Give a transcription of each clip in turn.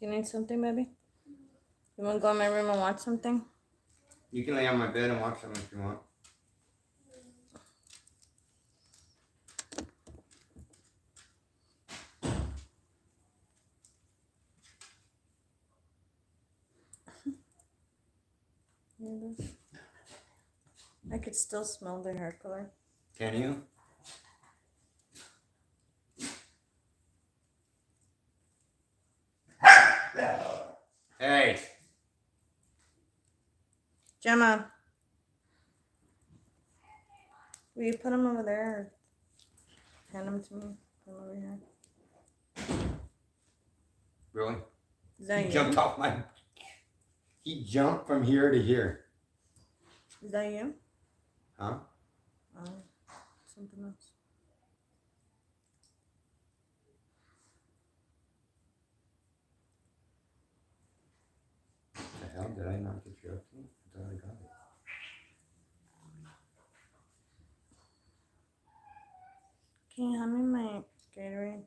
Do you need something, baby? You want to go in my room and watch something? You can lay on my bed and watch something if you want. I could still smell the hair color. Can you? Hey. Gemma. Will you put him over there or hand him to me? Put him over here. Really? Is that He you? jumped off my... He jumped from here to here. Is that you? Huh? Something else. What the hell? Did I not get you up to? I thought I got it. Can you hand me my Gatorade?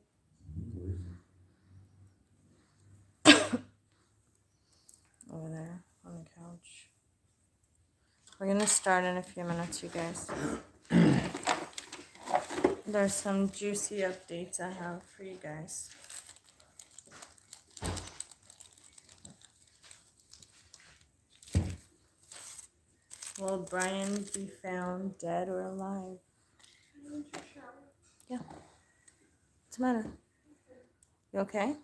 Over there on the couch. We're gonna start in a few minutes, you guys. There's some juicy updates I have for you guys. Will Brian be found dead or alive? Yeah. What's the matter? You okay?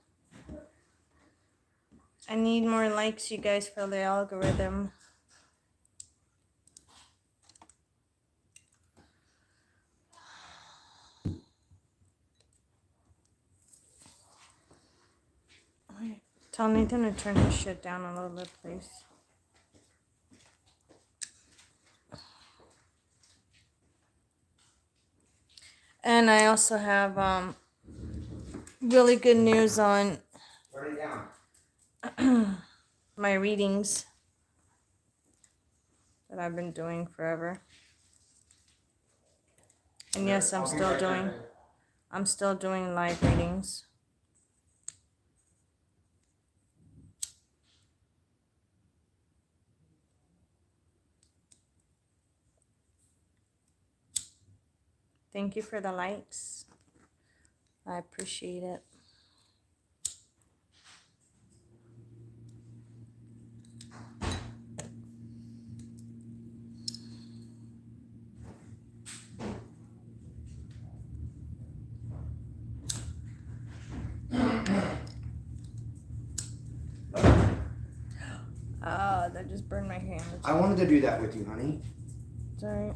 I need more likes, you guys, for the algorithm. Alright. Tell Nathan to turn his shit down a little bit, please. And I also have really good news on Turn it down. my readings that I've been doing forever. And yes, I'm still doing live readings. Thank you for the likes. I appreciate it. That just burned my hand. I wanted to do that with you, honey. Sorry.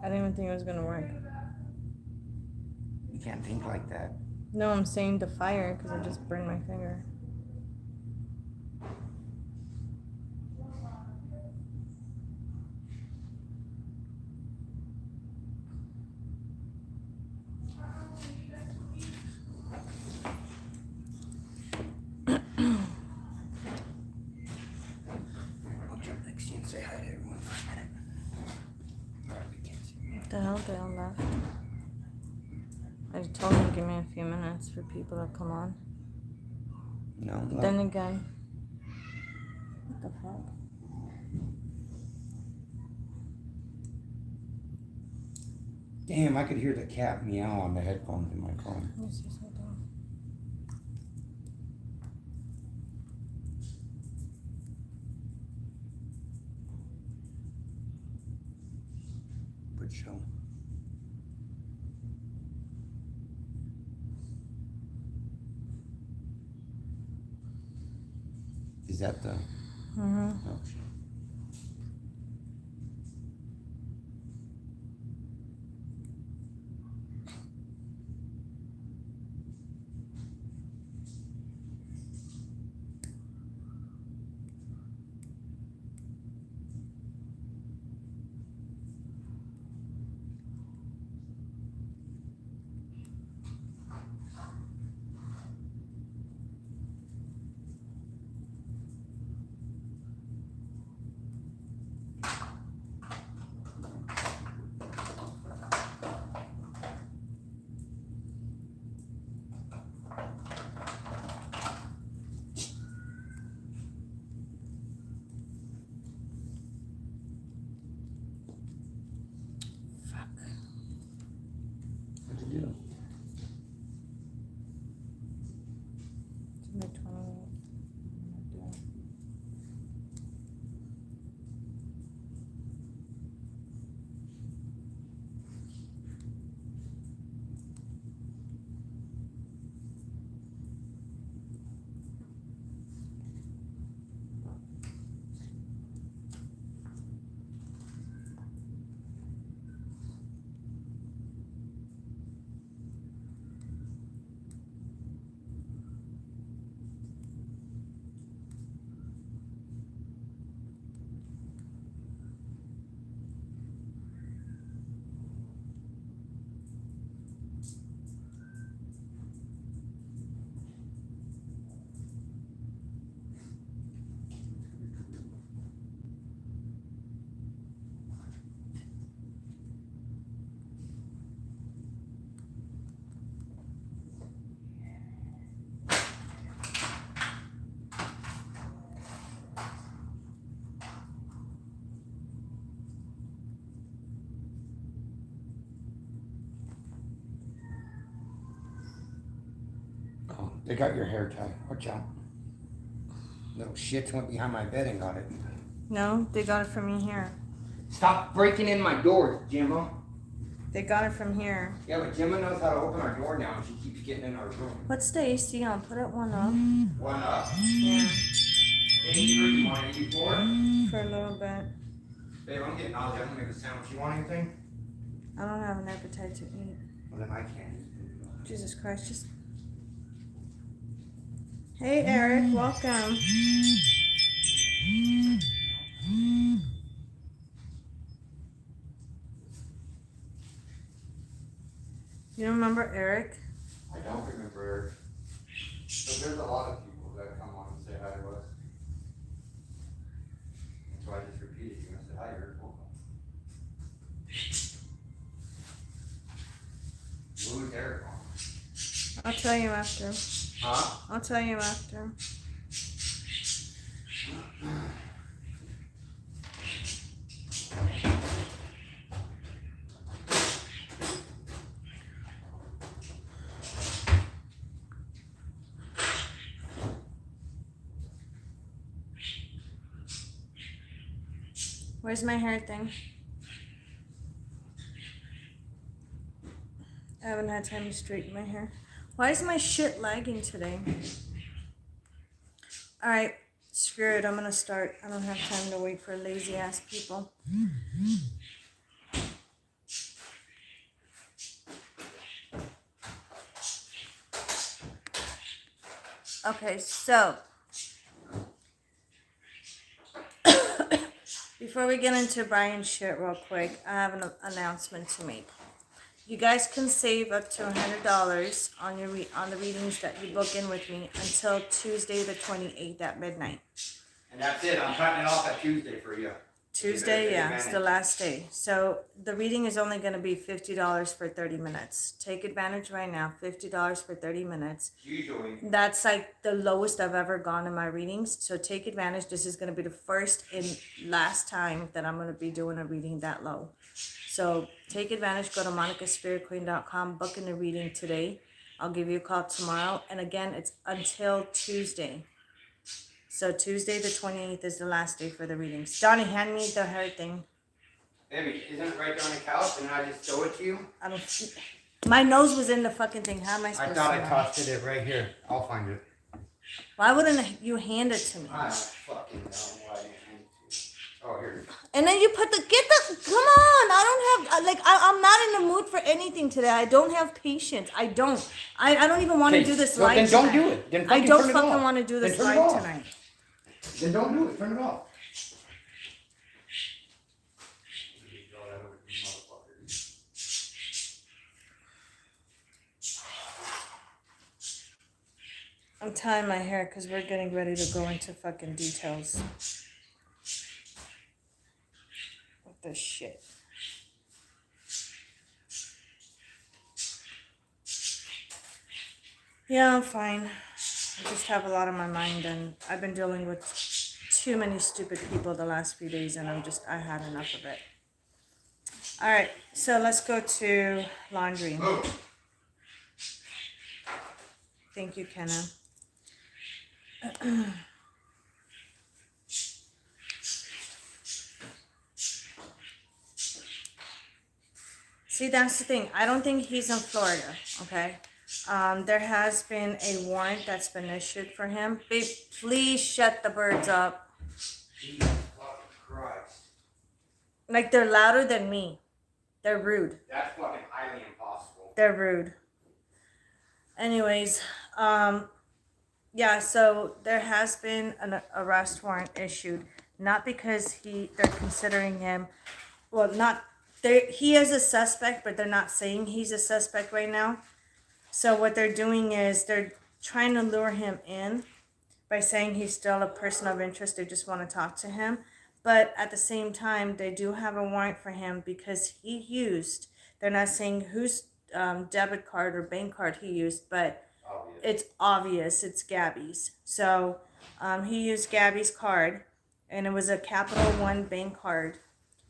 I didn't even think it was gonna work. You can't think like that. No, I'm saying the fire because it just burned my finger. I'll jump next to you and say hi to everyone for a minute. Alright, we can't see. What the hell? They all left. I just told them to give me a few minutes for people to come on. No. But then again, what the fuck? Damn, I could hear the cat meow on the headphones in my phone. Let me see something. Good show. Is that the... Mm-hmm. Oh, shit. They got your hair tie. Watch out. Little shits went behind my bed and got it. No, they got it from me here. Stop breaking in my doors, Gemma. They got it from here. Yeah, but Gemma knows how to open our door now, and she keeps getting in our room. What's the AC on? Put it one up. One up. Yeah. Hey, you want 84? For a little bit. Babe, I'm getting nausea. I'm gonna make a sandwich. You want anything? I don't have an appetite to eat. Well, then I can't. Jesus Christ, just... Hey, Eric, welcome. You don't remember Eric? I don't remember Eric. But there's a lot of people that come on and say hi to us. So I just repeated you and I said, hi, Eric, welcome. Who's Eric on? I'll tell you after. Huh? I'll tell you after. Where's my hair thing? I haven't had time to straighten my hair. Why is my shit lagging today? Alright, screw it. I'm gonna start. I don't have time to wait for lazy ass people. Okay, so before we get into Brian's shit real quick, I have an announcement to make. You guys can save up to $100 on your on the readings that you book in with me until Tuesday the 28th at midnight. And that's it. I'm cutting it off at Tuesday for you. Tuesday, yeah, it's the last day. So the reading is only going to be $50 for 30 minutes. Take advantage right now, $50 for 30 minutes. Usually. That's like the lowest I've ever gone in my readings. So take advantage. This is going to be the first and last time that I'm going to be doing a reading that low. So take advantage. Go to monicaspiritqueen.com. Book in the reading today. I'll give you a call tomorrow. And again, it's until Tuesday. So Tuesday the 28th is the last day for the readings. Donnie, hand me the hair thing. Baby, isn't it right there on the couch and I just show it to you? I don't... My nose was in the fucking thing. How am I supposed to I thought I tossed it right here. I'll find it. Why wouldn't you hand it to me? I don't fucking know why you hand it to you. Oh, here it is. And then you put the... Come on. I don't have... Like, I'm not in the mood for anything today. I don't have patience. I don't. I don't even want to do this live then don't tonight. do it. Then I don't turn it fucking off. want to do this Then turn it live off. tonight. Then don't do it. Turn it off. I'm tying my hair because we're getting ready to go into fucking details. What the shit? Yeah, I'm fine. I just have a lot on my mind, and I've been dealing with too many stupid people the last few days, and I had enough of it. All right, so let's go to laundry. Move. Thank you, Kenna. See, that's the thing. I don't think he's in Florida, okay? There has been a warrant that's been issued for him. Babe, please shut the birds up. Jesus fucking Christ. Like, they're louder than me. They're rude. That's fucking highly impossible. They're rude. Anyways, yeah, so there has been an arrest warrant issued. Not because they're considering him, well, he is a suspect, but they're not saying he's a suspect right now. So what they're doing is they're trying to lure him in by saying he's still a person of interest. They just want to talk to him. But at the same time, they do have a warrant for him because he used, they're not saying whose debit card or bank card he used, but it's obvious it's Gabby's. So he used Gabby's card, and it was a Capital One bank card.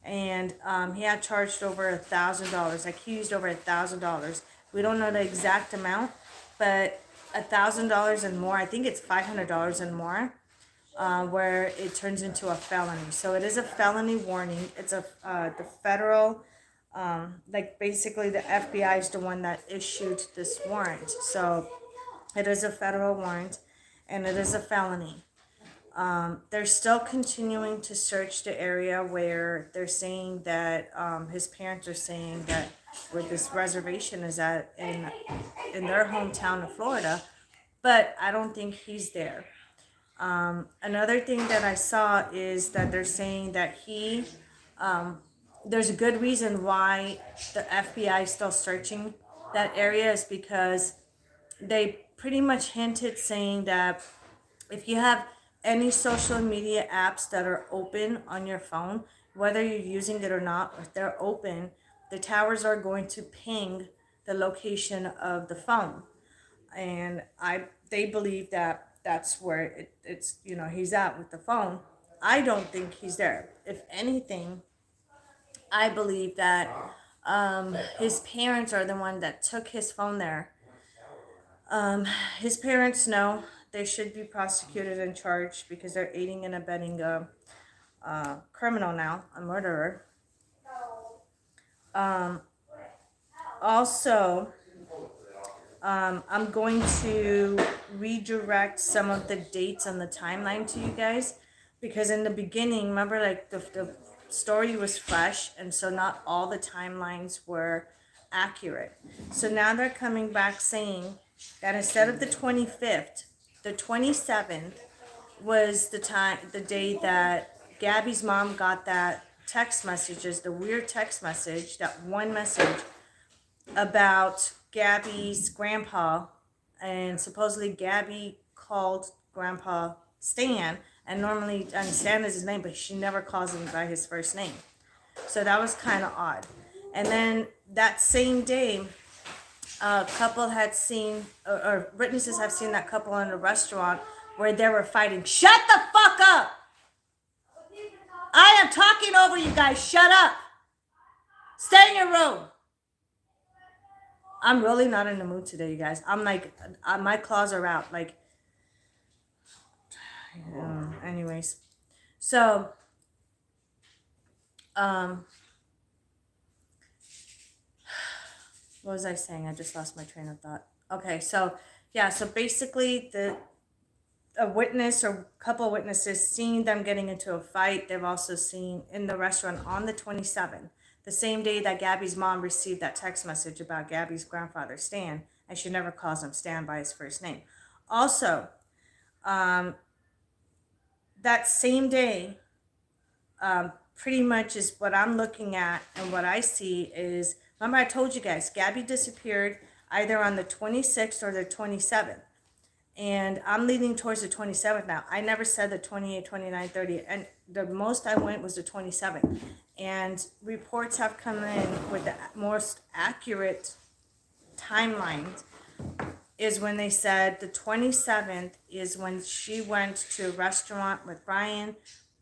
And he had charged over $1,000. Like, he used over $1,000. We don't know the exact amount, but $1,000 and more. I think it's $500 and more, where it turns into a felony. So it is a felony warning. It's the federal, like basically the FBI is the one that issued this warrant. So it is a federal warrant, and it is a felony. They're still continuing to search the area where they're saying that his parents are saying that where this reservation is at in their hometown of Florida, but I don't think he's there. Another thing that I saw is that they're saying that there's a good reason why the FBI is still searching that area is because they pretty much hinted saying that if you have any social media apps that are open on your phone, whether you're using it or not, if they're open, the towers are going to ping the location of the phone. And they believe that that's where it's he's at with the phone. I don't think he's there. If anything, I believe that his parents are the one that took his phone there. His parents know they should be prosecuted and charged because they're aiding and abetting a criminal now, a murderer. Also, I'm going to redirect some of the dates on the timeline to you guys because in the beginning, remember, like the story was fresh, and so not all the timelines were accurate. So now they're coming back saying that instead of the 25th, the 27th was the day that Gabby's mom got that text messages, the weird text message, that one message about Gabby's grandpa, and supposedly Gabby called grandpa Stan, and normally, and Stan is his name, but she never calls him by his first name. So that was kind of odd. And then that same day, a couple had seen, or witnesses have seen that couple in a restaurant where they were fighting. Shut the fuck up! I am talking over you guys. Shut up. Stay in your room. I'm really not in the mood today, you guys. I'm like, my claws are out. Like, anyways. So, what was I saying? I just lost my train of thought. Okay, so, yeah, so basically a witness or a couple of witnesses seen them getting into a fight. They've also seen in the restaurant on the 27th, the same day that Gabby's mom received that text message about Gabby's grandfather, Stan, and she never calls him Stan by his first name. Also, that same day, pretty much is what I'm looking at, and what I see is, remember I told you guys, Gabby disappeared either on the 26th or the 27th. And I'm leaning towards the 27th now. I never said the 28th, 29th, 30th. And the most I went was the 27th. And reports have come in with the most accurate timeline is when they said the 27th is when she went to a restaurant with Brian,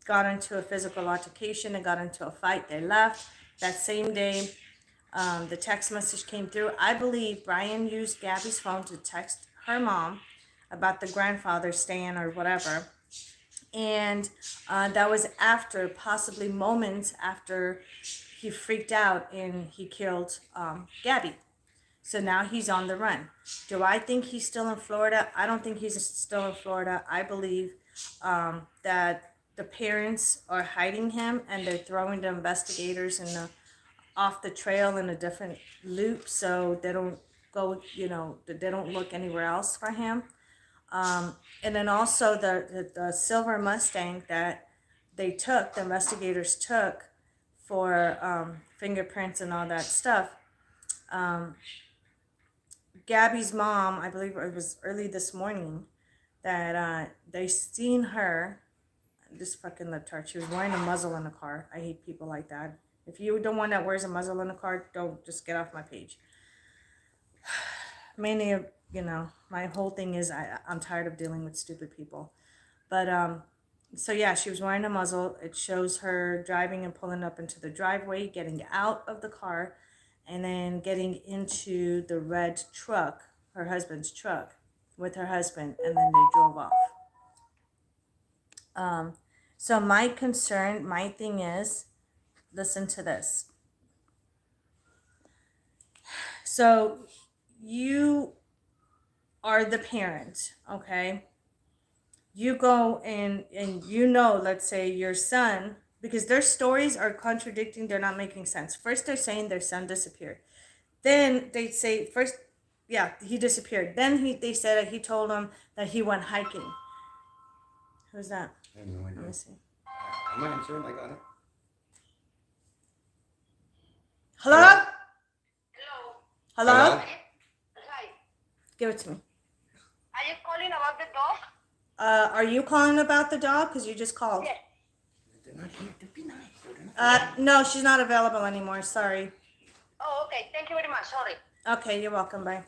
got into a physical altercation and got into a fight. They left. That same day, the text message came through. I believe Brian used Gabby's phone to text her mom about the grandfather Stan or whatever, and that was after, possibly moments after he freaked out and he killed Gabby. So now he's on the run. Do I think he's still in Florida? I don't think he's still in Florida. I believe that the parents are hiding him and they're throwing the investigators off the trail in a different loop so they don't go, they don't look anywhere else for him. And then also the silver Mustang that the investigators took for fingerprints and all that stuff. Gabby's mom, I believe it was early this morning, that they seen her, this fucking libtard, she was wearing a muzzle in the car. I hate people like that. If you're the one that wears a muzzle in the car, don't, just get off my page. Mainly, my whole thing is I'm tired of dealing with stupid people. But, so yeah, she was wearing a muzzle. It shows her driving and pulling up into the driveway, getting out of the car, and then getting into the red truck, her husband's truck. with her husband, and then they drove off. So my concern, my thing is, listen to this. So you are the parent, okay? You go and you know, let's say your son, because their stories are contradicting, they're not making sense. First they're saying their son disappeared. Then they say first, yeah, he disappeared. Then they said that he told them that he went hiking. Who's that? I have no idea. Let me see. I'm answering. I got it. Hello? Hello. Hello? Hello? Hi. Give it to me. Are you calling about the dog? Are you calling about the dog? Because you just called. Yes. They're not here. They'll be nice. They're not No, she's not available anymore. Sorry. Oh, okay. Thank you very much. Sorry. Okay, you're welcome. Bye.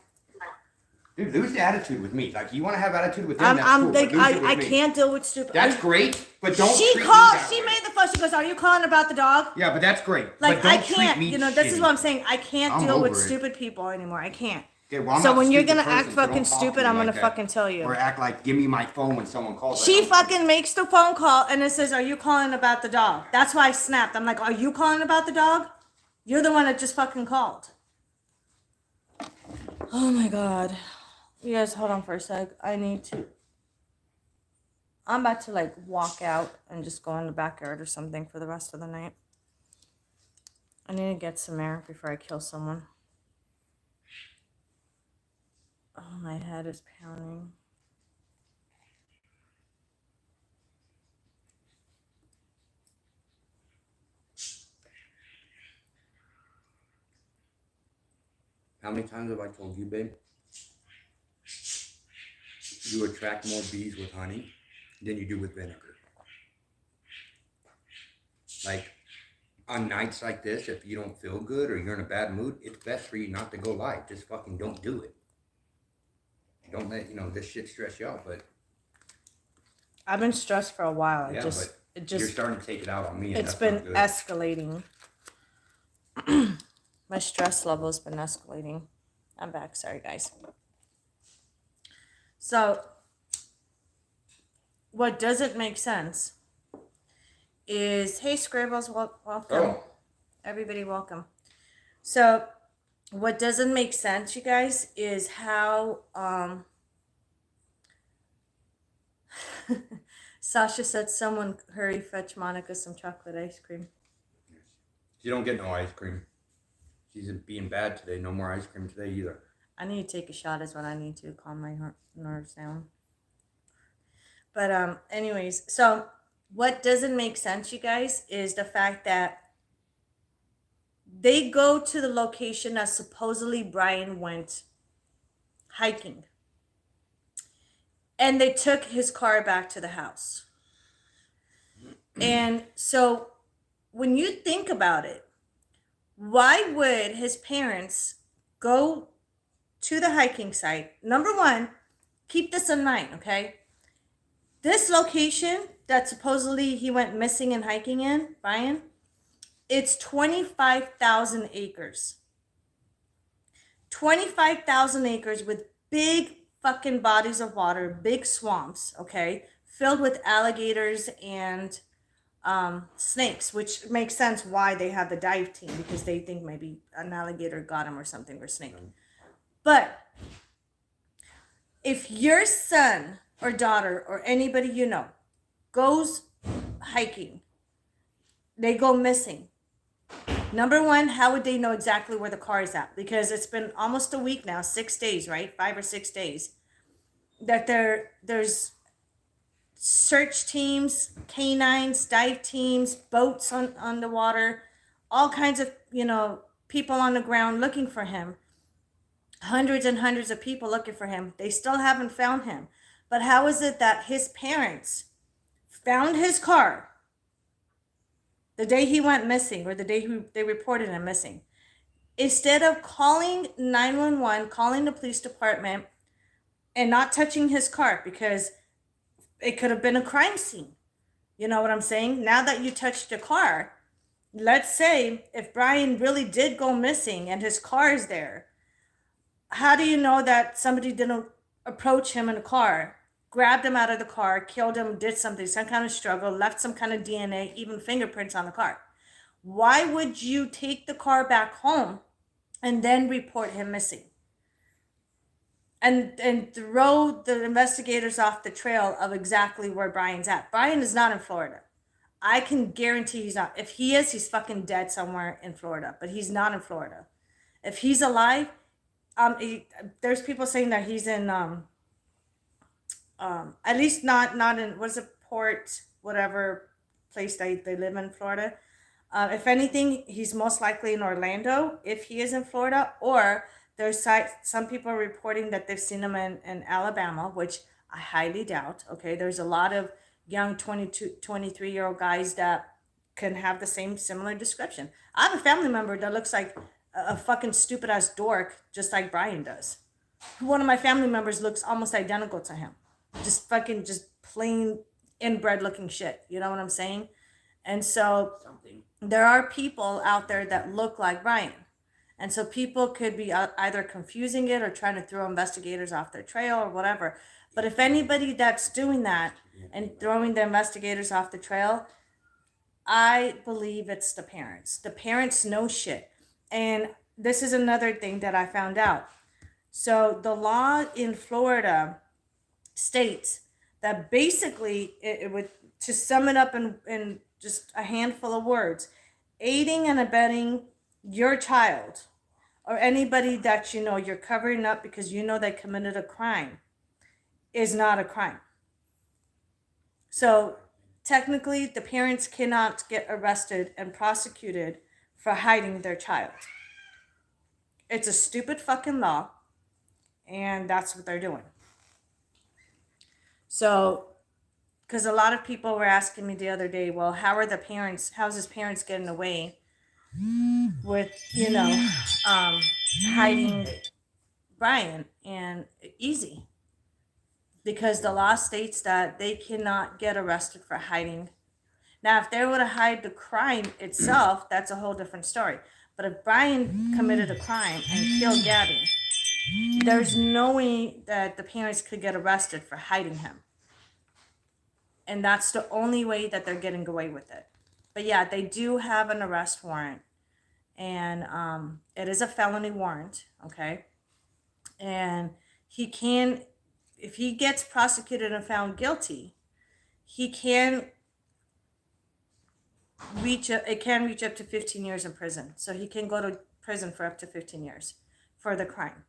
Dude, lose the attitude with me. Like, you want to have attitude with them, that's I'm cool, like, but lose it with I me. can't deal with stupid. That's great, but don't She treat me called. that She way. made the fuss. She goes, "Are you calling about the dog?" Yeah, but that's great. Like, but don't I can't. treat me You know, this is shitty. what I'm saying. I can't I'm deal with over it. stupid people anymore. I can't. Okay, well, I'm So not a when you're stupid gonna act person, so don't fucking talk to stupid, me I'm like gonna that. fucking tell you. Or act like, give me my phone when someone calls. She Like, fucking makes the phone call and it says, "Are you calling about the dog?" That's why I snapped. I'm like, "Are you calling about the dog? You're the one that just fucking called." Oh my god. You guys, hold on for a sec. I'm about to like walk out and just go in the backyard or something for the rest of the night. I need to get some air before I kill someone. Oh, my head is pounding. how many times have I told you, babe? You attract more bees with honey than you do with vinegar. Like, on nights like this, if you don't feel good or you're in a bad mood, it's best for you not to go live. Just fucking don't do it. Don't let, this shit stress you out, but I've been stressed for a while. yeah, you're starting to take it out on me. And It's that's been not good. escalating. My stress level has been escalating. I'm back. Sorry, guys. So, what doesn't make sense is, hey, Scribbles, welcome. Oh. Everybody, welcome. So, what doesn't make sense, you guys, is how Sasha said, "Someone hurry, fetch Monica some chocolate ice cream." She don't get no ice cream. She's being bad today. No more ice cream today either. I need to take a shot is what I need to calm my nerves down. But anyways, so what doesn't make sense, you guys, is the fact that they go to the location that supposedly Brian went hiking. And they took his car back to the house. And so when you think about it, why would his parents go to the hiking site? Number one, keep this in mind, okay? This location that supposedly he went missing and hiking in, Brian, it's 25,000 acres. 25,000 acres with big fucking bodies of water, big swamps, okay? Filled with alligators and snakes, which makes sense why they have the dive team, because they think maybe an alligator got him or something, or snake. But if your son or daughter or anybody you know goes hiking, they go missing. Number one, how would they know exactly where the car is at? Because it's been almost a week now, 6 days, right? 5 or 6 days. That there's search teams, canines, dive teams, boats on the water, all kinds of, people on the ground looking for him. Hundreds and hundreds of people looking for him. They still haven't found him. But how is it that his parents found his car the day he went missing, or the day they reported him missing, instead of calling 911, calling the police department, and not touching his car, because it could have been a crime scene? You know what I'm saying? Now that you touched the car, let's say if Brian really did go missing and his car is there, how do you know that somebody didn't approach him in a car, grabbed him out of the car, killed him, did something, some kind of struggle, left some kind of DNA, even fingerprints on the car. Why would you take the car back home and then report him missing? And throw the investigators off the trail of exactly where Brian's at. Brian is not in Florida. I can guarantee he's not. If he is, he's fucking dead somewhere in Florida. But he's not in Florida. If he's alive, there's people saying that he's in at least not in, what is it, Port, whatever place they live in Florida. If anything, he's most likely in Orlando if he is in Florida, or there's some people are reporting that they've seen him in Alabama, which I highly doubt. Okay, there's a lot of young 22, 23-year-old guys that can have the same similar description. I have a family member that looks like a fucking stupid ass dork, just like Brian does. One of my family members looks almost identical to him. Just plain inbred looking shit. You know what I'm saying? And so there are people out there that look like Brian. And so people could be either confusing it or trying to throw investigators off their trail or whatever. But if anybody that's doing that and throwing the investigators off the trail, I believe it's the parents. The parents know shit. And this is another thing that I found out. So the law in Florida states that basically, it would, to sum it up in just a handful of words, aiding and abetting your child or anybody that you know you're covering up because you know they committed a crime is not a crime. So technically, the parents cannot get arrested and prosecuted for hiding their child. It's a stupid fucking law, and that's what they're doing. So, because a lot of people were asking me the other day, well, how's his parents getting away with, hiding Brian? And easy. Because the law states that they cannot get arrested for hiding. Now, if they were to hide the crime itself, that's a whole different story. But if Brian committed a crime and killed Gabby, there's no way that the parents could get arrested for hiding him. And that's the only way that they're getting away with it. But yeah, they do have an arrest warrant. And it is a felony warrant, okay? And he can, if he gets prosecuted and found guilty, he can reach up to 15 years in prison. So he can go to prison for up to 15 years for the crime.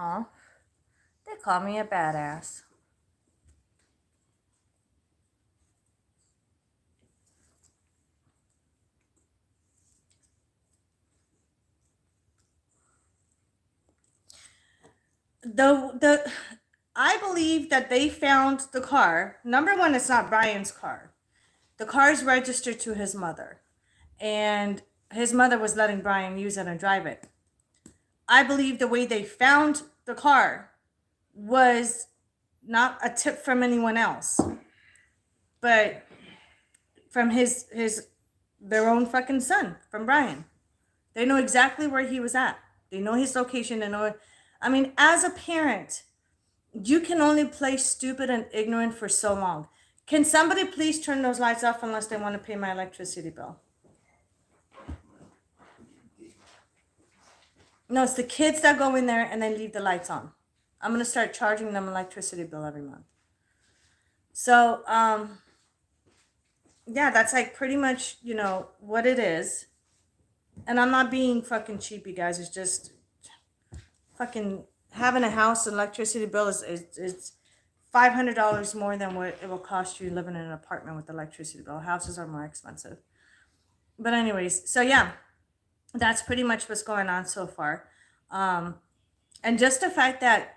Aw, they call me a badass. I believe that they found the car. Number one, it's not Brian's car. The car is registered to his mother, and his mother was letting Brian use it and drive it. I believe the way they found the car was not a tip from anyone else, but from their own fucking son, from Brian. They know exactly where he was at. They know his location. As a parent, you can only play stupid and ignorant for so long. Can somebody please turn those lights off unless they want to pay my electricity bill? No, it's the kids that go in there and then leave the lights on. I'm going to start charging them electricity bill every month. So, yeah, that's like pretty much, what it is. And I'm not being fucking cheapy, guys. It's just fucking having a house and electricity bill is $500 more than what it will cost you living in an apartment with electricity bill. Houses are more expensive. But anyways, so yeah. That's pretty much what's going on so far. And just the fact that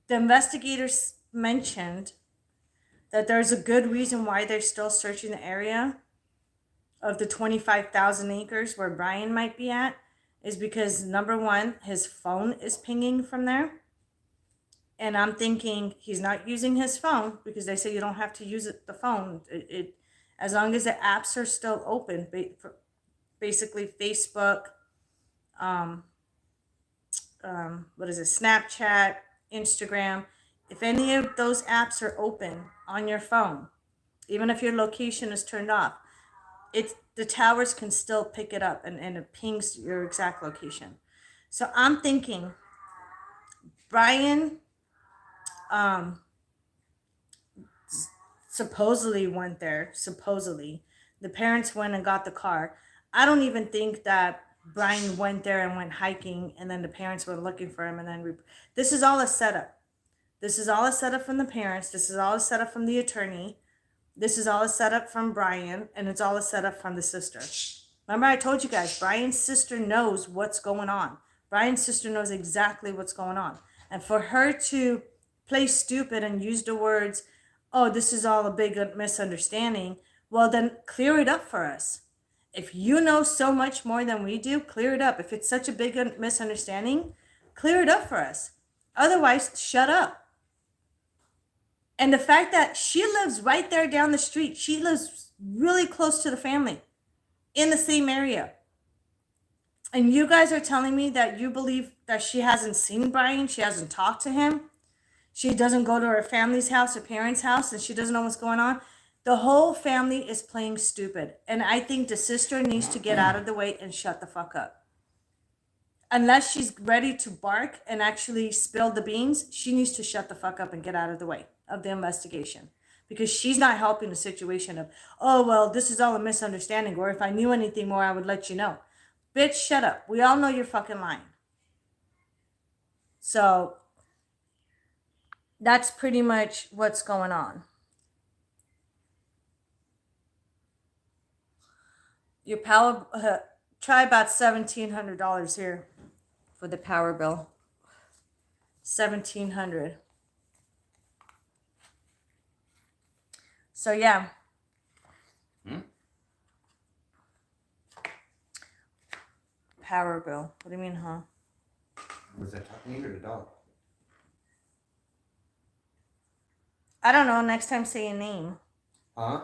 the investigators mentioned that there's a good reason why they're still searching the area of the 25,000 acres where Brian might be at is because, number one, his phone is pinging from there. And I'm thinking he's not using his phone because they say you don't have to use the phone. As long as the apps are still open, basically Facebook, what is it, Snapchat, Instagram. If any of those apps are open on your phone, even if your location is turned off, the towers can still pick it up and it pings your exact location. So I'm thinking Brian supposedly went there. Supposedly. The parents went and got the car. I don't even think that Brian went there and went hiking and then the parents were looking for him and then this is all a setup. This is all a setup from the parents. This is all a setup from the attorney. This is all a setup from Brian, and it's all a setup from the sister. Remember I told you guys, Brian's sister knows what's going on. Brian's sister knows exactly what's going on. And for her to play stupid and use the words, oh, this is all a big misunderstanding, well, then clear it up for us. If you know so much more than we do, clear it up. If it's such a big misunderstanding, clear it up for us. Otherwise, shut up. And the fact that she lives right there down the street, she lives really close to the family in the same area. And you guys are telling me that you believe that she hasn't seen Brian, she hasn't talked to him, she doesn't go to her family's house, her parents' house, and she doesn't know what's going on. The whole family is playing stupid. And I think the sister needs to get out of the way and shut the fuck up. Unless she's ready to bark and actually spill the beans, she needs to shut the fuck up and get out of the way of the investigation, because she's not helping the situation of, oh, well, this is all a misunderstanding, or if I knew anything more, I would let you know. Bitch, shut up. We all know you're fucking lying. So that's pretty much what's going on. Your power, try about $1,700 here for the power bill. $1,700. So yeah. Power bill. What do you mean, huh? Was that talking to you or the dog? I don't know. Next time, say a name. Huh?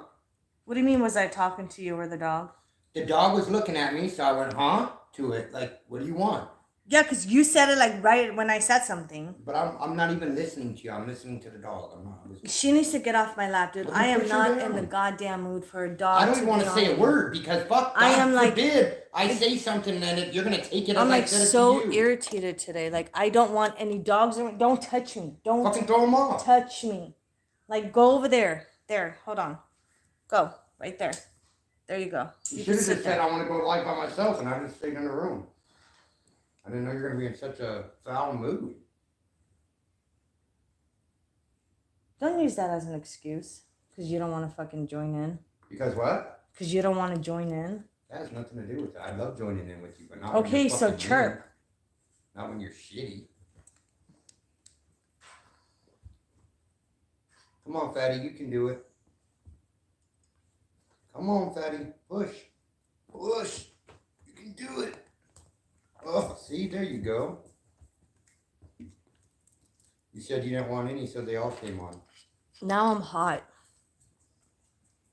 What do you mean, was I talking to you or the dog? The dog was looking at me, so I went, huh? To it. Like, what do you want? Yeah, because you said it like right when I said something. But I'm not even listening to you. I'm listening to the dog. I'm not listening. She needs to get off my lap, dude. Well, I am push her not down. in the goddamn mood for a dog. I don't even want to say a word because fuck, I am God like- forbid I say something and you're gonna take it as I'm I like said it so to you. irritated today. Like, I don't want any dogs around. Don't touch me. Don't Fucking throw them off. touch me. Like, go over there. There. Hold on. Go. Right there. There you go. You You should can have sit just said there. I want to go live by myself and I just stayed in the room. I didn't know you were gonna be in such a foul mood. Don't use that as an excuse. Because you don't want to fucking join in. Because what? Because you don't want to join in. That has nothing to do with it. I love joining in with you, but not when Okay, you're so fucking chirp. mean. Not when you're shitty. Come on, fatty, you can do it. Come on, fatty, push. Push. You can do it. Oh, see, there you go. You said you didn't want any, so they all came on. Now I'm hot.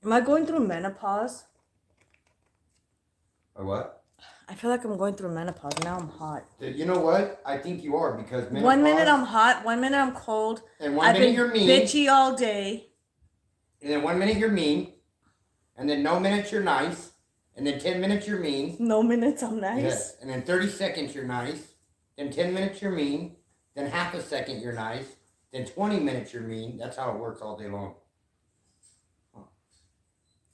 Am I going through menopause? Or what? I feel like I'm going through menopause. Now I'm hot. You know what? I think you are because menopause, 1 minute I'm hot. 1 minute I'm cold. and one I've minute been you're mean, bitchy all day. and then 1 minute you're mean, and then no minutes you're nice, and then 10 minutes you're mean. No minutes I'm nice. Yes, and then 30 seconds you're nice, then 10 minutes you're mean, then half a second you're nice, then 20 minutes you're mean. That's how it works all day long.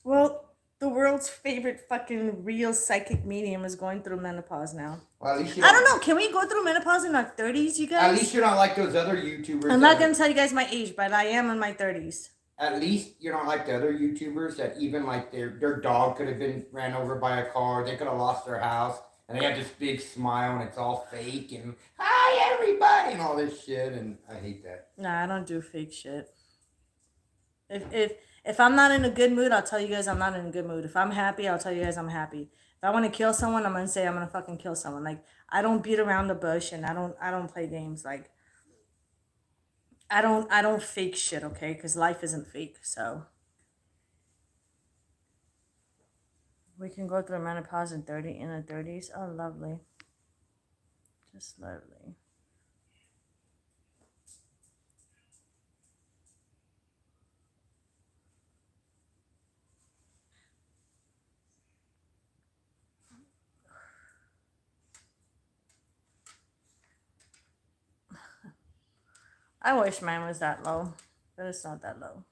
Well, the world's favorite fucking real psychic medium is going through menopause now. Well, at least you I don't know. Can we go through menopause in our 30s, you guys? At least you're not like those other YouTubers. I'm not going to tell you guys my age, but I am in my 30s. at least you're not like the other YouTubers that even like their dog could have been ran over by a car. They could have lost their house, and they have this big smile, and it's all fake and hi everybody and all this shit. And I hate that. Nah, I don't do fake shit. If I'm not in a good mood, I'll tell you guys I'm not in a good mood. If I'm happy, I'll tell you guys I'm happy. If I want to kill someone, I'm gonna say I'm gonna fucking kill someone. Like I don't beat around the bush, and I don't play games. Like I don't fake shit, okay? Because life isn't fake. So we can go through menopause in the 30s. Oh, lovely, just lovely. I wish mine was that low, but it's not that low.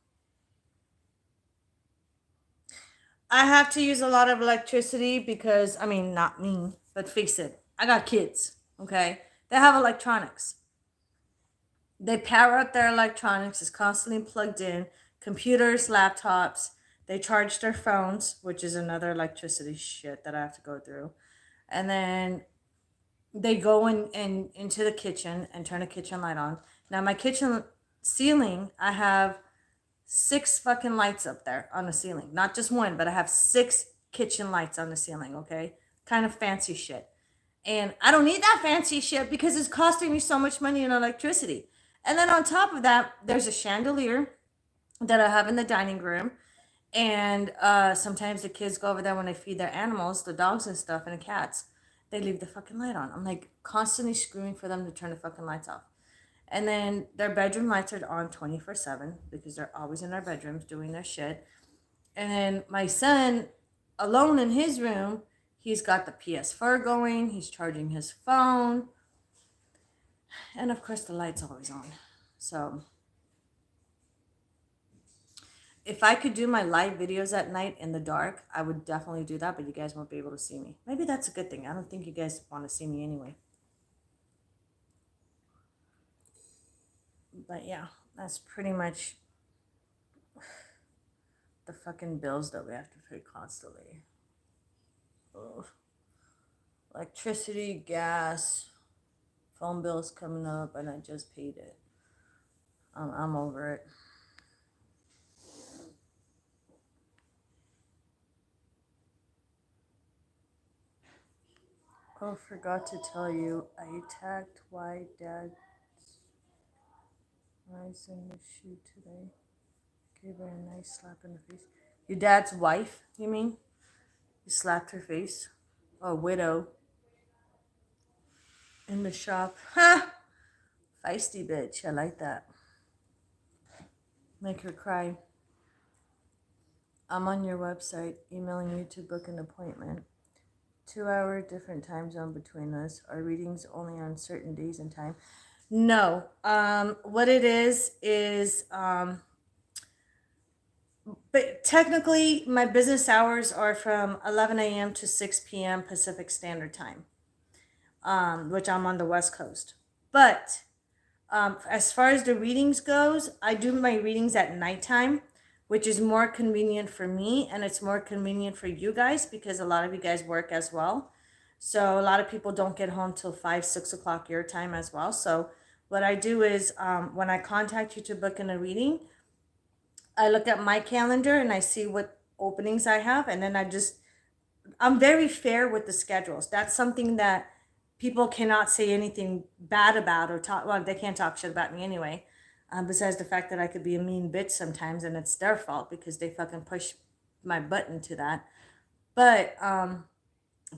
I have to use a lot of electricity because, I mean, not me, but face it, I got kids, okay? They have electronics. They power up their electronics, it's constantly plugged in, computers, laptops. They charge their phones, which is another electricity shit that I have to go through. And then they go into the kitchen and turn the kitchen light on. Now, my kitchen ceiling, I have 6 fucking lights up there on the ceiling. Not just one, but I have 6 kitchen lights on the ceiling, okay? Kind of fancy shit. And I don't need that fancy shit because it's costing me so much money in electricity. And then on top of that, there's a chandelier that I have in the dining room. And sometimes the kids go over there when they feed their animals, the dogs and stuff, and the cats. They leave the fucking light on. I'm like constantly screaming for them to turn the fucking lights off. And then their bedroom lights are on 24/7 because they're always in their bedrooms doing their shit. And then my son, alone in his room, he's got the PS4 going, he's charging his phone. And of course, the light's always on. So if I could do my live videos at night in the dark, I would definitely do that, but you guys won't be able to see me. Maybe that's a good thing. I don't think you guys want to see me anyway. But yeah, that's pretty much the fucking bills that we have to pay constantly. Ugh. Electricity, gas, phone bills coming up, and I just paid it. I'm over it. Oh, forgot to tell you, I attacked why Dad's eyes in the shoe today. Gave her a nice slap in the face. Your dad's wife, you mean? You slapped her face? Oh, widow. In the shop. Ha! Feisty bitch. I like that. Make her cry. I'm on your website, emailing you to book an appointment. 2-hour different time zone between us. Our readings only on certain days and time. No. What it is, but technically my business hours are from 11 a.m. to 6 p.m. Pacific Standard Time, which I'm on the West Coast. But as far as the readings goes, I do my readings at nighttime, which is more convenient for me, and it's more convenient for you guys because a lot of you guys work as well. So a lot of people don't get home till 5, 6 o'clock your time as well. So what I do is when I contact you to book in a reading, I look at my calendar and I see what openings I have, and then I'm very fair with the schedules. That's something that people cannot say anything bad about or talk. Well, they can't talk shit about me anyway. Besides the fact that I could be a mean bitch sometimes, and it's their fault because they fucking push my button to that. But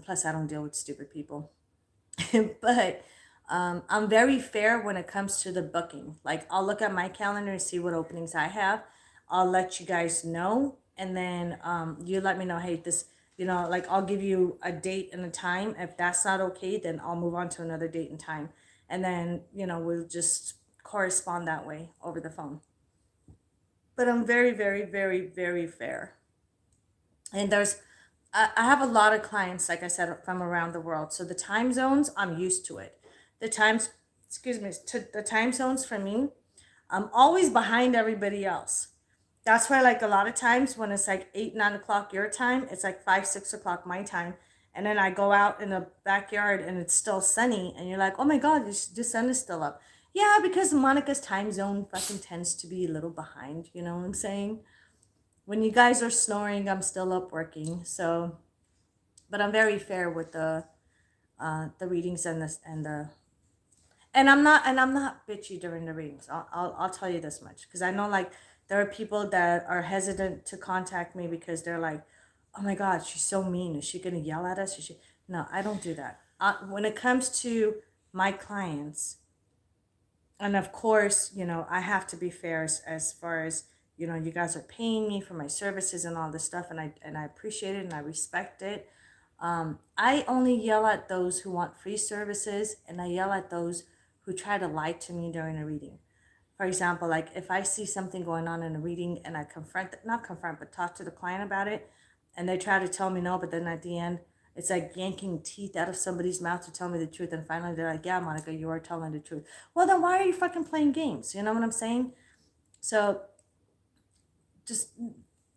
plus, I don't deal with stupid people. But I'm very fair when it comes to the booking. Like, I'll look at my calendar and see what openings I have. I'll let you guys know, and then you let me know, hey, this, like, I'll give you a date and a time. If that's not okay, then I'll move on to another date and time. And then, we'll just correspond that way over the phone. But I'm very, very, very, very fair. And I have a lot of clients, like I said, from around the world. So the time zones, I'm used to it. The time zones for me, I'm always behind everybody else. That's why, like, a lot of times when it's like 8, 9 o'clock your time, it's like 5, 6 o'clock my time. And then I go out in the backyard and it's still sunny, and you're like, oh my God, the sun is still up. Yeah, because Monica's time zone fucking tends to be a little behind, you know what I'm saying? When you guys are snoring, I'm still up working. So, but I'm very fair with the readings and I'm not bitchy during the readings. I'll tell you this much, because I know, like, there are people that are hesitant to contact me because they're like, oh my God, she's so mean. Is she gonna yell at us? Is she? No, I don't do that. When it comes to my clients, and of course, you know, I have to be fair as far as, you know, you guys are paying me for my services and all this stuff, and I appreciate it and I respect it. I only yell at those who want free services, and I yell at those who try to lie to me during a reading. For example, like, if I see something going on in a reading and I not confront, but talk to the client about it, and they try to tell me no, but then at the end, it's like yanking teeth out of somebody's mouth to tell me the truth. And finally, they're like, yeah, Monica, you are telling the truth. Well, then why are you fucking playing games? You know what I'm saying? So just,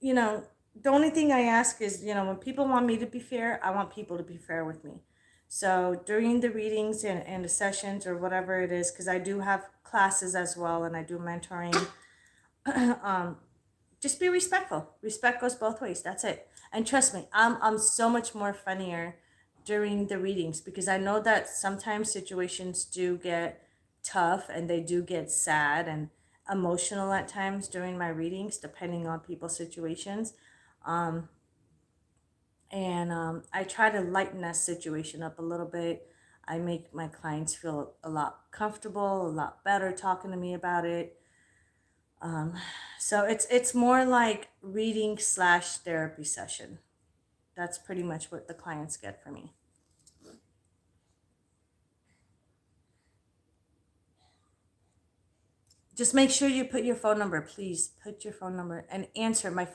you know, the only thing I ask is, you know, when people want me to be fair, I want people to be fair with me. So during the readings and the sessions or whatever it is, because I do have classes as well and I do mentoring, just be respectful. Respect goes both ways. That's it. And trust me, I'm so much more funnier during the readings, because I know that sometimes situations do get tough and they do get sad and emotional at times during my readings, depending on people's situations. I try to lighten that situation up a little bit. I make my clients feel a lot comfortable, a lot better talking to me about it. So it's more like reading slash therapy session. That's pretty much what the clients get from me. Just make sure you put your phone number, please. Put your phone number and answer. My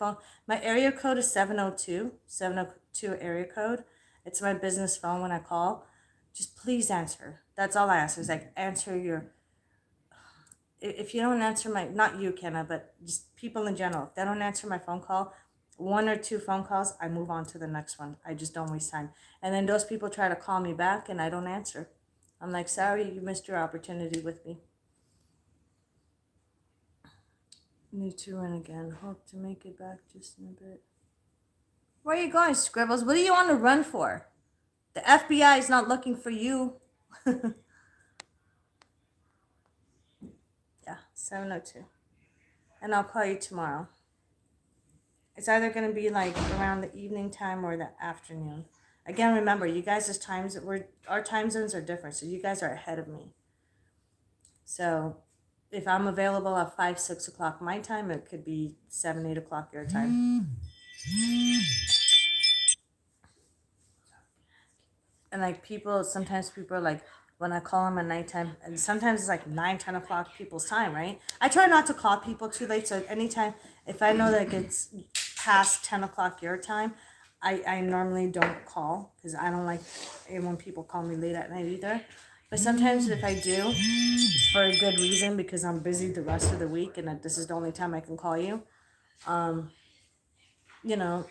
area code is 702 area code. It's my business phone when I call. Just please answer. That's all I ask, is like, answer your, if you don't answer not you, Kenna, but just people in general, if they don't answer my phone call, 1 or 2 phone calls, I move on to the next one. I just don't waste time. And then those people try to call me back and I don't answer. I'm like, sorry, you missed your opportunity with me. Need to run again. Hope to make it back just in a bit. Where are you going, Scribbles? What do you want to run for? The FBI is not looking for you. Yeah, 702. And I'll call you tomorrow. It's either going to be like around the evening time or the afternoon. Again, remember, you guys' our time zones are different, so you guys are ahead of me. So if I'm available at 5, 6 o'clock my time, it could be 7, 8 o'clock your time. And like sometimes people are like, when I call them at nighttime, and sometimes it's like 9, 10 o'clock people's time, right? I try not to call people too late. So anytime, if I know that it's past 10 o'clock your time, I normally don't call, because I don't like it when people call me late at night either. But sometimes if I do, it's for a good reason, because I'm busy the rest of the week and this is the only time I can call you. You know,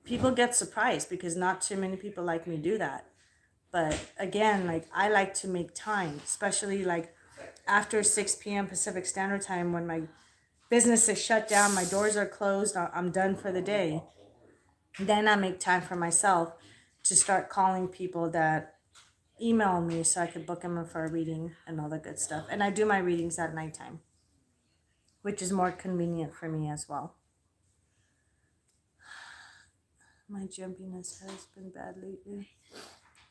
people get surprised because not too many people like me do that. But again, like, I like to make time, especially like after 6 p.m. Pacific Standard Time, when my business is shut down, my doors are closed, I'm done for the day. Then I make time for myself to start calling people that email me so I could book them for a reading and all the good stuff. And I do my readings at nighttime, which is more convenient for me as well. My jumpiness has been bad lately,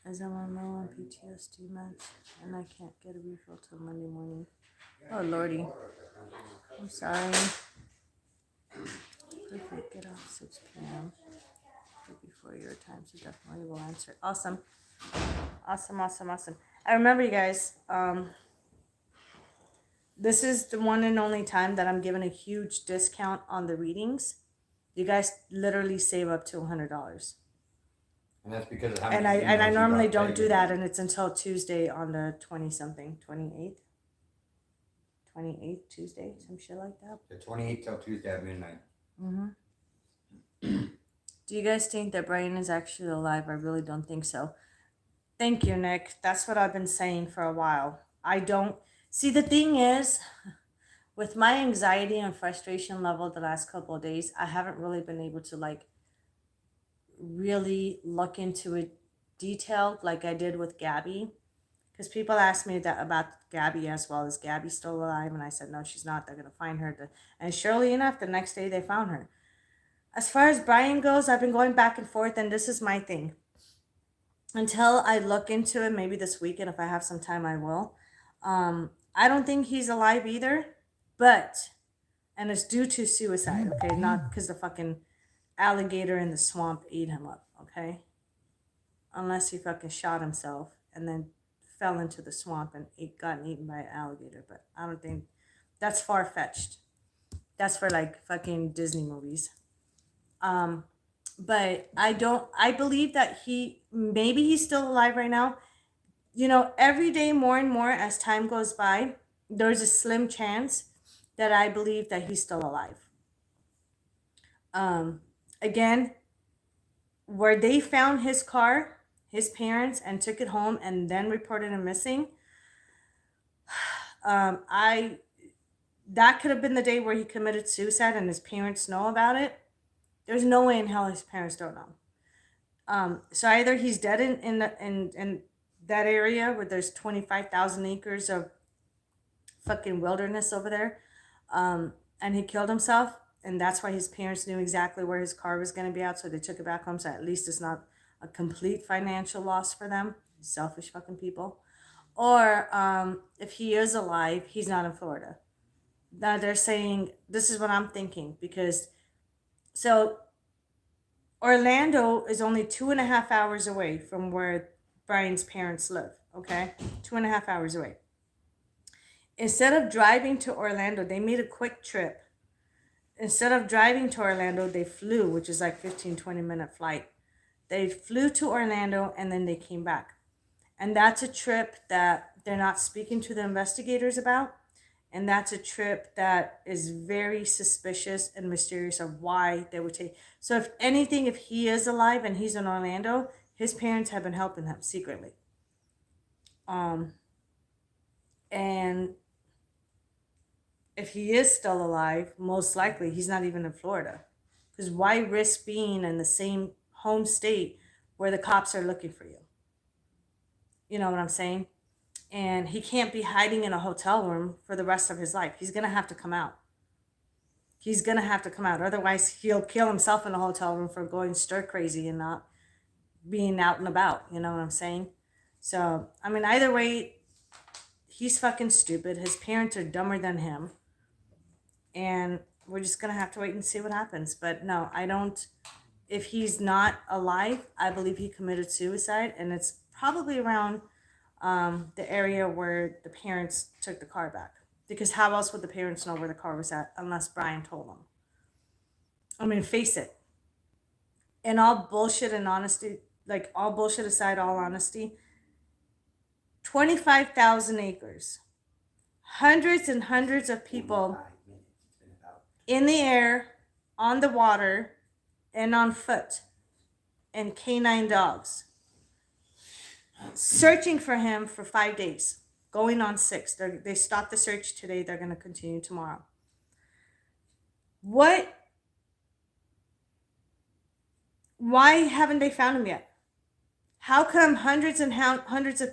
as I'm on low on PTSD meds, and I can't get a refill till Monday morning. Oh, Lordy. I'm sorry. Perfect. Get off 6 p.m. before your time, so definitely will answer. Awesome. I remember, you guys, this is the one and only time that I'm giving a huge discount on the readings. You guys literally save up to $100. And that's because of how And many I emails you normally got don't do paid. that, and it's until Tuesday on the 28th. 28th, Tuesday, some shit like that. The 28th till Tuesday at midnight. Mm-hmm. Do you guys think that Brian is actually alive? I really don't think so. Thank you, Nick. That's what I've been saying for a while. I don't see, the thing is, with my anxiety and frustration level the last couple of days, I haven't really been able to like really look into it detailed like I did with Gabby. Because people asked me that about Gabby as well. Is Gabby still alive? And I said, no, she's not. They're going to find her. And surely enough, the next day they found her. As far as Brian goes, I've been going back and forth, and this is my thing. Until I look into it, maybe this weekend, if I have some time, I will. I don't think he's alive either, but, and it's due to suicide, okay? Not because the fucking alligator in the swamp ate him up, okay? Unless he fucking shot himself and then fell into the swamp and gotten eaten by an alligator. But I don't think, that's far-fetched. That's for like fucking Disney movies. But I believe that maybe he's still alive right now. You know, every day more and more as time goes by, there's a slim chance that I believe that he's still alive. Again, where they found his car, his parents, and took it home and then reported him missing, that could have been the day where he committed suicide and his parents know about it. There's no way in hell his parents don't know. So either he's dead in that area where there's 25,000 acres of fucking wilderness over there, and he killed himself, and that's why his parents knew exactly where his car was going to be out, so they took it back home, so at least it's not a complete financial loss for them. Selfish fucking people. Or if he is alive, he's not in Florida. Now they're saying, this is what I'm thinking, because so Orlando is only 2.5 hours away from where Brian's parents live, okay? 2.5 hours away. Instead of driving to Orlando, they made a quick trip. Instead of driving to Orlando, they flew, which is like 15-20 minute flight. They flew to Orlando and then they came back. And that's a trip that they're not speaking to the investigators about. And that's a trip that is very suspicious and mysterious of why they would take. So if anything, if he is alive and he's in Orlando, his parents have been helping him secretly. And if he is still alive, most likely he's not even in Florida. Because why risk being in the same home state where the cops are looking for you? You know what I'm saying? And he can't be hiding in a hotel room for the rest of his life. He's going to have to come out. He's going to have to come out. Otherwise, he'll kill himself in a hotel room for going stir crazy and not being out and about. You know what I'm saying? So, I mean, either way, he's fucking stupid. His parents are dumber than him. And we're just going to have to wait and see what happens. But no, I don't. If he's not alive, I believe he committed suicide. And it's probably around the area where the parents took the car back. Because how else would the parents know where the car was at unless Brian told them? I mean, face it. In all bullshit and honesty, like all bullshit aside, all honesty, 25,000 acres, hundreds and hundreds of people in the air, on the water, and on foot, and canine dogs, searching for him for 5 days, going on 6. They stopped the search today. They're going to continue tomorrow. Why haven't they found him yet? How come hundreds of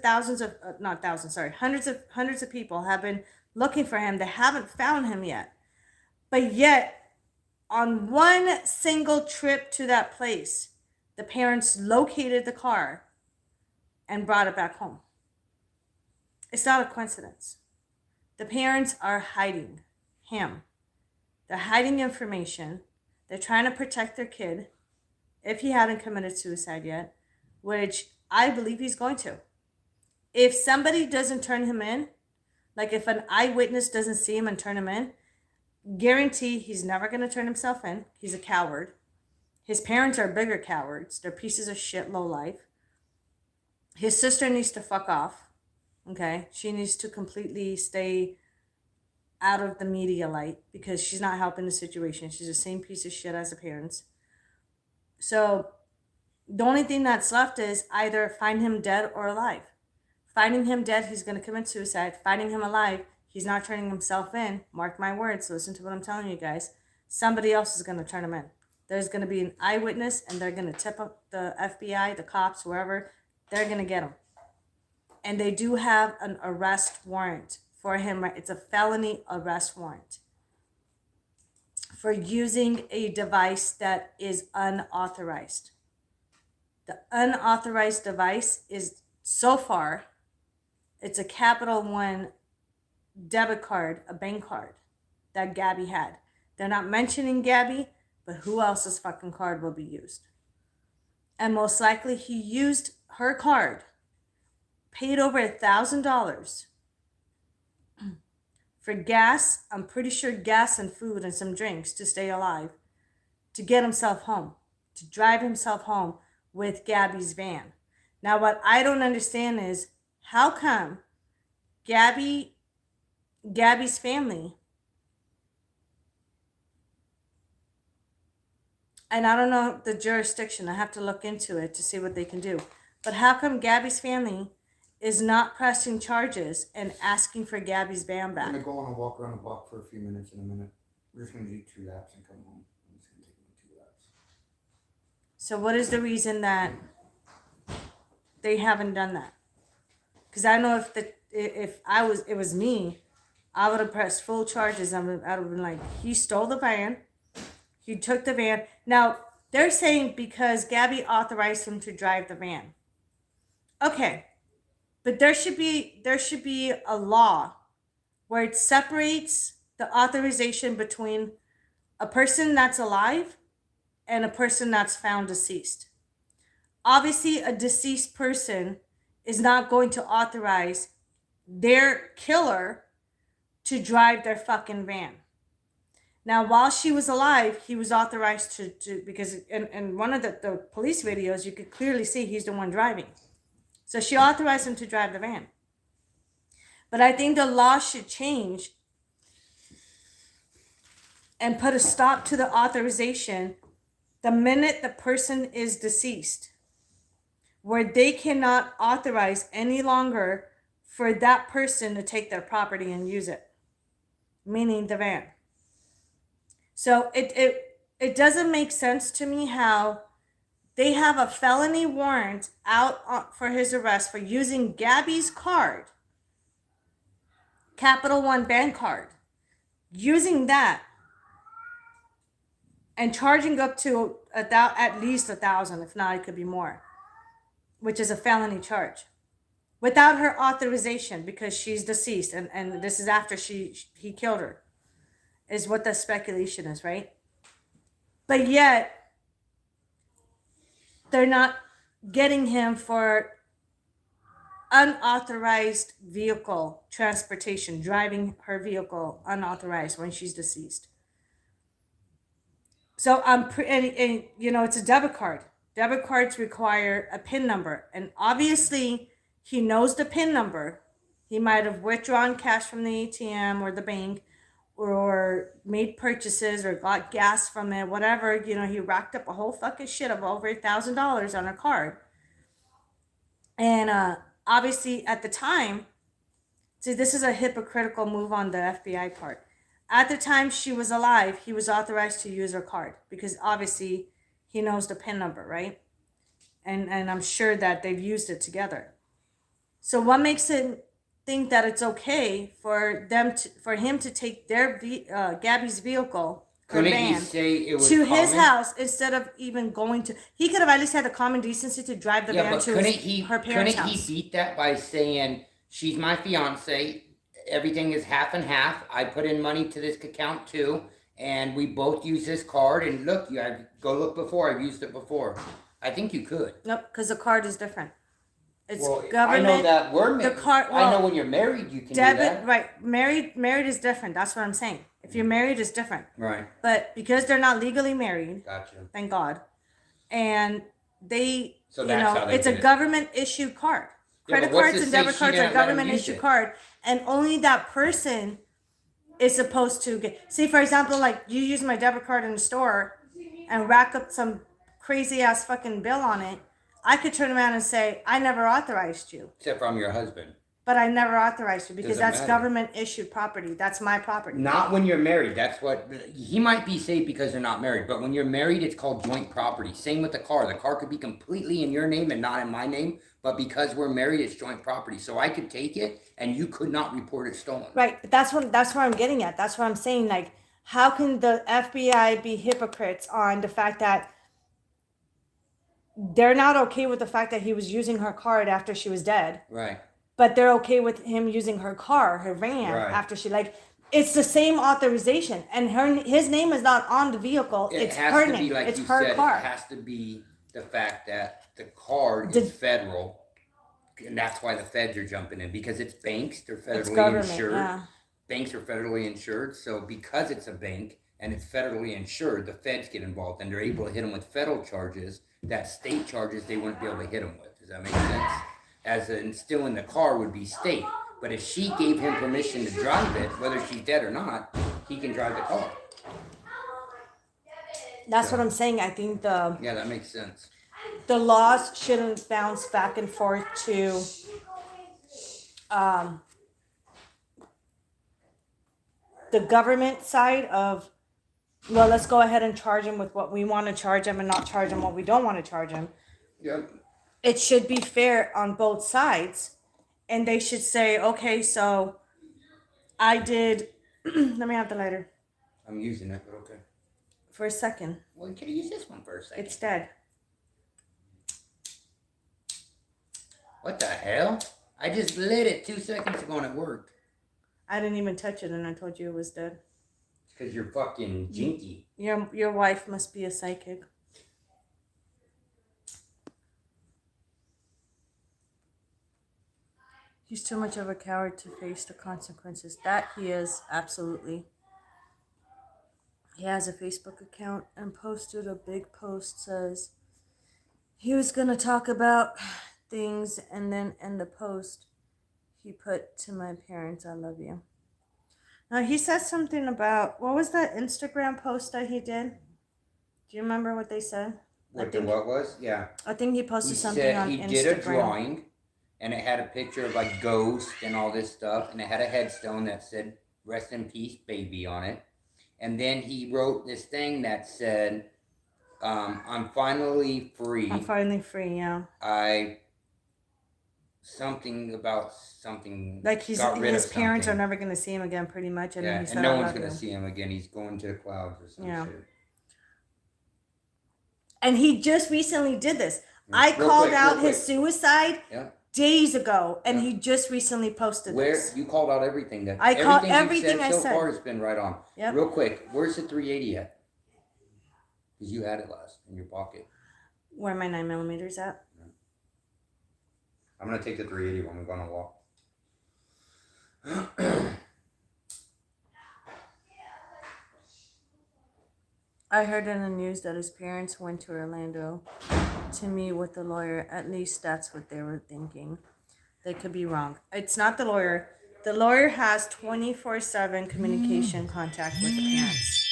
thousands of, not thousands, sorry, hundreds of people have been looking for him? They haven't found him yet. But yet, on one single trip to that place, the parents located the car and brought it back home. It's not a coincidence. The parents are hiding him. They're hiding information. They're trying to protect their kid if he hadn't committed suicide yet, which I believe he's going to. If somebody doesn't turn him in, like if an eyewitness doesn't see him and turn him in, guarantee he's never going to turn himself in. He's a coward. His parents are bigger cowards. They're pieces of shit, low life. His sister needs to fuck off. Okay? She needs to completely stay out of the media light because she's not helping the situation. She's the same piece of shit as the parents. So the only thing that's left is either find him dead or alive. Finding him dead, he's going to commit suicide. Finding him alive, he's not turning himself in. Mark my words. Listen to what I'm telling you guys. Somebody else is going to turn him in. There's going to be an eyewitness, and they're going to tip up the FBI, the cops, whoever. They're going to get him. And they do have an arrest warrant for him. It's a felony arrest warrant for using a device that is unauthorized. The unauthorized device is, so far, it's a Capital One debit card, a bank card that Gabby had. They're not mentioning Gabby, but who else's fucking card will be used? And most likely he used her card, paid over $1,000 for gas, I'm pretty sure gas and food and some drinks to stay alive, to get himself home, to drive himself home with Gabby's van. Now, what I don't understand is how come Gabby's family, and I don't know the jurisdiction, I have to look into it to see what they can do, but how come Gabby's family is not pressing charges and asking for Gabby's van back? I'm going to go on a walk around the block for a few minutes in a minute. We're just going to do 2 laps and come home. I'm just going to take 2 laps. So what is the reason that they haven't done that? Because I know if it was me, I would have pressed full charges. I would have been like, he stole the van. He took the van. Now, they're saying because Gabby authorized him to drive the van. Okay. But there should be a law where it separates the authorization between a person that's alive and a person that's found deceased. Obviously, a deceased person is not going to authorize their killer to drive their fucking van. Now, while she was alive, he was authorized to because in one of the police videos, you could clearly see he's the one driving. So she authorized him to drive the van. But I think the law should change and put a stop to the authorization the minute the person is deceased, where they cannot authorize any longer for that person to take their property and use it, meaning the van. So it doesn't make sense to me how they have a felony warrant out for his arrest for using Gabby's card, Capital One bank card, using that and charging up to at least $1,000, if not, it could be more, which is a felony charge, without her authorization because she's deceased, and this is after he killed her, is what the speculation is, right? But yet, they're not getting him for unauthorized vehicle transportation, driving her vehicle unauthorized when she's deceased. So and you know, it's a debit card. Debit cards require a PIN number, and obviously he knows the PIN number. He might have withdrawn cash from the ATM or the bank, or made purchases or got gas from it, whatever, you know, he racked up a whole fucking shit of over $1,000 on a card. And obviously at the time, see, this is a hypocritical move on the FBI part. At the time she was alive, he was authorized to use her card because obviously he knows the PIN number, right? And I'm sure that they've used it together. So what makes it think that it's okay for him to take their Gabby's vehicle or van to his house instead of even going to? He could have at least had the common decency to drive the van to her parents' house. Couldn't he beat that by saying, she's my fiance, everything is half and half, I put in money to this account too, and we both use this card, and look, go look before, I've used it before. I think you could. Nope, because the card is different. It's government. I know that we're married. I know when you're married, you can do that. Right. Married is different. That's what I'm saying. If you're married, it's different. Right. But because they're not legally married, gotcha. Thank God, and it's a government issued card. Credit cards and debit cards are government issued card, and only that person is supposed to get. See, for example, like you use my debit card in the store and rack up some crazy ass fucking bill on it. I could turn around and say, I never authorized you. Except from your husband. But I never authorized you because Doesn't that's matter. government issued property. That's my property. Not when you're married. That's what he might be safe because they're not married. But when you're married, it's called joint property. Same with the car. The car could be completely in your name and not in my name. But because we're married, it's joint property. So I could take it, and you could not report it stolen. Right, but that's where I'm getting at. That's what I'm saying. Like, how can the FBI be hypocrites on the fact that they're not okay with the fact that he was using her card after she was dead? Right. But they're okay with him using her car, her van, Right. after she, like, it's the same authorization, and his name is not on the vehicle. It It's has her to name. be, like It's you her said, car. it has to be the fact that the card The- is federal, and that's why the feds are jumping in because it's banks. They're It's federally government. insured. Yeah. Banks are federally insured, so because it's a bank and it's federally insured, the feds get involved and they're able to hit them with federal charges that state charges they wouldn't be able to hit them with. Does that make sense? As in still in the car would be state. But if she gave him permission to drive it, whether she's dead or not, he can drive the car. That's what I'm saying. I think Yeah, that makes sense. the laws shouldn't bounce back and forth to the government side of, well, let's go ahead and charge him with what we want to charge him and not charge him what we don't want to charge him. Yep. It should be fair on both sides, and they should say, okay, so I did. Let me have the lighter I'm using it, but okay. for a second. Well, you can use this one for a second. It's dead. What the hell? I just lit it 2 seconds ago and it worked. I didn't even touch it, and I told you it was dead. Because you're fucking jinky. Your wife must be a psychic. He's too much of a coward to face the consequences. That he is, absolutely. He has a Facebook account and posted a big post says he was going to talk about things, and then in the post he put, to my parents, I love you. Now he said something about, what was that Instagram post that he did? Do you remember what they said? What the what was? Yeah. I think he posted He something said on he Instagram. did a drawing and it had a picture of like ghosts and all this stuff, and it had a headstone that said "Rest in peace, baby" on it. And then he wrote this thing that said, "I'm finally free. I'm finally free, yeah. Something about something. Like his his parents are never going to see him again, pretty much. And Yeah, then he said, and no I one's love gonna you. see him again. He's going to the clouds or some Yeah. shit. And he just recently did this. I Real called quick, out real his quick. suicide Yeah. days ago, and Yeah. he just recently posted Where this. you called out everything that I called you've everything I so said. far has been right on. Yep. Real quick, where's the 380 at? Because you had it last in your pocket. Where my 9mm at? I'm gonna take the 380 when we go on a walk. I heard in the news that his parents went to Orlando to meet with the lawyer. At least that's what they were thinking. They could be wrong. It's not the lawyer. The lawyer has 24/7 communication contact with the parents.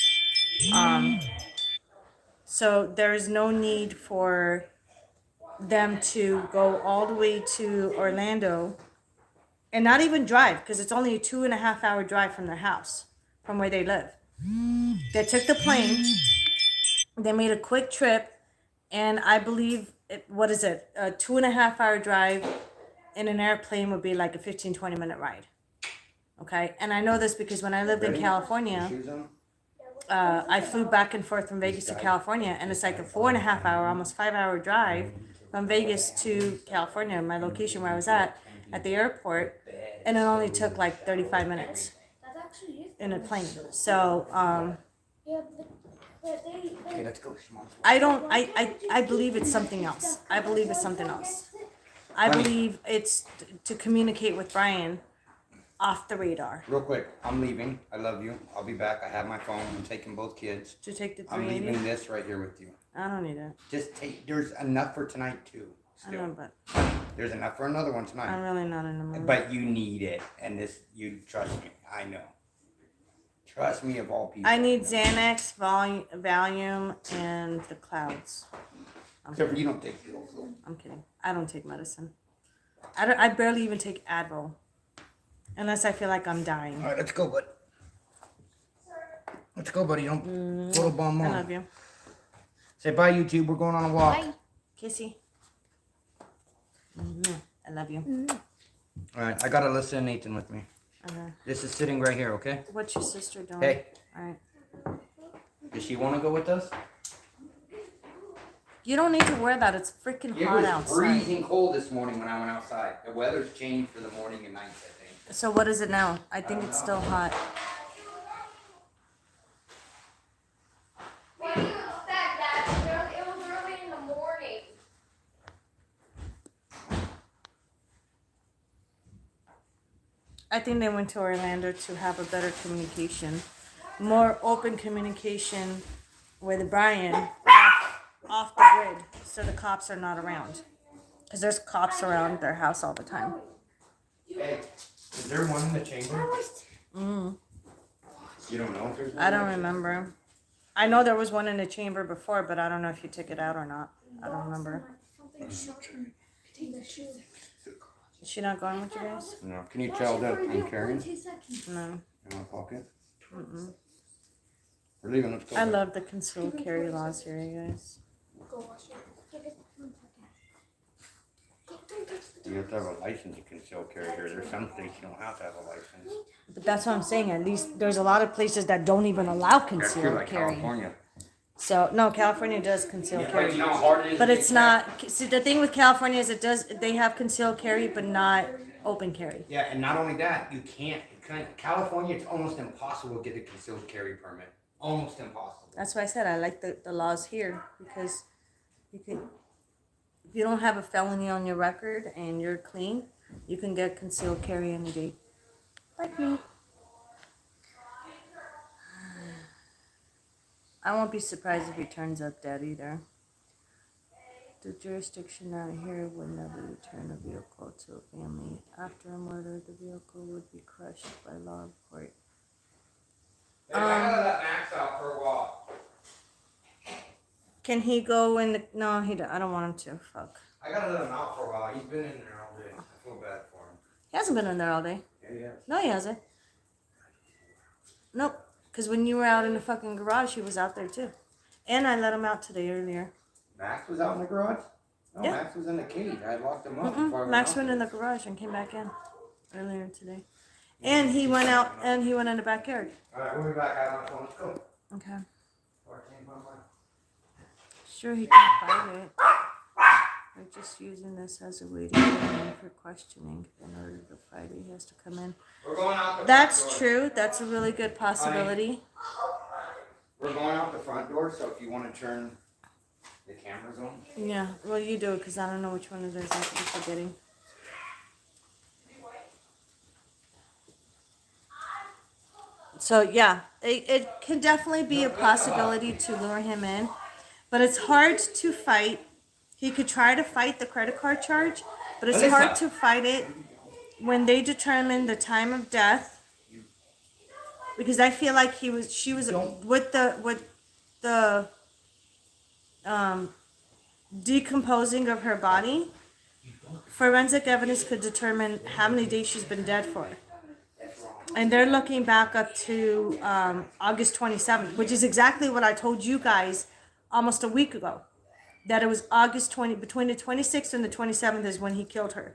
So there is no need for them to go all the way to Orlando and not even drive, because it's only a 2.5 hour drive from their house, from where they live. They took the plane. They made a quick trip, and I believe what is it? A 2.5 hour drive in an airplane would be like a 15-20 minute ride. Okay, and I know this because when I lived in California, Shoes on? I flew back and forth from Vegas to California, and it's like a 4.5 hour, almost 5 hour drive from Vegas to California, my location where I was at the airport, and it only took like 35 minutes in a plane. So Okay, let's go. Shimon. I believe it's something else. I believe it's something else. I believe it's to communicate with Brian off the radar. Real quick, I'm leaving. I love you. I'll be back. I have my phone. I'm taking both kids. To take the I'm 380. leaving this right here with you. I don't need it. Just take. There's enough for tonight too. I know, Still, but there's enough for another one I'm tonight. really not in the mood. But you need it, and this. You trust me. I know. Trust me, of all people. I need Xanax, Valium, and the clouds. Except for you don't take pills, though. I'm kidding. I don't take medicine. I barely even take Advil. Unless I feel like I'm dying. All right, let's go, bud. Let's go, buddy. Don't little bomb I on. love you. Say bye, YouTube. We're going on a walk. Bye. Kissy. I love you. All right, I gotta listen to Nathan with me. Okay. This is sitting right here, okay? What's your sister doing? Hey. All right. Does she want to go with us? You don't need to wear that. It's freaking It hot was outside. freezing cold this morning when I went outside. The weather's changed for the morning and nights, I think. So what is it now? I think it's still hot. Why do you expect that? It was early in the morning. I think they went to Orlando to have a better communication, more open communication with Brian off the grid, so the cops are not around. Because there's cops around their house all the time. Hey, is there one in the chamber? You don't know if there's one? I don't remember. I know there was one in the chamber before, but I don't know if you took it out or not. I don't remember. Is she not going with you guys? No. Can you tell that I'm carrying? No. In my pocket? We're leaving. Let's go. I love the concealed carry laws here, you guys. You have to have a license to conceal carry here. There's some states you don't have to have a license. But that's what I'm saying. At least there's a lot of places that don't even allow That's true, concealed like carry. California. So no, California does concealed But carry, you know how hard it is but to it's get not. See, the thing with California is they have concealed carry, but not open carry. Yeah, and not only that, you can't. California, it's almost impossible to get a concealed carry permit. Almost impossible. That's why I said I like the laws here, because you can, if you don't have a felony on your record and you're clean, you can get concealed carry any day. Like me. I won't be surprised if he turns up dead either. The jurisdiction out here would never return a vehicle to a family. After a murder, the vehicle would be crushed by law of court. Hey, I gotta let Max out for a walk. Can he go in the... No, I don't want him to. Fuck. I gotta let him out for a while. He's been in there all day. I feel bad for him. He hasn't been in there all day. Yeah, yeah. No, he hasn't. Nope. Because when you were out in the fucking garage, he was out there too. And I let him out today earlier. Max was out in the garage? No, Yeah. Max was in the cage. I locked him up before I went Max out went there. in the garage and came back in earlier today. And he went out and he went in the backyard. Alright, we'll be back out on the phone. Let's go. Okay. Or change my mind. Sure, he can fight it. We're just using this as a way to get him in for questioning. In order to fight it, he has to come in. We're going out the front That's door. true. That's a really good possibility. We're going out the front door, so if you want to turn the cameras on. Yeah, well, you do it because I don't know which one it is. I keep forgetting. So, yeah, it can definitely be a possibility to lure him in. But it's hard to fight. He could try to fight the credit card charge, but it's hard to fight it when they determine the time of death. Because I feel like she was with the decomposing of her body. Forensic evidence could determine how many days she's been dead for. And they're looking back up to August 27th, which is exactly what I told you guys almost a week ago. That it was between the 26th and the 27th is when he killed her.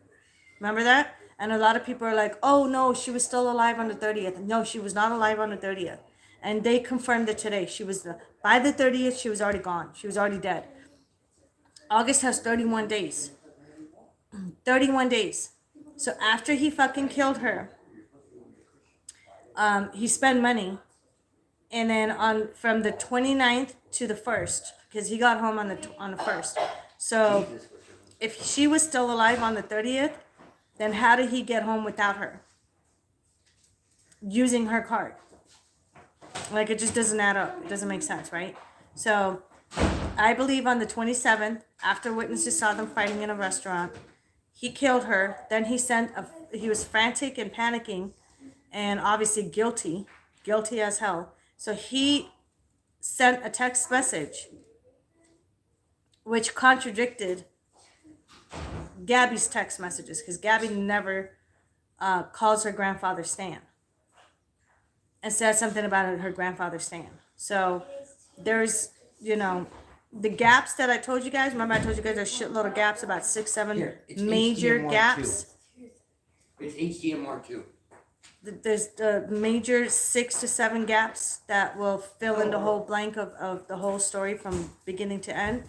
Remember that? And a lot of people are like, oh no, she was still alive on the 30th. No, she was not alive on the 30th. And they confirmed it today. By the 30th, she was already gone. She was already dead. August has 31 days. 31 days. So after he fucking killed her, he spent money. And then from the 29th to the 1st, because he got home on the 1st. So if she was still alive on the 30th, then how did he get home without her? Using her card. Like, it just doesn't add up. It doesn't make sense, right? So I believe on the 27th, after witnesses saw them fighting in a restaurant, he killed her. Then he was frantic and panicking and obviously guilty. guilty as hell. So he sent a text message which contradicted Gabby's text messages, because Gabby never calls her grandfather Stan and says something about her grandfather Stan. So there's, the gaps that I told you guys. Remember I told you guys there's a shitload of gaps, about 6, 7 Here, it's major HDMR gaps. 2. It's HDMR2. There's the major 6 to 7 gaps that will fill in the whole blank of the whole story from beginning to end.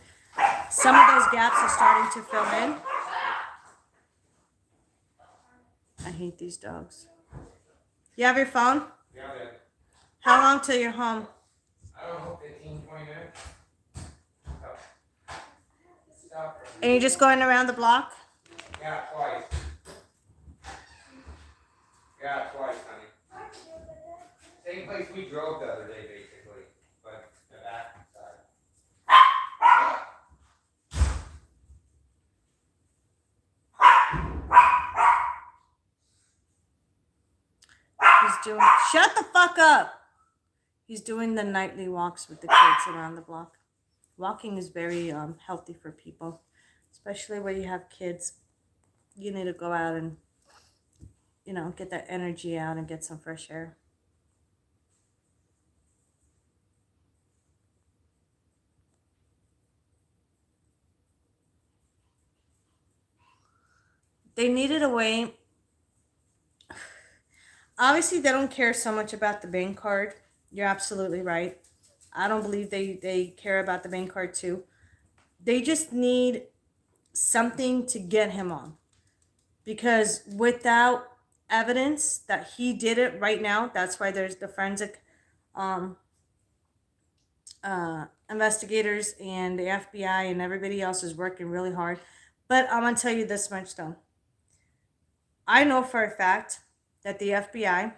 Some of those gaps are starting to fill in. I hate these dogs. You have your phone? Yeah, man. How long till you're home? I don't know, 15, 20 minutes. Stop. And you're just going around the block? Yeah, twice. Yeah, twice, honey. Same place we drove the other day, basically, but the back side. He's doing, shut the fuck up! He's doing the nightly walks with the kids around the block. Walking is very healthy for people, especially where you have kids. You need to go out and, get that energy out and get some fresh air. They needed a way. Obviously, they don't care so much about the bank card. You're absolutely right. I don't believe they care about the bank card too. They just need something to get him on. Because without evidence that he did it right now, that's why there's the forensic investigators and the FBI and everybody else is working really hard. But I'm going to tell you this much though. I know for a fact that the FBI,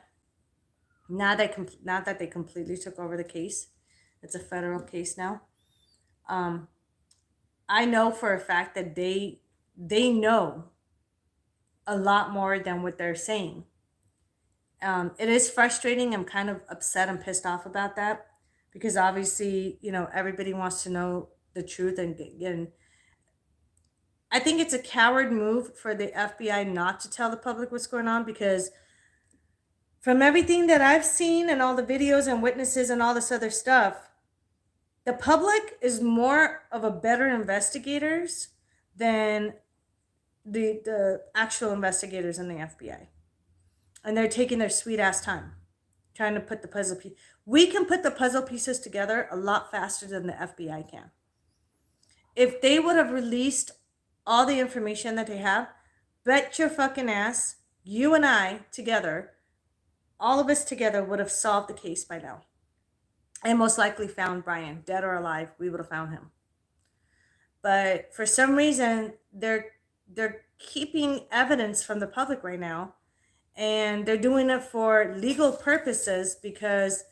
now that they completely took over the case, it's a federal case now. I know for a fact that they know a lot more than what they're saying. It is frustrating. I'm kind of upset and pissed off about that because obviously, everybody wants to know the truth and I think it's a coward move for the FBI not to tell the public what's going on, because from everything that I've seen and all the videos and witnesses and all this other stuff, the public is more of a better investigators than the actual investigators in the FBI. And they're taking their sweet ass time trying to put the puzzle piece. We can put the puzzle pieces together a lot faster than the FBI can. If they would have released all the information that they have, bet your fucking ass, you and I together, all of us together would have solved the case by now. And most likely found Brian, dead or alive, we would have found him. But for some reason, they're keeping evidence from the public right now. And they're doing it for legal purposes, because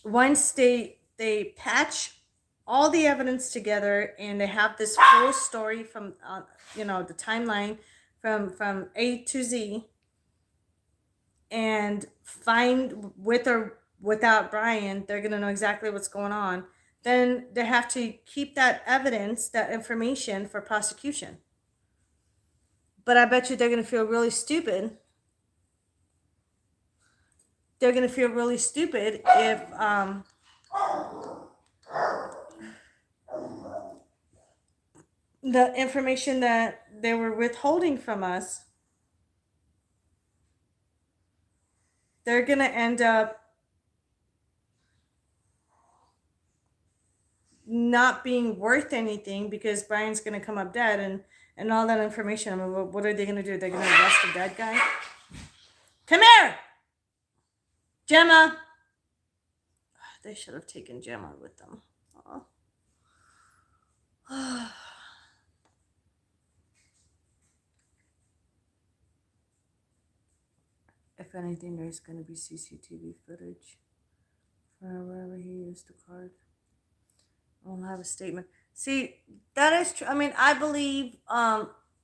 once they patch all the evidence together and they have this full story from, the timeline from A to Z, and find with or without Brian, they're going to know exactly what's going on. Then they have to keep that evidence, that information for prosecution. But I bet you they're going to feel really stupid. They're going to feel really stupid if the information that they were withholding from us, they're going to end up not being worth anything, because Brian's going to come up dead and all that information. I mean, what are they going to do? They're going to arrest the dead guy? Come here! Gemma! They should have taken Gemma with them. Oh. If anything, there's going to be CCTV footage for wherever he used the card. I'll have a statement. See, that is true. I mean, I believe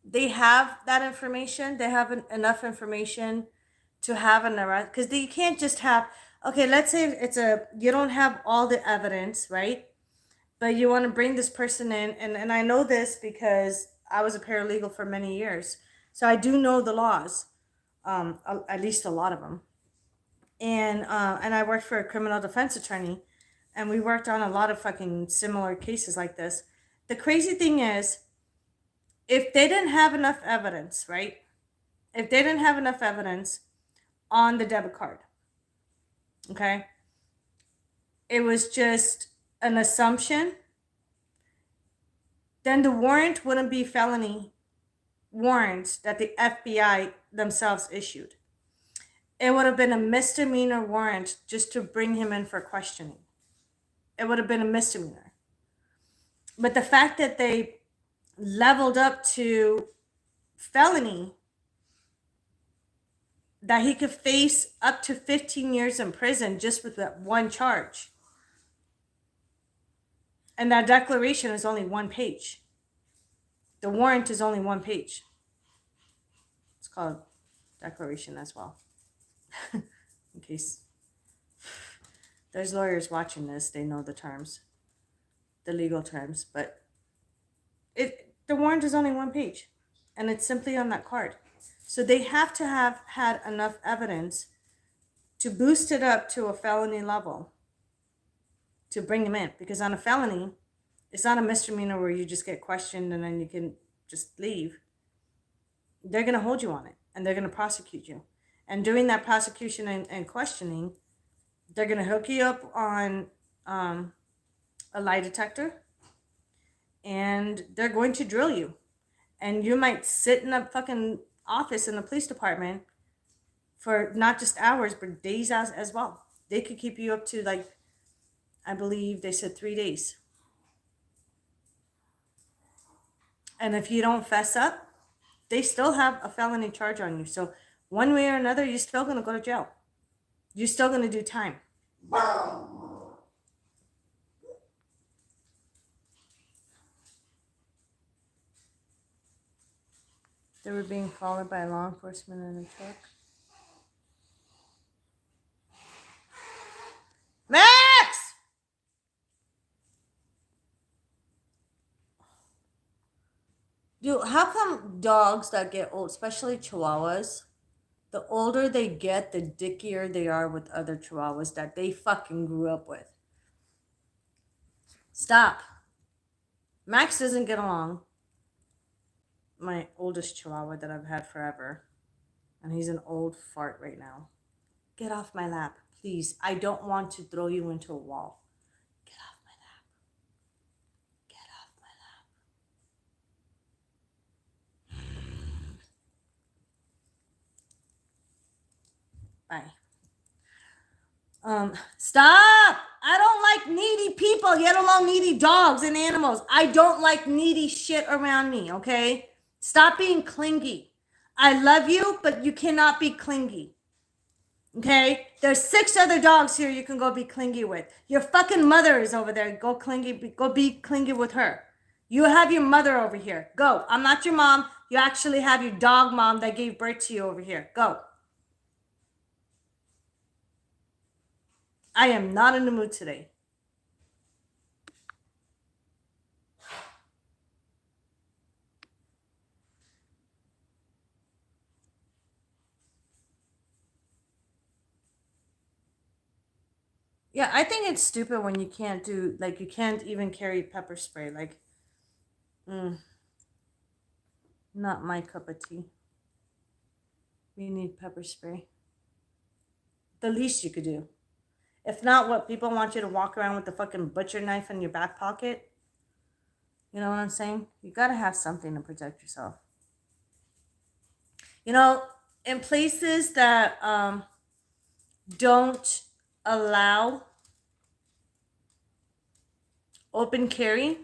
they have that information. They have enough information to have an arrest, because you can't just have, okay, let's say you don't have all the evidence, right? But you want to bring this person in, and I know this because I was a paralegal for many years. So I do know the laws, at least a lot of them. And I worked for a criminal defense attorney, and we worked on a lot of fucking similar cases like this. The crazy thing is, if they didn't have enough evidence, right? If they didn't have enough evidence on the debit card, okay? It was just an assumption, then the warrant wouldn't be felony warrants that the FBI themselves issued. It would have been a misdemeanor warrant just to bring him in for questioning. It would have been a misdemeanor. But the fact that they leveled up to felony, that he could face up to 15 years in prison just with that one charge. And that declaration is only one page. The warrant is only one page. It's called declaration as well. In case there's lawyers watching this, they know the terms, the legal terms, but the warrant is only one page, and it's simply on that card. So they have to have had enough evidence to boost it up to a felony level to bring him in, because on a felony, it's not a misdemeanor where you just get questioned and then you can just leave. They're going to hold you on it, and they're going to prosecute you. And during that prosecution and questioning, they're going to hook you up on a lie detector, and they're going to drill you. And you might sit in a fucking office in the police department for not just hours, but days as well. They could keep you up to, like, I believe they said 3 days. And if you don't fess up, they still have a felony charge on you. So one way or another, you're still going to go to jail. You're still going to do time. They were being followed by law enforcement in a truck. Max! Dude, how come dogs that get old, especially chihuahuas, the older they get, the dickier they are with other chihuahuas that they fucking grew up with? Stop. Max doesn't get along. My oldest chihuahua that I've had forever. And he's an old fart right now. Get off my lap, please. I don't want to throw you into a wall. Get off my lap. Get off my lap. Bye. Stop! I don't like needy people, yet alone needy dogs and animals. I don't like needy shit around me, okay? Stop being clingy. I love you, but you cannot be clingy. Okay? There's 6 other dogs here you can go be clingy with. Your fucking mother is over there. Go be clingy with her. You have your mother over here. Go. I'm not your mom. You actually have your dog mom that gave birth to you over here. Go. I am not in the mood today. Yeah, I think it's stupid when you can't do, like, you can't even carry pepper spray. Like, not my cup of tea. We need pepper spray. The least you could do. If not, what, people want you to walk around with the fucking butcher knife in your back pocket? You know what I'm saying? You gotta have something to protect yourself. You know, in places that don't allow open carry,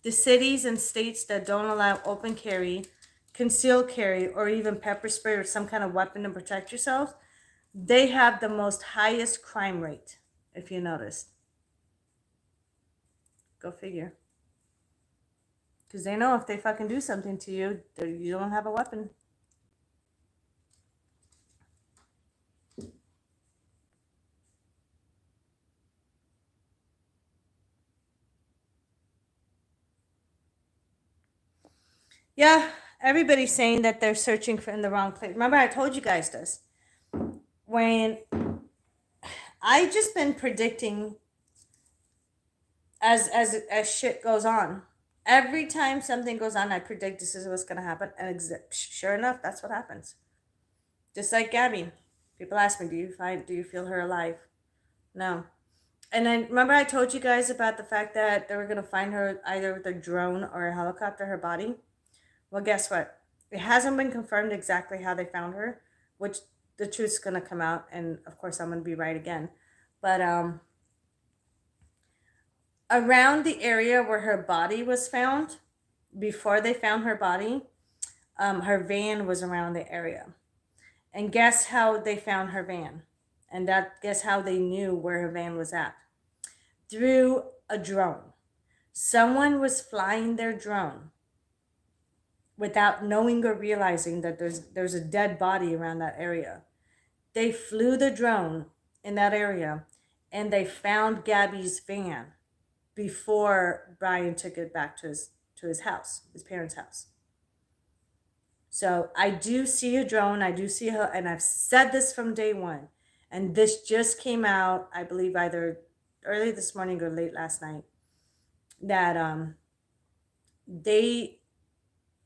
the cities and states that don't allow open carry, concealed carry, or even pepper spray or some kind of weapon to protect yourself, they have the most highest crime rate, if you noticed. Go figure. Because they know if they fucking do something to you, you don't have a weapon. Yeah, everybody's saying that they're searching for in the wrong place. Remember, I told you guys this. When I just been predicting as shit goes on. Every time something goes on, I predict this is what's gonna happen, and sure enough, that's what happens. Just like Gabby, people ask me, do you feel her alive? No. And then remember, I told you guys about the fact that they were gonna find her either with a drone or a helicopter, her body. Well, guess what? It hasn't been confirmed exactly how they found her, which the truth's gonna come out, and of course, I'm gonna be right again. But around the area where her body was found, before they found her body, her van was around the area. And guess how they found her van? And guess how they knew where her van was at? Through a drone. Someone was flying their drone without knowing or realizing that there's a dead body around that area. They flew the drone in that area and they found Gabby's van before Brian took it back to his house, his parents' house. So I do see a drone. I do see her, and I've said this from day one. And this just came out, I believe, either early this morning or late last night. That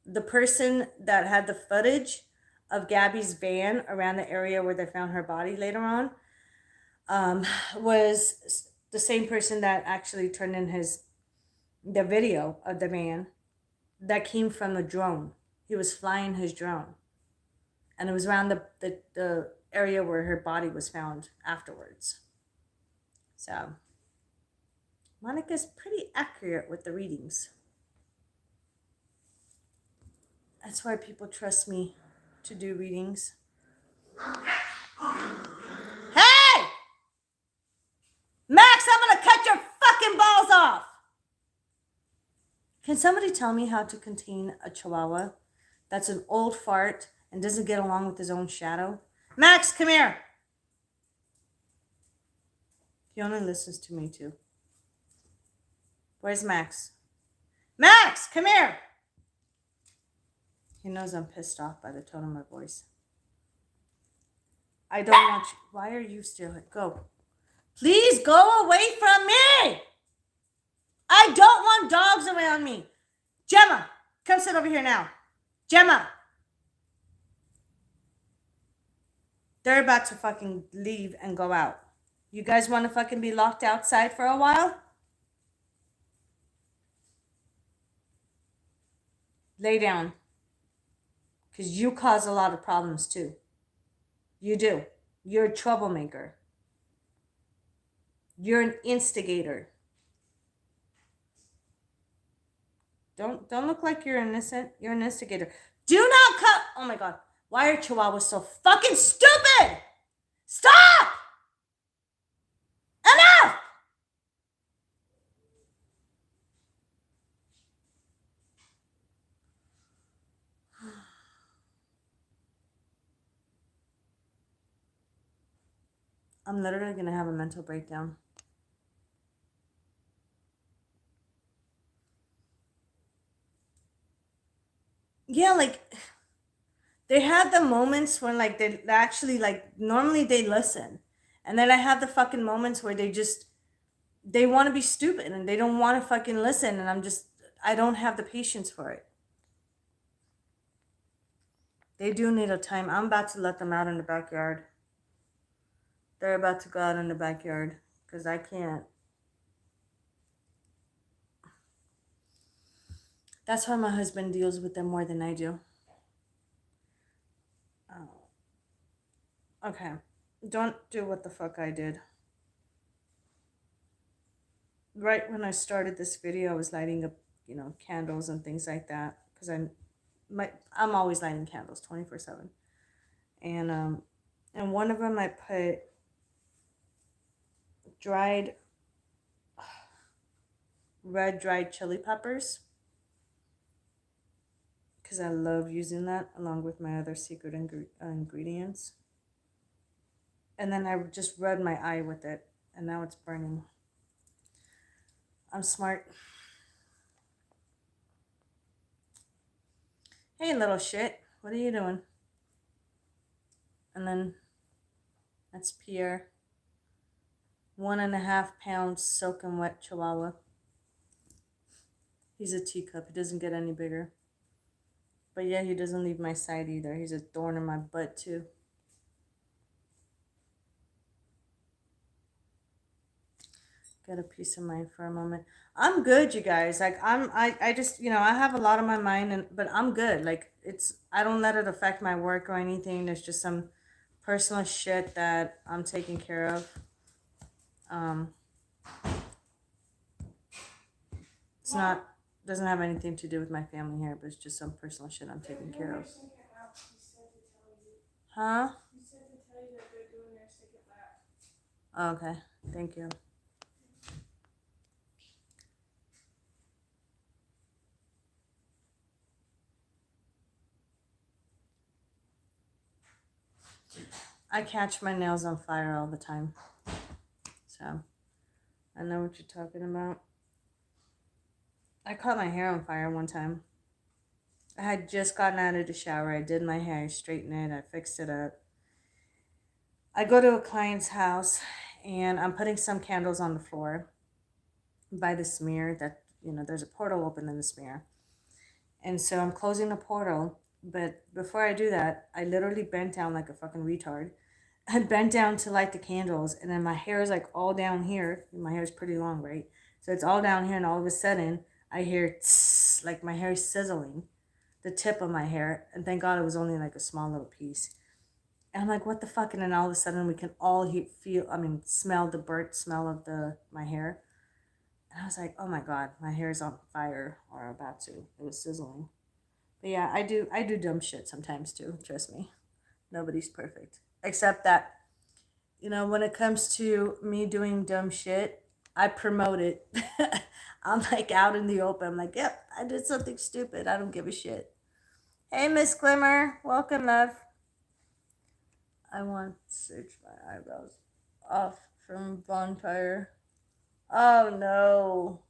the person that had the footage of Gabby's van around the area where they found her body later on, was the same person that actually turned in the video of the van that came from the drone. He was flying his drone, and it was around the area where her body was found afterwards. So Monica's pretty accurate with the readings. That's why people trust me to do readings. Hey! Max, I'm gonna cut your fucking balls off! Can somebody tell me how to contain a chihuahua that's an old fart and doesn't get along with his own shadow? Max, come here! He only listens to me too. Where's Max? Max, come here! He knows I'm pissed off by the tone of my voice. I don't want you. Why are you still? Go. Please go away from me! I don't want dogs around me. Gemma, come sit over here now. Gemma. They're about to fucking leave and go out. You guys want to fucking be locked outside for a while? Lay down. Because you cause a lot of problems too. You do. You're a troublemaker. You're an instigator. Don't look like you're innocent. You're an instigator. Do not cut. Oh my God. Why are chihuahuas so fucking stupid? Stop! Enough! I'm literally going to have a mental breakdown. Yeah, like, they have the moments when, like, they actually, like, normally they listen. And then I have the fucking moments where they want to be stupid and they don't want to fucking listen. And I don't have the patience for it. They do need a time. I'm about to let them out in the backyard. They're about to go out in the backyard because I can't. That's why my husband deals with them more than I do. Oh. Okay. Don't do what the fuck I did. Right when I started this video, I was lighting up, candles and things like that. Because I'm always lighting candles 24/7. And one of them I put red dried chili peppers. Because I love using that along with my other secret ingredients. And then I just rubbed my eye with it, and now it's burning. I'm smart. Hey, little shit. What are you doing? And then that's Pierre. 1.5 pounds soaking wet chihuahua. He's a teacup. He doesn't get any bigger. But yeah, he doesn't leave my side either. He's a thorn in my butt too. Get a peace of mind for a moment. I'm good, you guys. Like I just, I have a lot on my mind, but I'm good. Like I don't let it affect my work or anything. There's just some personal shit that I'm taking care of. It's not, doesn't have anything to do with my family here, but it's just some personal shit I'm taking care of. Huh? He said to tell you that they're doing their second lap. Oh, okay. Thank you. I catch my nails on fire all the time. So, I know what you're talking about. I caught my hair on fire one time. I had just gotten out of the shower. I did my hair, I straightened it, I fixed it up. I go to a client's house and I'm putting some candles on the floor by the smear that, there's a portal open in the smear. And so I'm closing the portal, but before I do that, I literally bent down like a fucking retard. I bent down to light the candles, and then my hair is like all down here. My hair is pretty long, right? So it's all down here, and all of a sudden, I hear tss, like my hair is sizzling, the tip of my hair, and thank God it was only like a small little piece. And I'm like, what the fuck? And then all of a sudden, we can all smell the burnt smell of my hair. And I was like, oh my God, my hair is on fire, or about to. It was sizzling. But yeah, I do dumb shit sometimes too. Trust me. Nobody's perfect. Except that, when it comes to me doing dumb shit, I promote it. I'm like out in the open. I'm like, yep, I did something stupid. I don't give a shit. Hey, Miss Glimmer. Welcome, love. I want to search my eyebrows off from bonfire. Oh, no.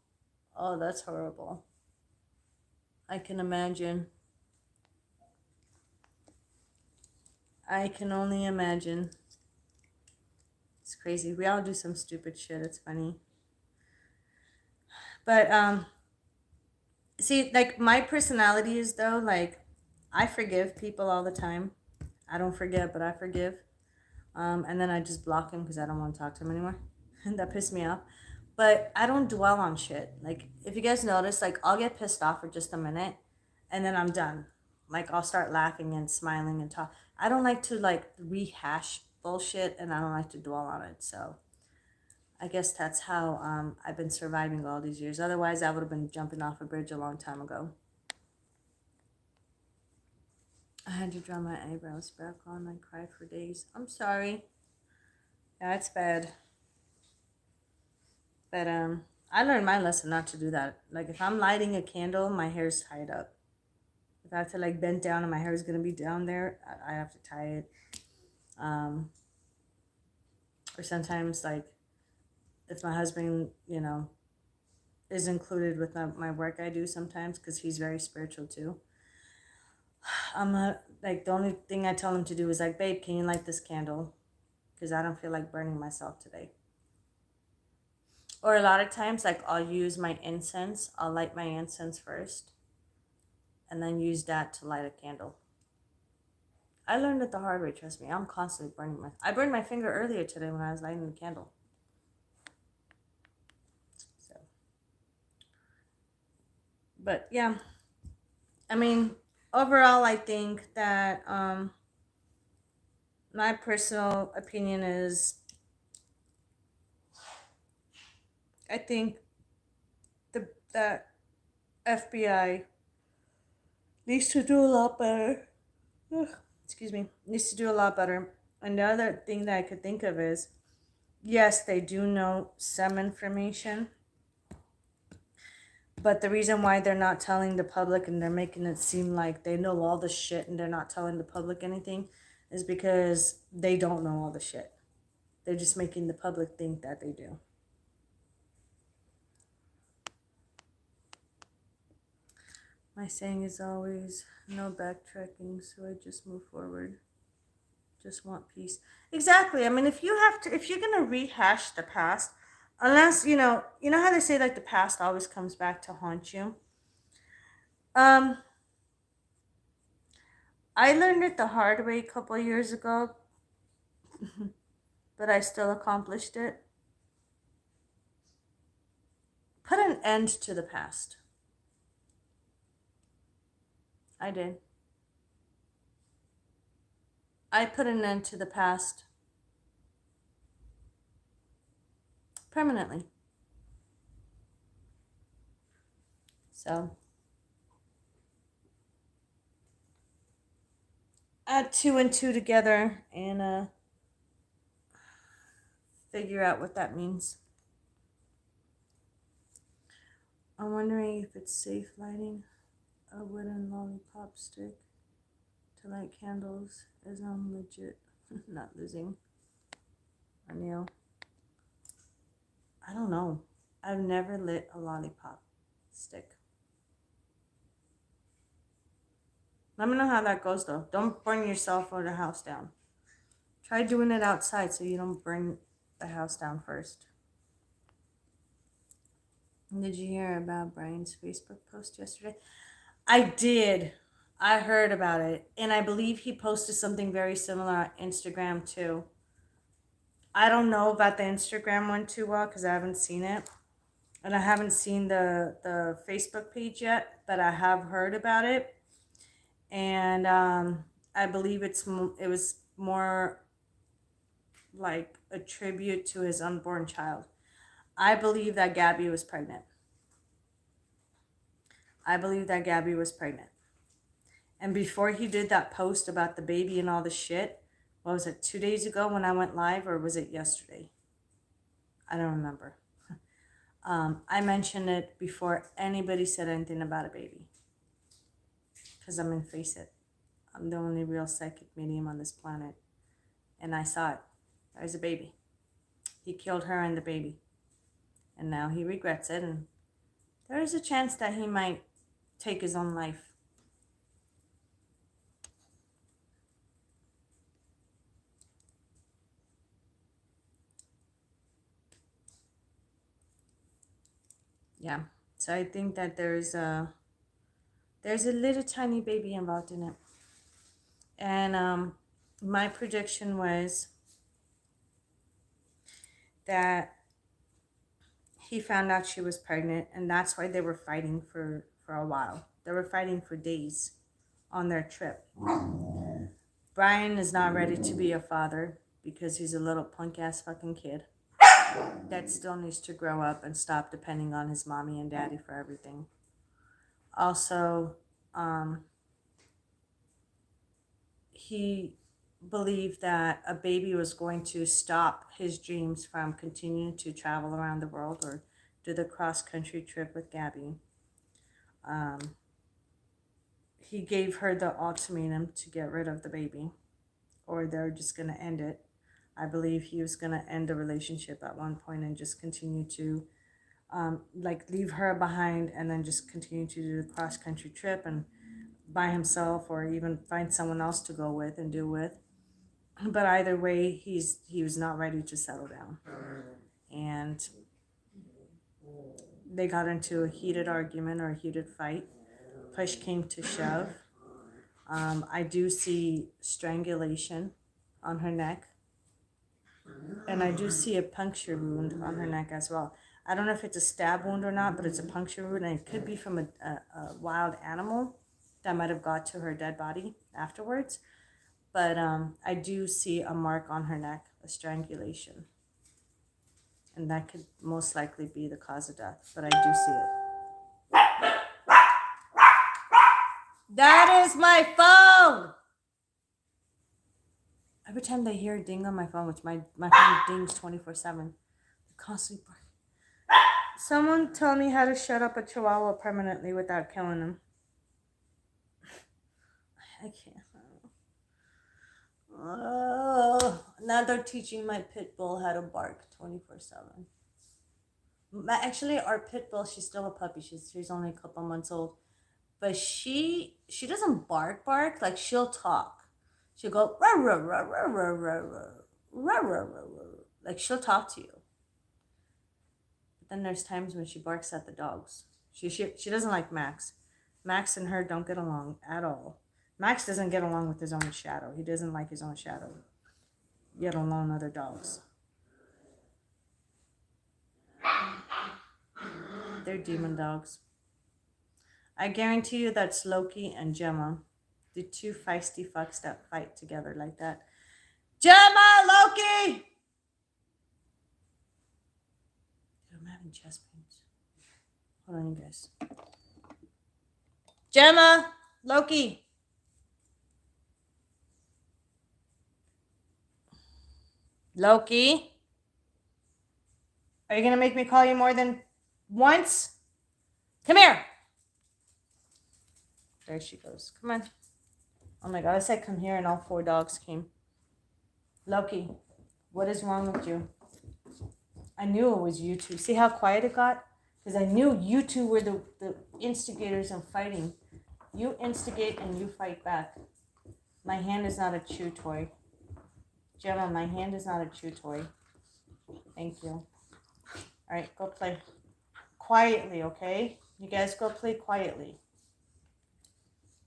Oh, that's horrible. I can imagine. I can only imagine. It's crazy. We all do some stupid shit. It's funny. But see, like my personality is though, like I forgive people all the time. I don't forget, but I forgive. And then I just block them because I don't want to talk to them anymore. That pissed me off. But I don't dwell on shit. Like if you guys notice, like I'll get pissed off for just a minute, and then I'm done. Like I'll start laughing and smiling and talk. I don't like to like rehash bullshit, and I don't like to dwell on it. So I guess that's how I've been surviving all these years. Otherwise, I would have been jumping off a bridge a long time ago. I had to draw my eyebrows back on and cry for days. I'm sorry. Yeah, it's bad. But I learned my lesson not to do that. Like if I'm lighting a candle, my hair's tied up. If I have to like bend down and my hair is gonna be down there, I have to tie it. Or sometimes like if my husband, is included with my work I do sometimes because he's very spiritual too. I'm not like the only thing I tell him to do is like, babe, can you light this candle? Because I don't feel like burning myself today. Or a lot of times, like I'll use my incense. I'll light my incense first, and then use that to light a candle. I learned it the hard way. Trust me, I'm constantly burning I burned my finger earlier today when I was lighting the candle. So, but yeah, I mean, overall, I think that my personal opinion is, I think the FBI needs to do a lot better. Excuse me, needs to do a lot better. And the other thing that I could think of is, yes, they do know some information, but the reason why they're not telling the public and they're making it seem like they know all the shit and they're not telling the public anything is because they don't know all the shit. They're just making the public think that they do. My saying is always no backtracking, so I just move forward. Just want peace. Exactly. I mean, if you're gonna rehash the past, unless you know how they say like the past always comes back to haunt you. Um, I learned it the hard way a couple of years ago, but I still accomplished it. Put an end to the past. I did. I put an end to the past permanently. So add two and two together and figure out what that means. I'm wondering if it's safe lighting a wooden lollipop stick to light candles as I'm legit not losing a nail. I don't know. I've never lit a lollipop stick. Let me know how that goes though. Don't burn yourself or the house down. Try doing it outside so you don't burn the house down first. Did you hear about Brian's Facebook post yesterday? I did. I heard about it. And I believe he posted something very similar on Instagram too. I don't know about the Instagram one too well because I haven't seen it. And I haven't seen the Facebook page yet, but I have heard about it. And I believe it was more like a tribute to his unborn child. I believe that Gabby was pregnant. And before he did that post about the baby and all the shit, what was it, 2 days ago when I went live, or was it yesterday? I don't remember. I mentioned it before anybody said anything about a baby. Because I'm going to face it. I'm the only real psychic medium on this planet. And I saw it. There's a baby. He killed her and the baby. And now he regrets it. And there is a chance that he might take his own life. Yeah. So I think that there's a little tiny baby involved in it. And my prediction was that he found out she was pregnant, and that's why they were fighting for a while. They were fighting for days on their trip. Brian is not ready to be a father because he's a little punk ass fucking kid that still needs to grow up and stop depending on his mommy and daddy for everything. Also, he believed that a baby was going to stop his dreams from continuing to travel around the world or do the cross-country trip with Gabby. He gave her the ultimatum to get rid of the baby, or they're just going to end it. I believe he was going to end the relationship at one point and just continue to leave her behind and then just continue to do the cross-country trip and by himself, or even find someone else to go with and do with. But either way, he was not ready to settle down. And they got into a heated argument or a heated fight. Push came to shove. I do see strangulation on her neck. And I do see a puncture wound on her neck as well. I don't know if it's a stab wound or not, but it's a puncture wound, and it could be from a wild animal that might have got to her dead body afterwards. But I do see a mark on her neck, a strangulation. And that could most likely be the cause of death, but I do see it. That is my phone! Every time they hear a ding on my phone, which my phone dings 24/7, they're constantly barking. Someone tell me how to shut up a chihuahua permanently without killing him. I can't. Oh, now they're teaching my pit bull how to bark 24/7. Actually, our pit bull, she's still a puppy. She's only a couple months old. but she doesn't bark, like she'll talk. She'll go rah, rah, rah, rah, rah, rah, rah, rah, rah, rah, rah. Like she'll talk to you. But then there's times when she barks at the dogs. She doesn't like Max. Max and her don't get along at all. Max doesn't get along with his own shadow. He doesn't like his own shadow, yet alone other dogs. They're demon dogs. I guarantee you that's Loki and Gemma, the two feisty fucks that fight together like that. Gemma, Loki! Dude, I'm having chest pains. Hold on, you guys. Gemma, Loki. Loki? Are you going to make me call you more than once? Come here. There she goes. Come on. Oh my God, I said come here and all 4 dogs came. Loki, what is wrong with you? I knew it was you two. See how quiet it got? Because I knew you two were the instigators of fighting. You instigate and you fight back. My hand is not a chew toy. Gemma, my hand is not a chew toy. Thank you. All right, go play. Quietly, okay? You guys go play quietly.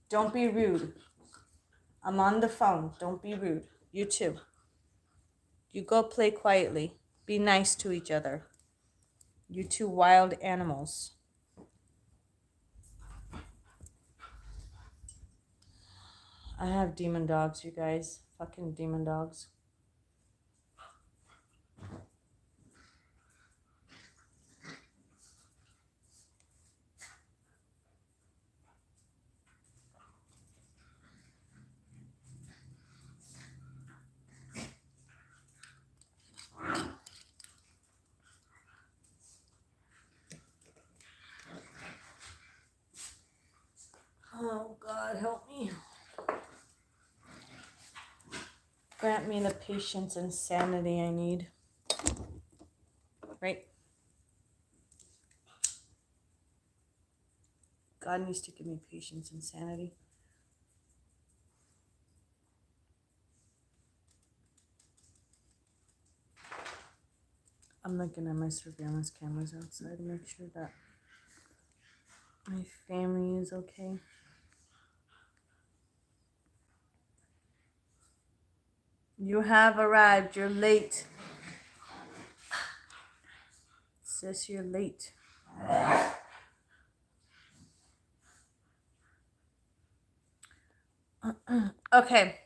Don't be rude. I'm on the phone. Don't be rude. You too. You go play quietly. Be nice to each other. You two wild animals. I have demon dogs, you guys. Fucking demon dogs. Oh, God, help me. Grant me the patience and sanity I need. Right? God needs to give me patience and sanity. I'm looking at my surveillance cameras outside to make sure that my family is okay. You have arrived. You're late. Sis, you're late. Okay.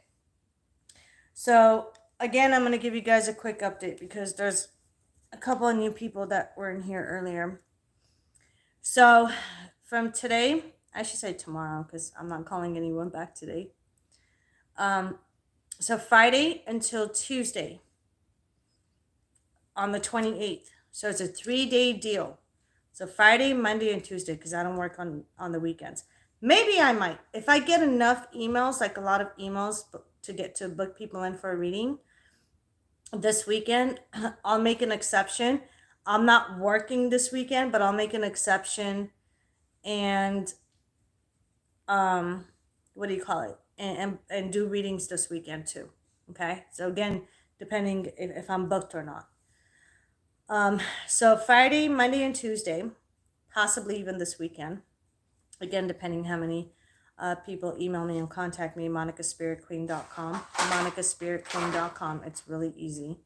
So, again, I'm going to give you guys a quick update because there's a couple of new people that were in here earlier. So, from today, I should say tomorrow because I'm not calling anyone back today. So Friday until Tuesday on the 28th. So it's a 3-day deal. So Friday, Monday, and Tuesday because I don't work on the weekends. Maybe I might. If I get enough emails, like a lot of emails to get to book people in for a reading this weekend, I'll make an exception. I'm not working this weekend, but I'll make an exception and what do you call it? And do readings this weekend too. Okay, so again, depending if I'm booked or not. So Friday, Monday, and Tuesday, possibly even this weekend. Again, depending how many people email me and contact me. MonicaSpiritQueen.com. MonicaSpiritQueen.com. It's really easy.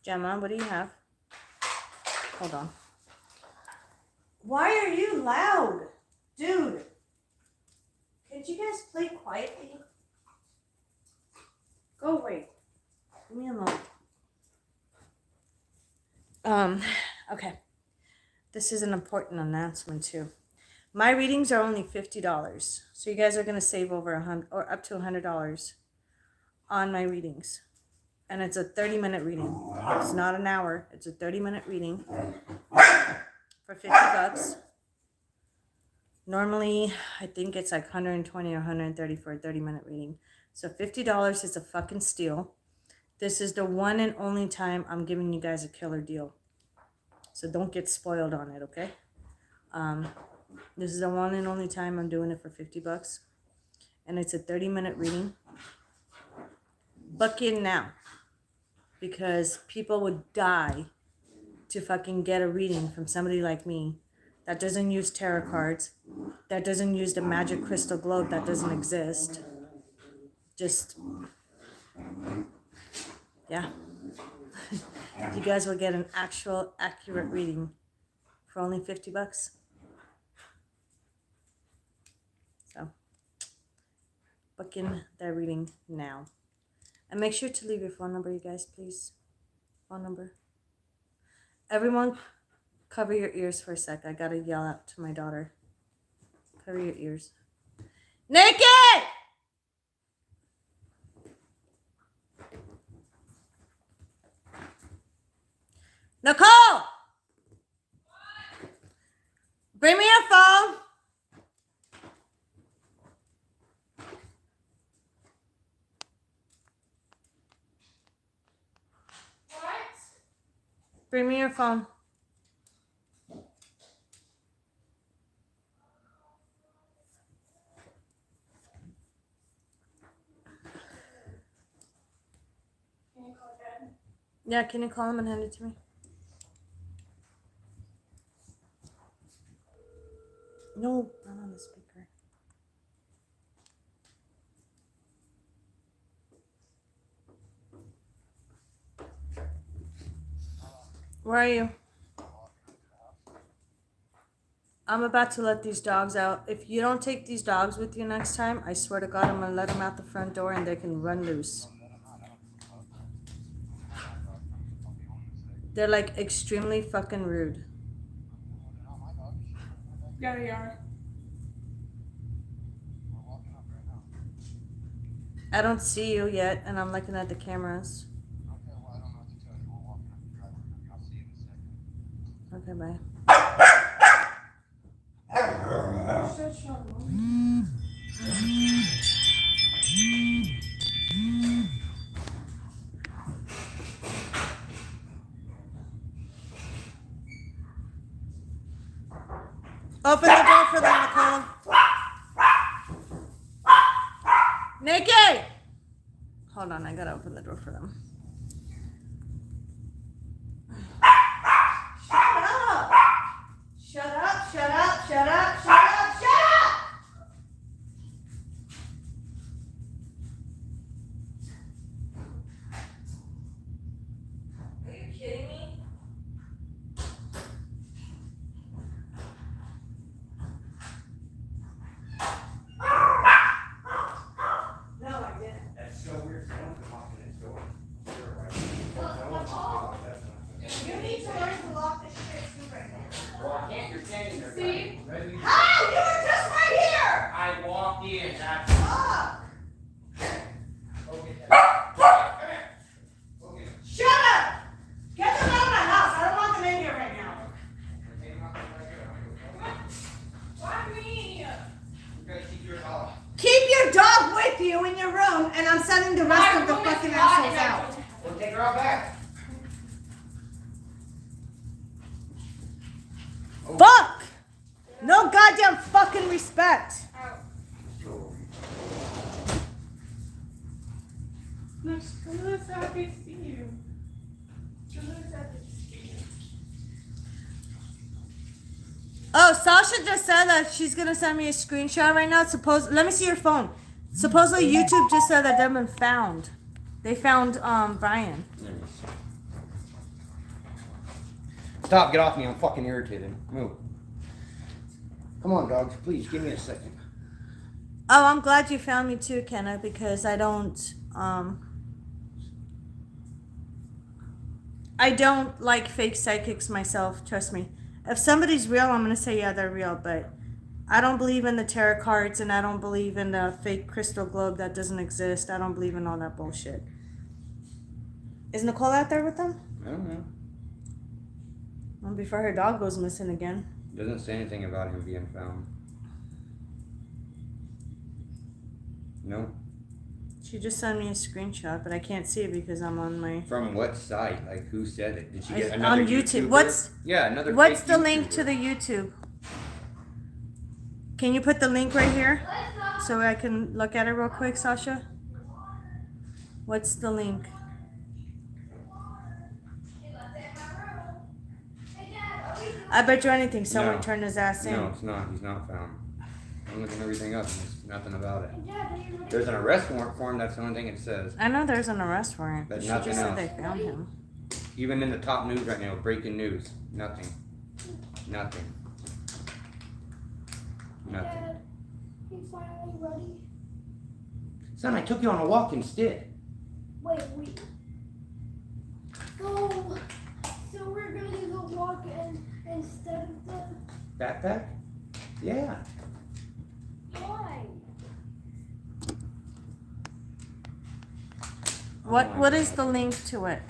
Gemma, what do you have? Hold on. Why are you loud? Dude. Could you guys play quietly? Go away. Leave me alone. Okay. This is an important announcement too. My readings are only $50. So you guys are going to save over $100 or up to $100 on my readings. And it's a 30-minute reading. It's not an hour. It's a 30-minute reading. For $50. Normally, I think it's like $120 or $130 for a 30-minute reading. So $50 is a fucking steal. This is the one and only time I'm giving you guys a killer deal. So don't get spoiled on it, okay? This is the one and only time I'm doing it for $50. And it's a 30-minute reading. Book in now. Because people would die to fucking get a reading from somebody like me that doesn't use tarot cards, that doesn't use the magic crystal globe that doesn't exist. Just, yeah. You guys will get an actual accurate reading for only $50. So, book in their reading now. And make sure to leave your phone number, you guys, please. Phone number. Everyone, cover your ears for a sec. I gotta yell out to my daughter. Cover your ears. Naked! Nicole! Bring me your phone. What? Bring me your phone. Can you call Dad? Yeah, can you call him and hand it to me? No, not on the speaker. Where are you? I'm about to let these dogs out. If you don't take these dogs with you next time, I swear to God, I'm gonna let them out the front door and they can run loose. They're like extremely fucking rude. Yeah, they are. I don't see you yet, and I'm looking at the cameras. Okay, bye. Open the door for them, Nicole. Naked! Hold on, I gotta open the door for them. Shut up! Shut up, shut up, shut up, shut up, shut up! Are you kidding me? No, I didn't. That's so weird. Someone's been locking his door. You need to learn to lock this shit super now. Well, I can't. You're standing there. See? Ready? How? You were just right here! I walked in. That's Fuck! okay. Come here. Okay. Shut up! Get them out of my house. I don't want them in here right now. Why me? You gotta keep your dog. Keep your dog with you in your room, and I'm sending the rest of the room is fucking not assholes in my out. room. We'll take her out back. Fuck! No goddamn fucking respect. No, Camille's happy to see you. Camille's happy to see you. Oh, Sasha just said that she's gonna send me a screenshot right now. Let me see your phone. Supposedly YouTube just said that they've been found. They found Brian. Stop, get off me. I'm fucking irritated. Move. Come on, dogs. Please, give me a second. Oh, I'm glad you found me too, Kenna, because I don't like fake psychics myself, trust me. If somebody's real, I'm gonna say yeah, they're real, but I don't believe in the tarot cards, and I don't believe in the fake crystal globe that doesn't exist. I don't believe in all that bullshit. Is Nicole out there with them? I don't know. Well, before her dog goes missing again. Doesn't say anything about him being found. No. She just sent me a screenshot, but I can't see it because I'm on my. From what site? Like, who said it? Did she get On another YouTube. YouTuber? Yeah, another. What's fake the link YouTuber. to the YouTube? Can you put the link right here so I can look at it real quick, Sasha? What's the link? I bet you anything someone No. turned his ass in. No, it's not. He's not found. I'm looking everything up and there's nothing about it. There's an arrest warrant for him, that's the only thing it says. I know there's an arrest warrant, But but she nothing just said else. they found him. Even in the top news right now, breaking news. Nothing. Nothing. Nothing. Dad, he's finally ready. Son, I took you on a walk instead. Wait. So we're gonna do the walk instead of the. Backpack? Yeah. Why? What is the link to it?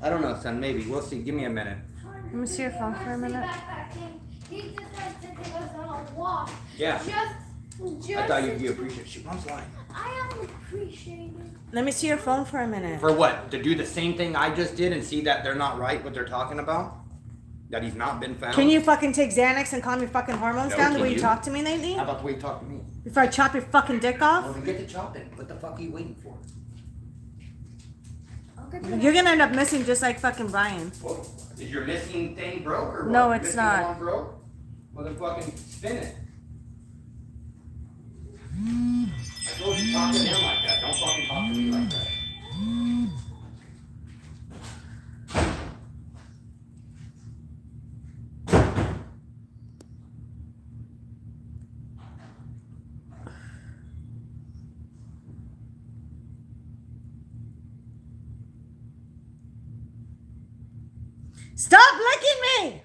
I don't know, son. Maybe. We'll see. Give me a minute. Let me see your phone for a minute. He just had to take us on a walk. Yeah. Just. I thought you'd be appreciative. She mom's lying. I am appreciated. Let me see your phone for a minute. For what? To do the same thing I just did and see that they're not right what they're talking about? That he's not been found? Can you fucking take Xanax and calm your fucking hormones No, down the can way you you? talk to me lately? How about the way you talk to me? Before I chop your fucking dick Well, off? then get to chopping. What the fuck are you waiting for? You're gonna end up missing just like fucking Brian. Whoa. Is your missing thing broke or what? No, Your it's missing not. one broke? Well, then fucking spin it. I told you talk to him like that. Don't fucking talk to me like that. Stop licking me!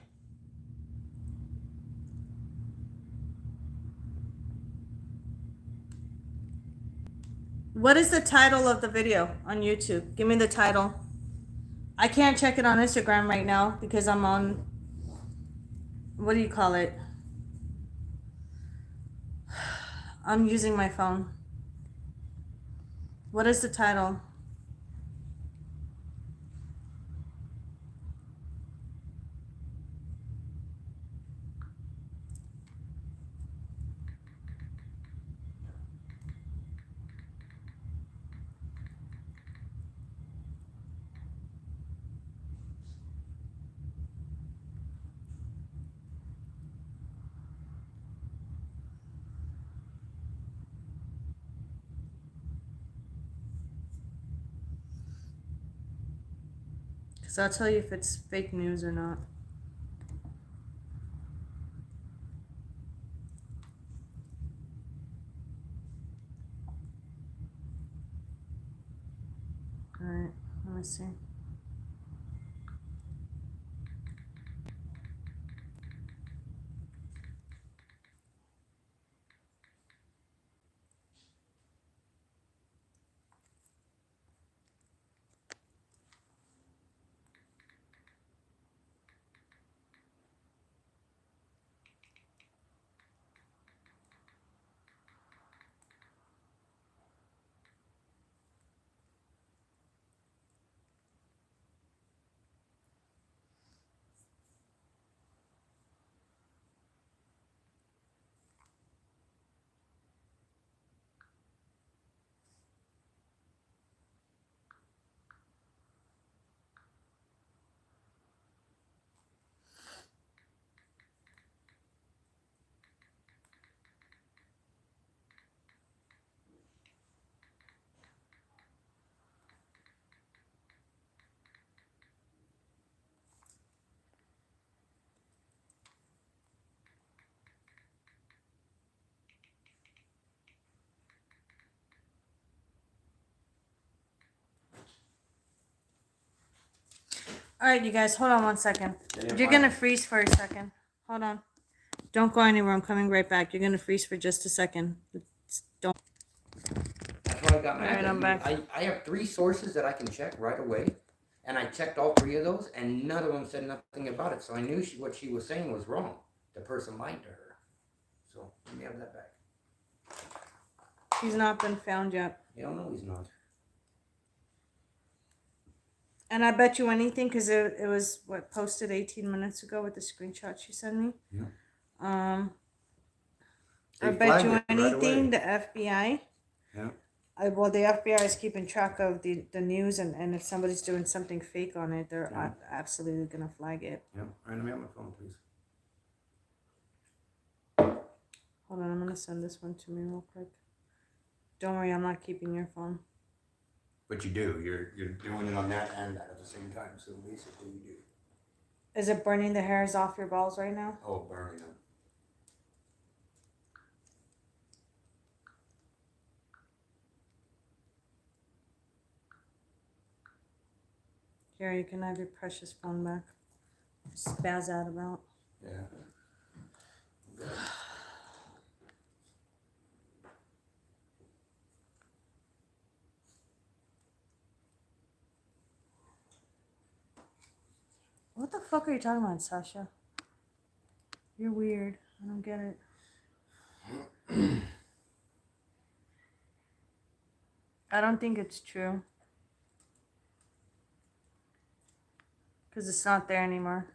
What is the title of the video on YouTube? Give me the title. I can't check it on Instagram right now because I'm on, what do you call it? I'm using my phone. What is the title? Because I'll tell you if it's fake news or not. Alright, let me see. Alright, you guys, hold on one second. You're gonna freeze for a second. Hold on. Don't go anywhere. I'm coming right back. You're gonna freeze for just a second. Don't. That's why I got mad. Alright, at I'm you. back. I have 3 sources that I can check right away. And I checked all 3 of those, and none of them said nothing about it. So I knew what she was saying was wrong. The person lied to her. So let me have that back. She's not been found yet. Hell no, he's not. And I bet you anything, because it was what posted 18 minutes ago with the screenshot she sent me. Yeah. I They bet you flagged it right anything, away. the FBI. Yeah. Well, the FBI is keeping track of the news, and if somebody's doing something fake on it, they're Yeah. absolutely gonna flag it. Yeah. Random me on my phone, please. Hold on, I'm gonna send this one to me real quick. Don't worry, I'm not keeping your phone. But you do. You're doing it on that and that at the same time. So basically, you do. Is it burning the hairs off your balls right now? Oh, burning them. Here, you can have your precious phone back. Spaz out about. Yeah. What the fuck are you talking about, Sasha? You're weird. I don't get it. I don't think it's true. Because it's not there anymore.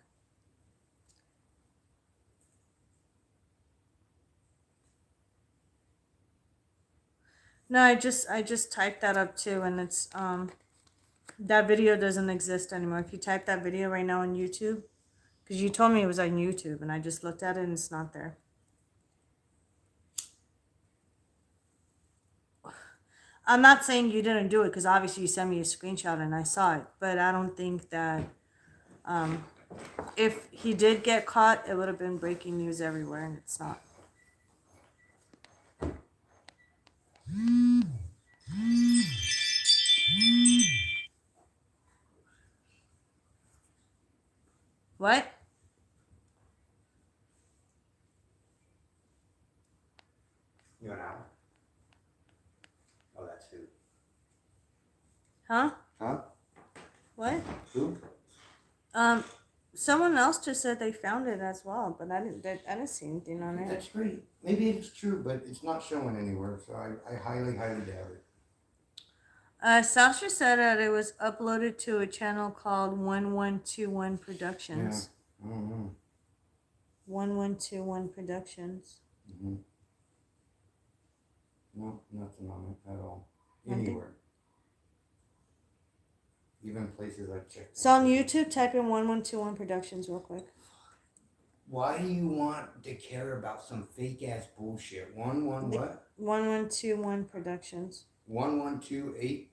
No, I just typed that up too, and it's that video doesn't exist anymore. If you type that video right now on YouTube, because you told me it was on YouTube, and I just looked at it and it's not there. I'm not saying you didn't do it, because obviously you sent me a screenshot and I saw it, but I don't think that if he did get caught, it would have been breaking news everywhere, and it's not. What? You an hour? Oh, that's who. Huh? Huh? What? Who? Someone else just said they found it as well, but I didn't see anything on it. That's great. Maybe it's true, but it's not showing anywhere. So I highly, highly doubt it. Sasha said that it was uploaded to a channel called 1121 Productions. Yeah. I don't know. 1121 Productions. Mm-hmm. No, nothing on it at all. Nothing? Anywhere. Even places I've checked. So on YouTube, type in 1121 Productions real quick. Why do you want to care about some fake ass bullshit? What? 1121 Productions. 1128.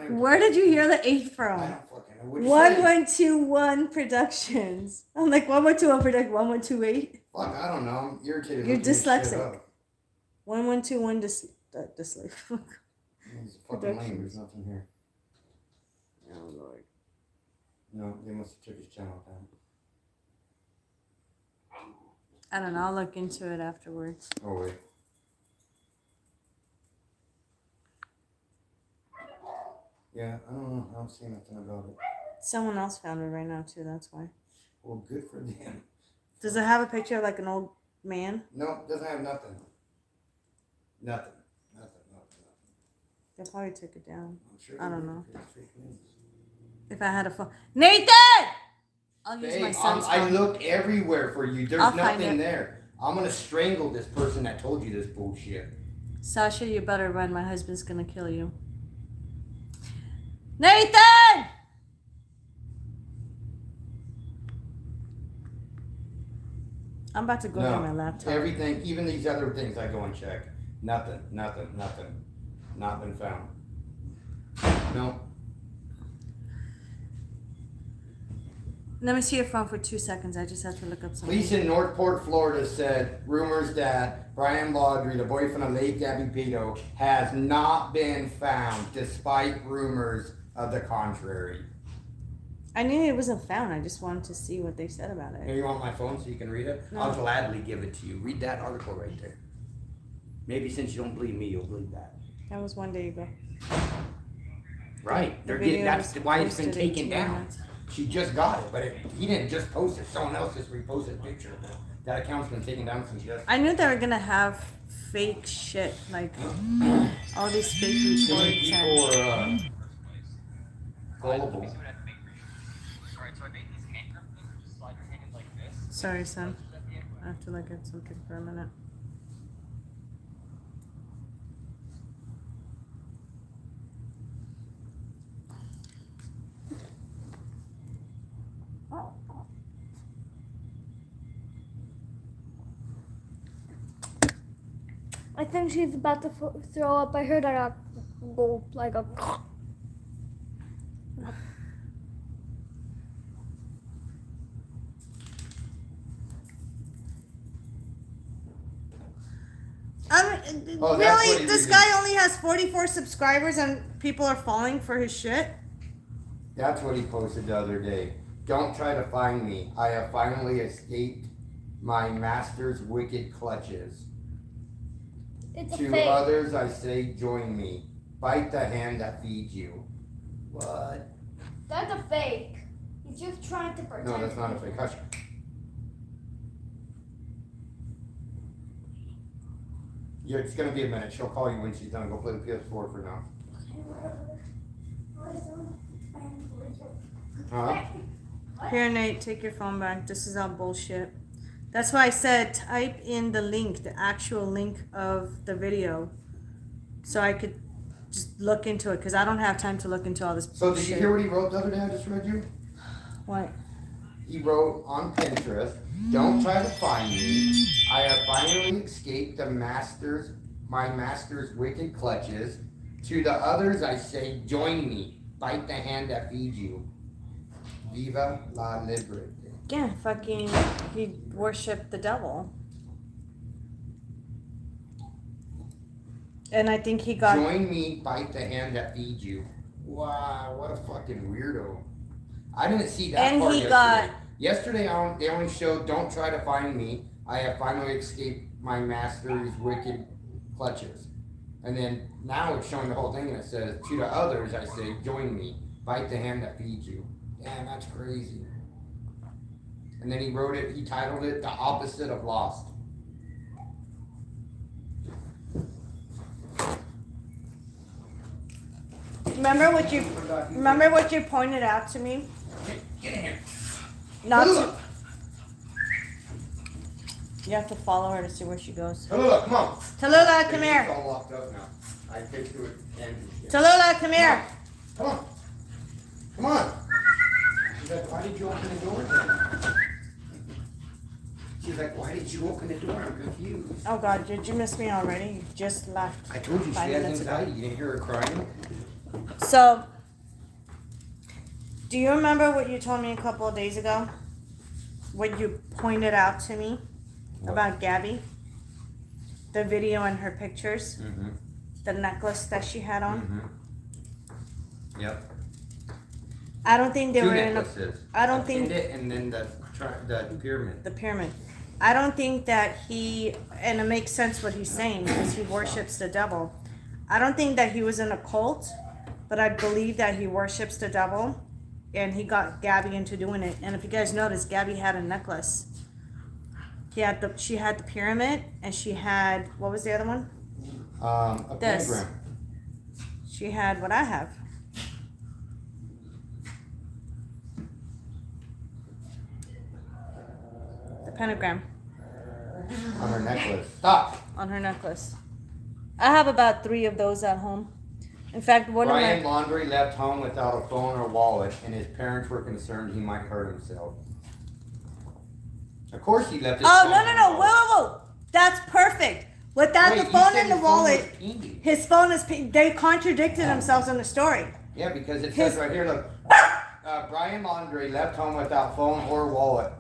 Where did you hear the 8 I from? don't fucking know. What you say? 1121 Productions. I'm like 1121 Productions, 1128. Fuck, I don't know. I'm irritated. You're looking this shit dyslexic. up. 1121 dyslexic. It's fucking lame. There's nothing here. Oh Lord. No, they must have took his channel down. I don't know. I'll look into it afterwards. Oh wait. Yeah, I don't know. I don't see nothing about it. Someone else found it right now too. That's why. Well, good for them. Does it have a picture of like an old man? No, doesn't have nothing. Nothing. They probably took it down. I'm sure I don't they know. did, 'cause it's fake news. If I had a phone, Nathan! I'll use my Babe, son's I phone. look everywhere for you. There's I'll find nothing it. there. I'm gonna strangle this person that told you this bullshit. Sasha, you better run. My husband's gonna kill you. Nathan! I'm about to go get my laptop. Everything, even these other things I go and check. Nothing. Not been found. No. Let me see your phone for 2 seconds. I just have to look up something. Police in Northport, Florida said rumors that Brian Laundrie, the boyfriend of late Gabby Pito, has not been found despite rumors of the contrary. I knew it wasn't found. I just wanted to see what they said about Here, it. you want my phone so you can read it? No. I'll gladly give it to you. Read that article right there. Maybe since you don't believe me, you'll believe that. That was 1 day ago. Right. The They're getting, video that's was why it's been posted taken 18 down. minutes. She just got it, but he didn't just post it. Someone else just reposted a picture of it. That account's been taken down since yesterday. I knew they were gonna have fake shit, like all these fake Too many reports. people And are gullible. sorry, son. I have to look at something for a minute. I think she's about to throw up. I heard her go like a. Oh, that's what Really? he This really- guy only has 44 subscribers and people are falling for his shit? That's what he posted the other day. Don't try to find me. I have finally escaped my master's wicked clutches. It's a To fake. others I say, join me. Bite the hand that feeds you. What? That's a fake. He's just trying to pretend. No, that's not a fake. Hush. Yeah, it's gonna be a minute. She'll call you when she's done. Go play the PS4 for now. Huh? Here, Nate, take your phone back. This is all bullshit. That's why I said type in the link, the actual link of the video, so I could just look into it, because I don't have time to look into all this So did bullshit. you hear what he wrote the other day I just read you? What? He wrote on Pinterest, don't try to find me. I have finally escaped my master's wicked clutches. To the others I say, join me. Bite the hand that feeds you. Viva la libre. Yeah, fucking, he worshipped the devil. And I think he got... Join me, bite the hand that feeds you. Wow, what a fucking weirdo. I didn't see that And part he yesterday. got- Yesterday they only showed, don't try to find me. I have finally escaped my master's wicked clutches. And then now it's showing the whole thing and it says, to the others I say, join me. Bite the hand that feeds you. Damn, that's crazy. And then he titled it, The Opposite of Lost. Remember what you pointed out to me? Get in here. Not to, Tallulah, you have to follow her to see where she goes. Tallulah, come on. Tallulah, come It's here. all locked up now. I take to it and Tallulah, come here. Come on. Come on. She's like, why did you open the door then? She's like, why did you open the door? I'm confused. Oh God, did you miss me already? You just left. I told you she 5 has minutes ago. anxiety. You didn't hear her crying? So, do you remember what you told me a couple of days ago? What you pointed out to me about Gabby? The video and her pictures, Mm-hmm. the necklace that she had on. Mm-hmm. Yep. I don't think they Two were in a, necklaces. I don't A think pendant and then the pyramid. the pyramid. I don't think that he, and it makes sense what he's saying because he worships the devil. I don't think that he was in a cult, but I believe that he worships the devil, and he got Gabby into doing it. And if you guys notice, Gabby had a necklace. She had the pyramid, and she had, what was the other one? A This. pentagram. She had what I have. The pentagram On her necklace. Stop. on her necklace. I have about 3 of those at home. In fact, one Brian of my... Laundrie left home without a phone or wallet, and his parents were concerned he might hurt himself. Of course he left his Oh, phone. no. Whoa. That's perfect. Without Wait, the you phone said and the his phone was wallet, pinging. his phone is... They contradicted themselves in the story. Yeah, because it His- says right here, look. Brian Laundrie left home without phone or wallet,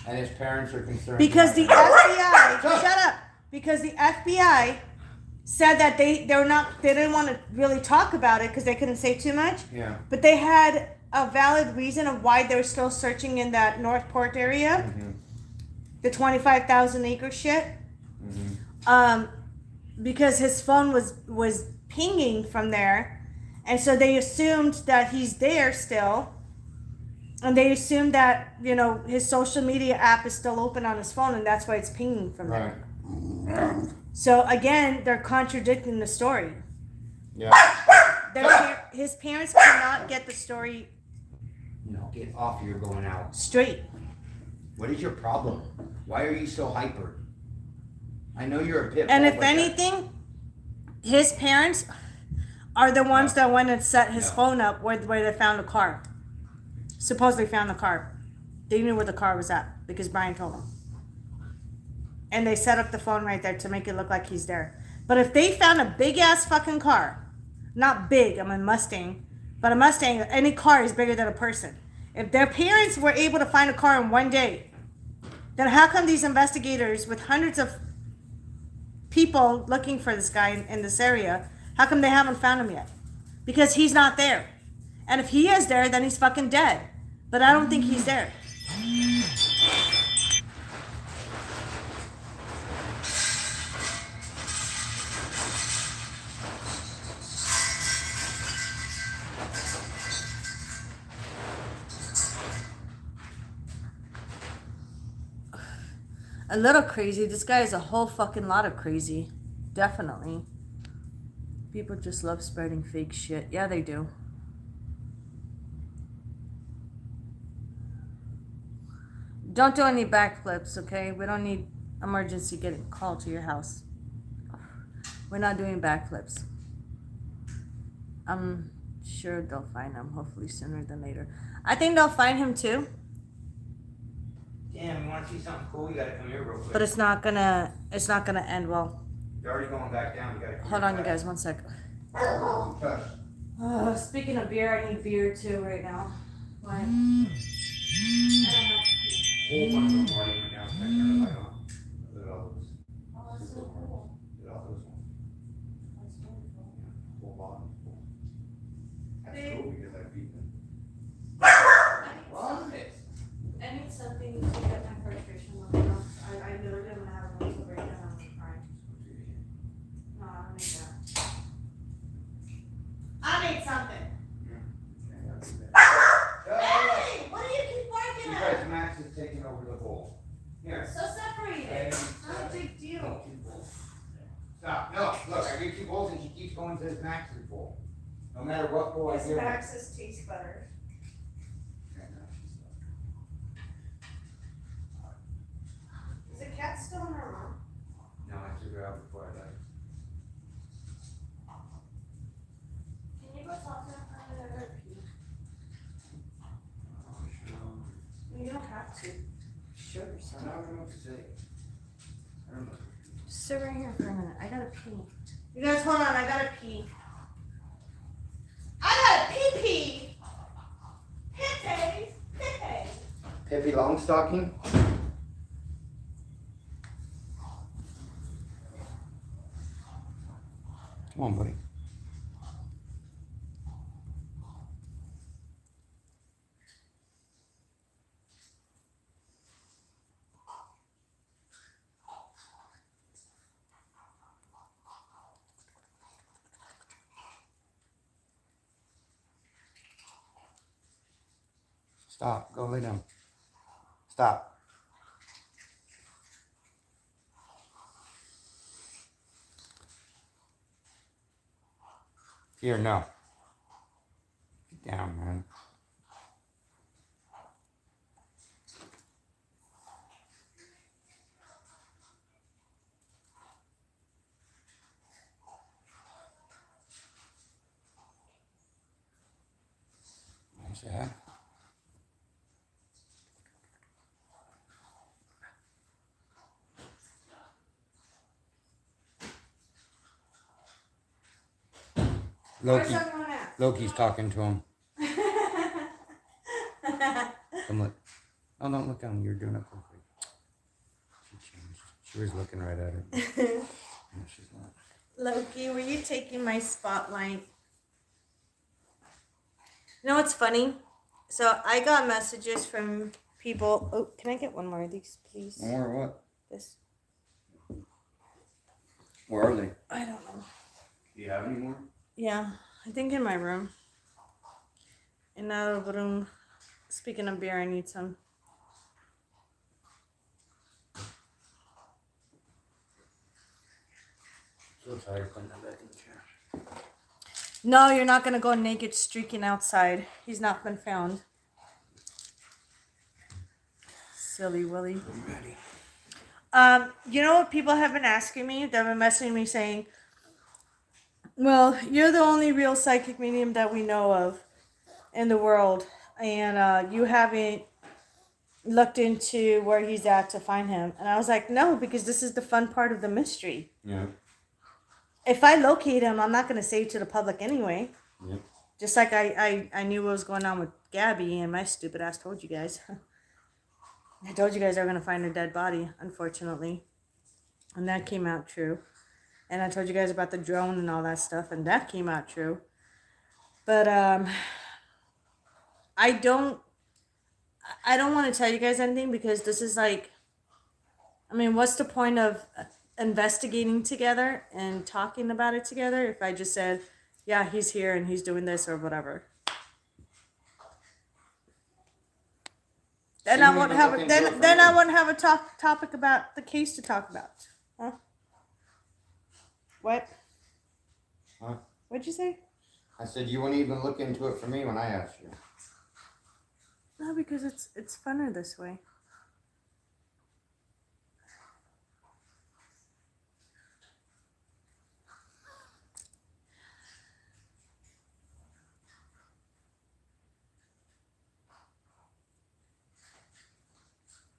and his parents are concerned. Because the he might FBI... Shut up. Shut up. Because the FBI said that they didn't want to really talk about it because they couldn't say too much. Yeah. But they had a valid reason of why they're still searching in that Northport area. Mm-hmm. The 25,000 acre shit. Mm-hmm. Because his phone was pinging from there, and so they assumed that he's there still, and they assumed that his social media app is still open on his phone, and that's why it's pinging from there. Right. So again, they're contradicting the story. Yeah. His parents cannot get the story No, get off. You're going out. straight. What is your problem? Why are you so hyper? I know you're a pit bull. And if but anything, his parents are the ones that went and set his No. phone up where they found the car. Supposedly found the car. They knew where the car was at because Brian told them. And they set up the phone right there to make it look like he's there. But if they found a big ass fucking car, not big, I'm a Mustang, but a Mustang, any car is bigger than a person. If their parents were able to find a car in one day, then how come these investigators with hundreds of people looking for this guy in this area, how come they haven't found him yet? Because he's not there. And if he is there, then he's fucking dead. But I don't think he's there. A little crazy. This guy is a whole fucking lot of crazy. Definitely. People just love spreading fake shit. Yeah, they do. Don't do any backflips, okay? We don't need emergency getting called to your house. We're not doing backflips. I'm sure they'll find him, hopefully sooner than later. I think they'll find him too. Damn, you want to see something cool? You gotta come here real quick. But it's not gonna end well. You're already going back down. You gotta come Hold on, you guys, 1 sec. Touch. Speaking of beer, I need beer too right now. Why? I don't have Whole bunch of party went down. Turn the light on. Look at all those. Oh, that's so cool. Look at all those ones. That's wonderful. Whole bottom full. That's Babe. cool because I beat them. Love it. I need something to get my frustration level off. I literally am gonna have a mental breakdown. I'm gonna cry. No, I don't need that. I need something. Hey, what do you keep barking at? Because Max is taking over the bowl. Here. So separated. It's not a big deal. Stop. No, look, I give 2 bowls and she keeps going to Max's bowl. No matter what bowl I This give her. Max's taste better. Is the cat still in her room? No, I took her out before I left. Can you go talk to her? I gotta pee. Oh, sure. You don't have to. Sure, I don't know what to say. I don't know. Just sit right here for a minute. I gotta pee. You guys, hold on. I gotta pee. I gotta pee. Pepe. Pepe. Pippi Longstocking? Come on, buddy. Stop. Go lay down. Stop. Here, no. Get down, man. There's that. Loki. Where's everyone at? Loki's talking to him. Come look. Oh, don't look down. You're doing it quickly. She changed. She was looking right at her. No, she's not. Loki, were you taking my spotlight? You know what's funny? So I got messages from people. Oh, can I get one more of these, please? More what? This. Where are they? I don't know. Do you have any more? Yeah, I think in my room. In that room. Speaking of beer, I need some. So tired putting that back in the chair. No, you're not gonna go naked streaking outside. He's not been found. Silly Willy. I'm ready. You know what people have been asking me? They've been messaging me saying, well, you're the only real psychic medium that we know of in the world. And you haven't looked into where he's at to find him. And I was like, no, because this is the fun part of the mystery. Yeah. If I locate him, I'm not going to say it to the public anyway. Yep. Just like I knew what was going on with Gabby, and my stupid ass told you guys. I told you guys I were going to find her dead body, unfortunately. And that came out true. And I told you guys about the drone and all that stuff, and that came out true. But I don't want to tell you guys anything, because this is like, I mean, what's the point of investigating together and talking about it together if I just said, yeah, he's here and he's doing this or whatever? Then I won't have a, then I won't have a topic about the case to talk about. Huh? What? Huh? What'd you say? I said you wouldn't even look into it for me when I asked you. No, because it's funner this way.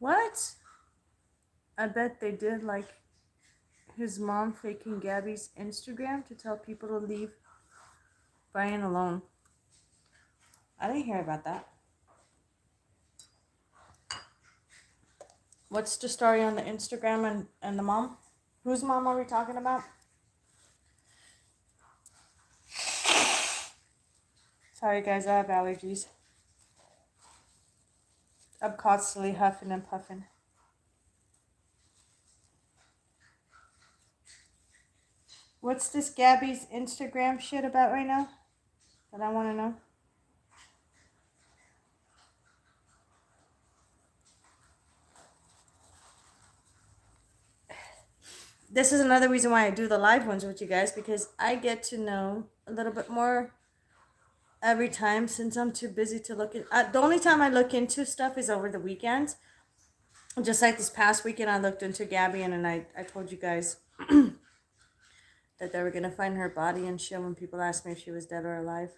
What? I bet they did, like his mom faking Gabby's Instagram to tell people to leave Brian alone. I didn't hear about that. What's the story on the Instagram and the mom? Whose mom are we talking about? Sorry guys, I have allergies. I'm constantly huffing and puffing. What's this Gabby's Instagram shit about right now? That I want to know. This is another reason why I do the live ones with you guys, because I get to know a little bit more every time, since I'm too busy to look at. The only time I look into stuff is over the weekends. Just like this past weekend, I looked into Gabby, and then I told you guys that they were going to find her body and shit when people asked me if she was dead or alive.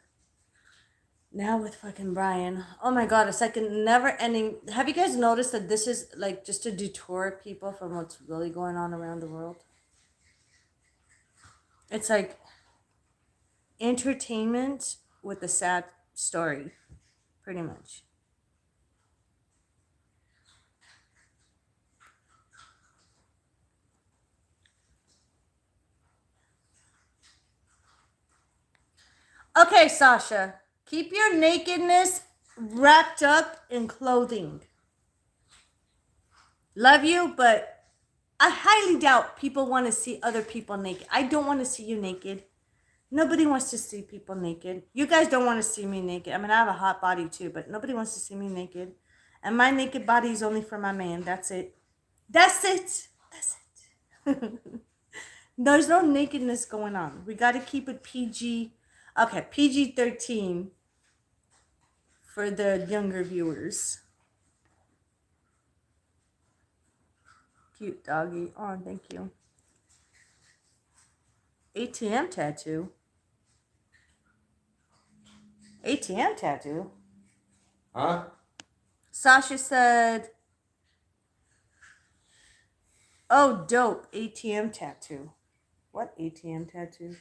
Now with fucking Brian. Oh my god, it's like a never ending. Have you guys noticed that this is like just to detour people from what's really going on around the world? It's like entertainment with a sad story, pretty much. Okay, Sasha, keep your nakedness wrapped up in clothing. Love you, but I highly doubt people want to see other people naked. I don't want to see you naked. Nobody wants to see people naked. You guys don't want to see me naked. I mean, I have a hot body too, but nobody wants to see me naked. And my naked body is only for my man. That's it. That's it. That's it. There's no nakedness going on. We got to keep it PG. Okay, PG-13 for the younger viewers. Cute doggy. Oh, thank you. ATM tattoo. ATM tattoo. Huh? Sasha said, oh, dope. ATM tattoo. What ATM tattoo?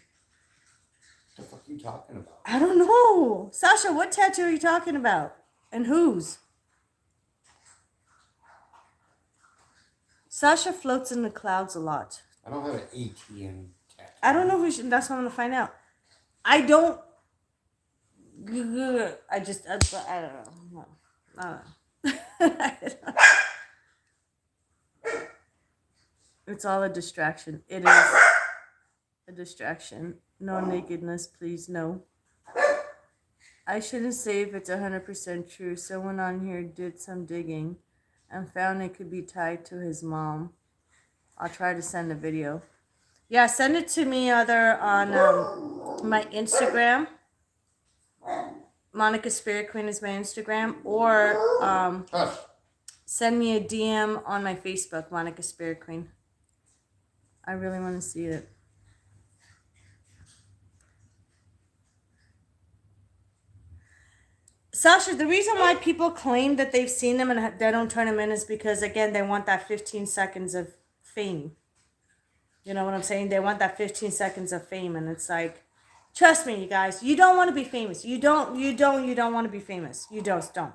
What the fuck are you talking about? I don't know. Sasha, what tattoo are you talking about? And whose? Sasha floats in the clouds a lot. I don't have an ATM tattoo. I don't know who that's what I'm going to find out. I don't. I don't know. I don't know. It's all a distraction. It is a distraction. No nakedness, please, no. I shouldn't say if it's 100% true. Someone on here did some digging and found it could be tied to his mom. I'll try to send a video. Yeah, send it to me either on my Instagram. Monica Spirit Queen is my Instagram, or Hush. send me a DM on my Facebook, Monica Spirit Queen. I really want to see it. Sasha, the reason why people claim that they've seen them and they don't turn them in is because, again, they want that 15 seconds of fame. You know what I'm saying? They want that 15 seconds of fame, and it's like, trust me, you guys, you don't want to be famous. You don't want to be famous. You just don't.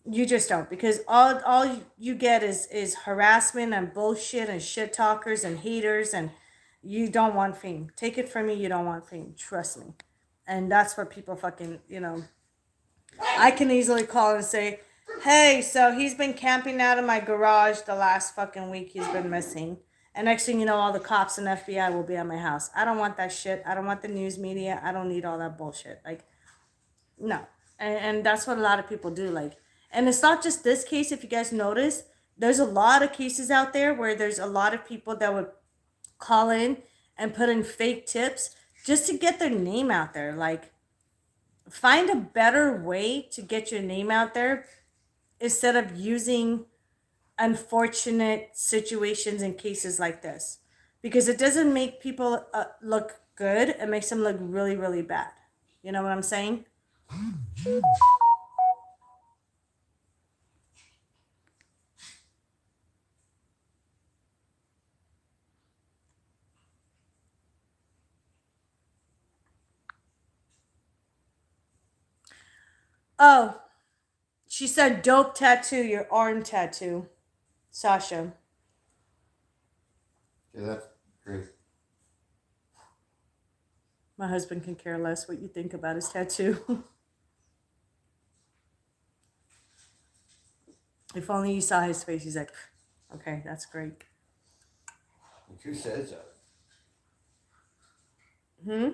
You just don't, because all you get is harassment and bullshit and shit talkers and haters, and you don't want fame. Take it from me, you don't want fame. Trust me. And that's what people fucking, I can easily call and say, hey, so he's been camping out of my garage the last fucking week. He's been missing. And next thing you know, all the cops and FBI will be at my house. I don't want that shit. I don't want the news media. I don't need all that bullshit. Like, no. And that's what a lot of people do. Like, and it's not just this case. If you guys notice, there's a lot of cases out there where there's a lot of people that would call in and put in fake tips just to get their name out there. Like, find a better way to get your name out there instead of using unfortunate situations and cases like this, because it doesn't make people look good. It makes them look really, really bad. You know what I'm saying? Oh, she said dope tattoo, your arm tattoo. Sasha. Yeah, that's great. My husband can care less what you think about his tattoo. If only you saw his face, he's like, okay, that's great. Who says that? Hmm?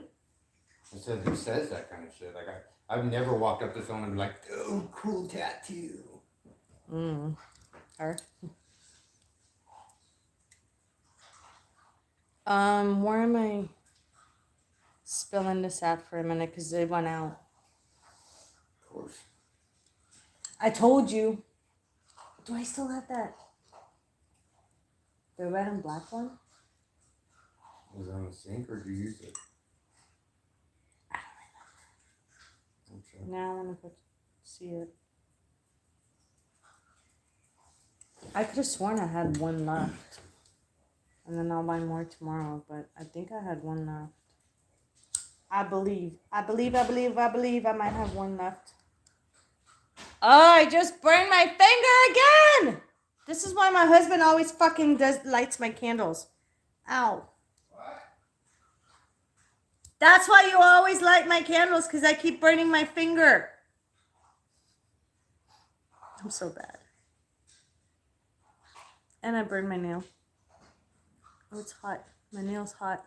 I said, who says that kind of shit? Like, I've never walked up to someone and be like, oh, cool tattoo. Her. Where am I spilling this out for a minute? Because they went out. Of course. I told you. Do I still have that? The red and black one? Was it on the sink or did you use it? I don't remember. Now let me see it. I could have sworn I had one left. And then I'll buy more tomorrow, but I think I had one left. I believe I might have one left. Oh, I just burned my finger again! This is why my husband always fucking lights my candles. Ow. What? That's why you always light my candles, because I keep burning my finger. I'm so bad. And I burned my nail. Oh, it's hot. My nail's hot.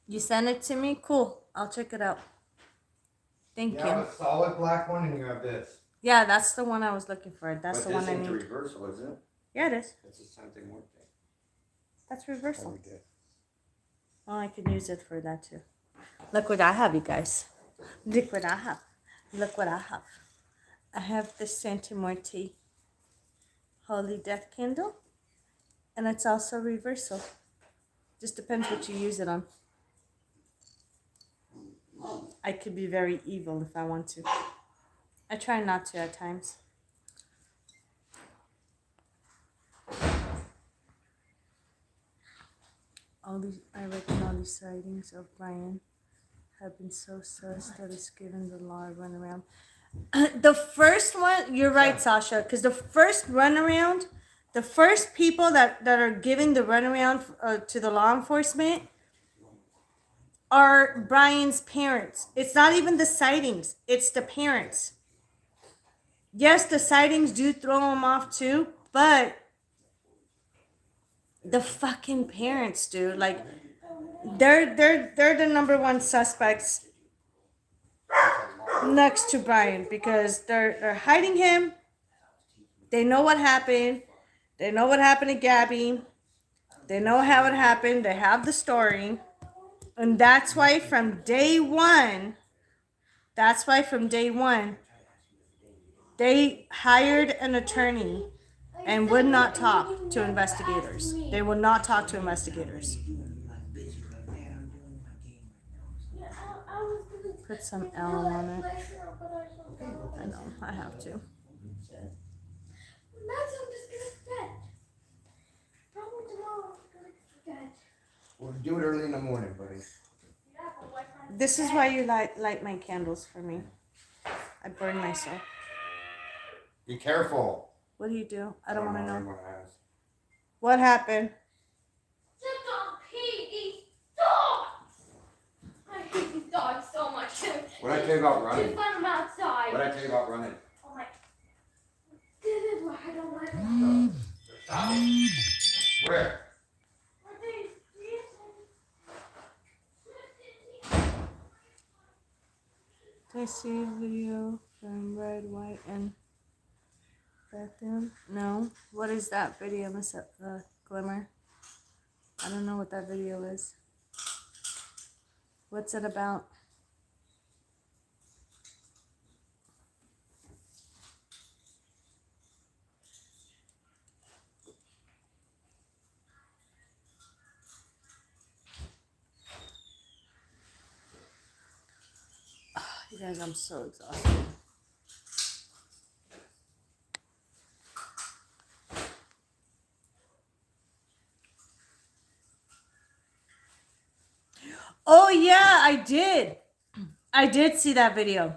You send it to me? Cool. I'll check it out. Thank You you. have a solid black one and you have this. Yeah, that's the one I was looking for. That's But the one I this ain't need. reversal, is it? Yeah, it is. It's the same thing working. That's reversal. we did. Oh, I can use it for that too. Look what I have, you guys. Look what I have. Look what I have. I have the Santa Morte Holy Death Candle. And it's also reversal. Just depends what you use it on. I could be very evil if I want to. I try not to at times. I reckon all these sightings of Brian have been so sus that it's given the law a runaround. The first one, you're right, Sasha, because the first runaround, the first people that are giving the runaround to the law enforcement are Brian's parents. It's not even the sightings, it's the parents. Yes, the sightings do throw them off too, but the fucking parents, dude, like they're the number one suspects next to Brian, because they're hiding him. They know what happened. They know what happened to Gabby. They know how it happened. They have the story. And that's why from day one, they hired an attorney and would not talk to investigators. They will not talk to investigators. Put some L on it. I know, I have to. We'll do it early in the morning, buddy. This is why you light my candles for me. I burn myself. Be careful. What do you do? I don't want to I'm know. gonna ask. What happened? I hate these dogs so much. What did I tell you about running? Just let them outside. What did I tell you about running? Oh my. This is why I don't like them. Stop. Where? Did I see a video from Red, White, and Bethune? No. What is that video, Miss Glimmer? I don't know what that video is. What's it about? You guys, I'm so exhausted. Oh yeah, I did. I did see that video.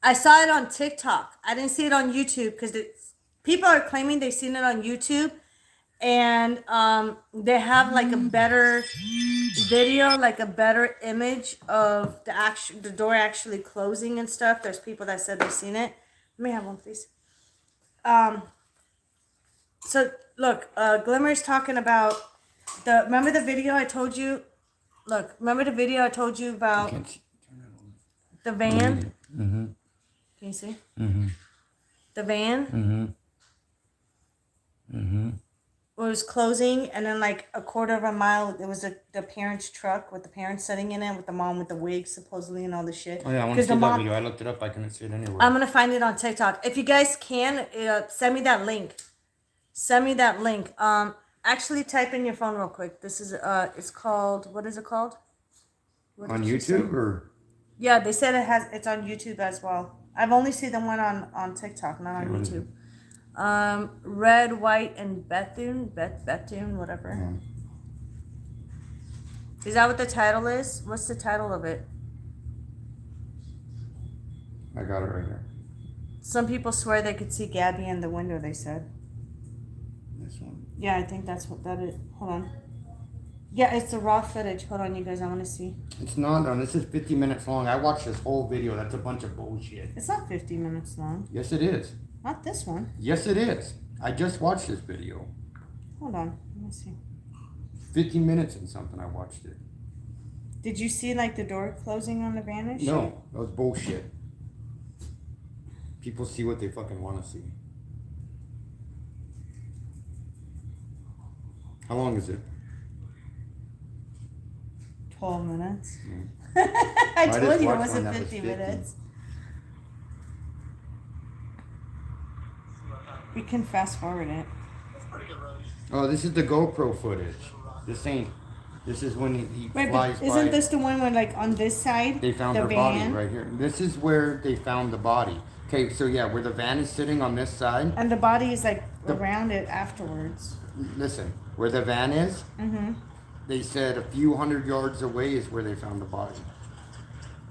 I saw it on TikTok. I didn't see it on YouTube because people are claiming they've seen it on YouTube, and they have like a better video, like a better image of the door actually closing and stuff. There's people that said they've seen it. Let me have one, please. So look, Glimmer's talking about remember the video I told you? Look, remember the video I told you about the van? Mm-hmm. Can you see? Mm-hmm. The van? Mm-hmm. Mm-hmm. It was closing, and then like a quarter of a mile, there was the parents' truck with the parents sitting in it, with the mom with the wig supposedly and all the shit. Oh yeah, I want to see that video. I looked it up. I couldn't see it anywhere. I'm gonna find it on TikTok. If you guys can, send me that link. Send me that link. Actually, type in your phone real quick. This is it's called, what is it called? What On did she say? YouTube or? Yeah, they said it's on YouTube as well. I've only seen the one on TikTok, not on YouTube. Red, White, and Bethune, whatever. Is that what the title is? What's the title of it? I got it right here. Some people swear they could see Gabby in the window, they said. This one. Yeah, I think that's what that is. Hold on. Yeah, it's the raw footage. Hold on, you guys, I want to see. It's not done. This is 50 minutes long. I watched this whole video. That's a bunch of bullshit. It's not 50 minutes long. Yes, it is. Not this one. Yes, it is. I just watched this video. Hold on, let me see. 50 minutes and something. I watched it. Did you see like the door closing on the van and shit? No, that was bullshit. People see what they fucking want to see. How long is it? 12 minutes. Mm. I just told you it watched wasn't one that was 50 50. minutes. We can fast forward it. Oh, this is the GoPro footage. This ain't. This is when he Wait, flies but isn't by. this the one where like on this side? They found the her van, body right here. This is where they found the body. Okay, so yeah, where the van is sitting on this side. and the body is like around it afterwards. Listen, where the van is, Mm-hmm. they said a few hundred yards away is where they found the body.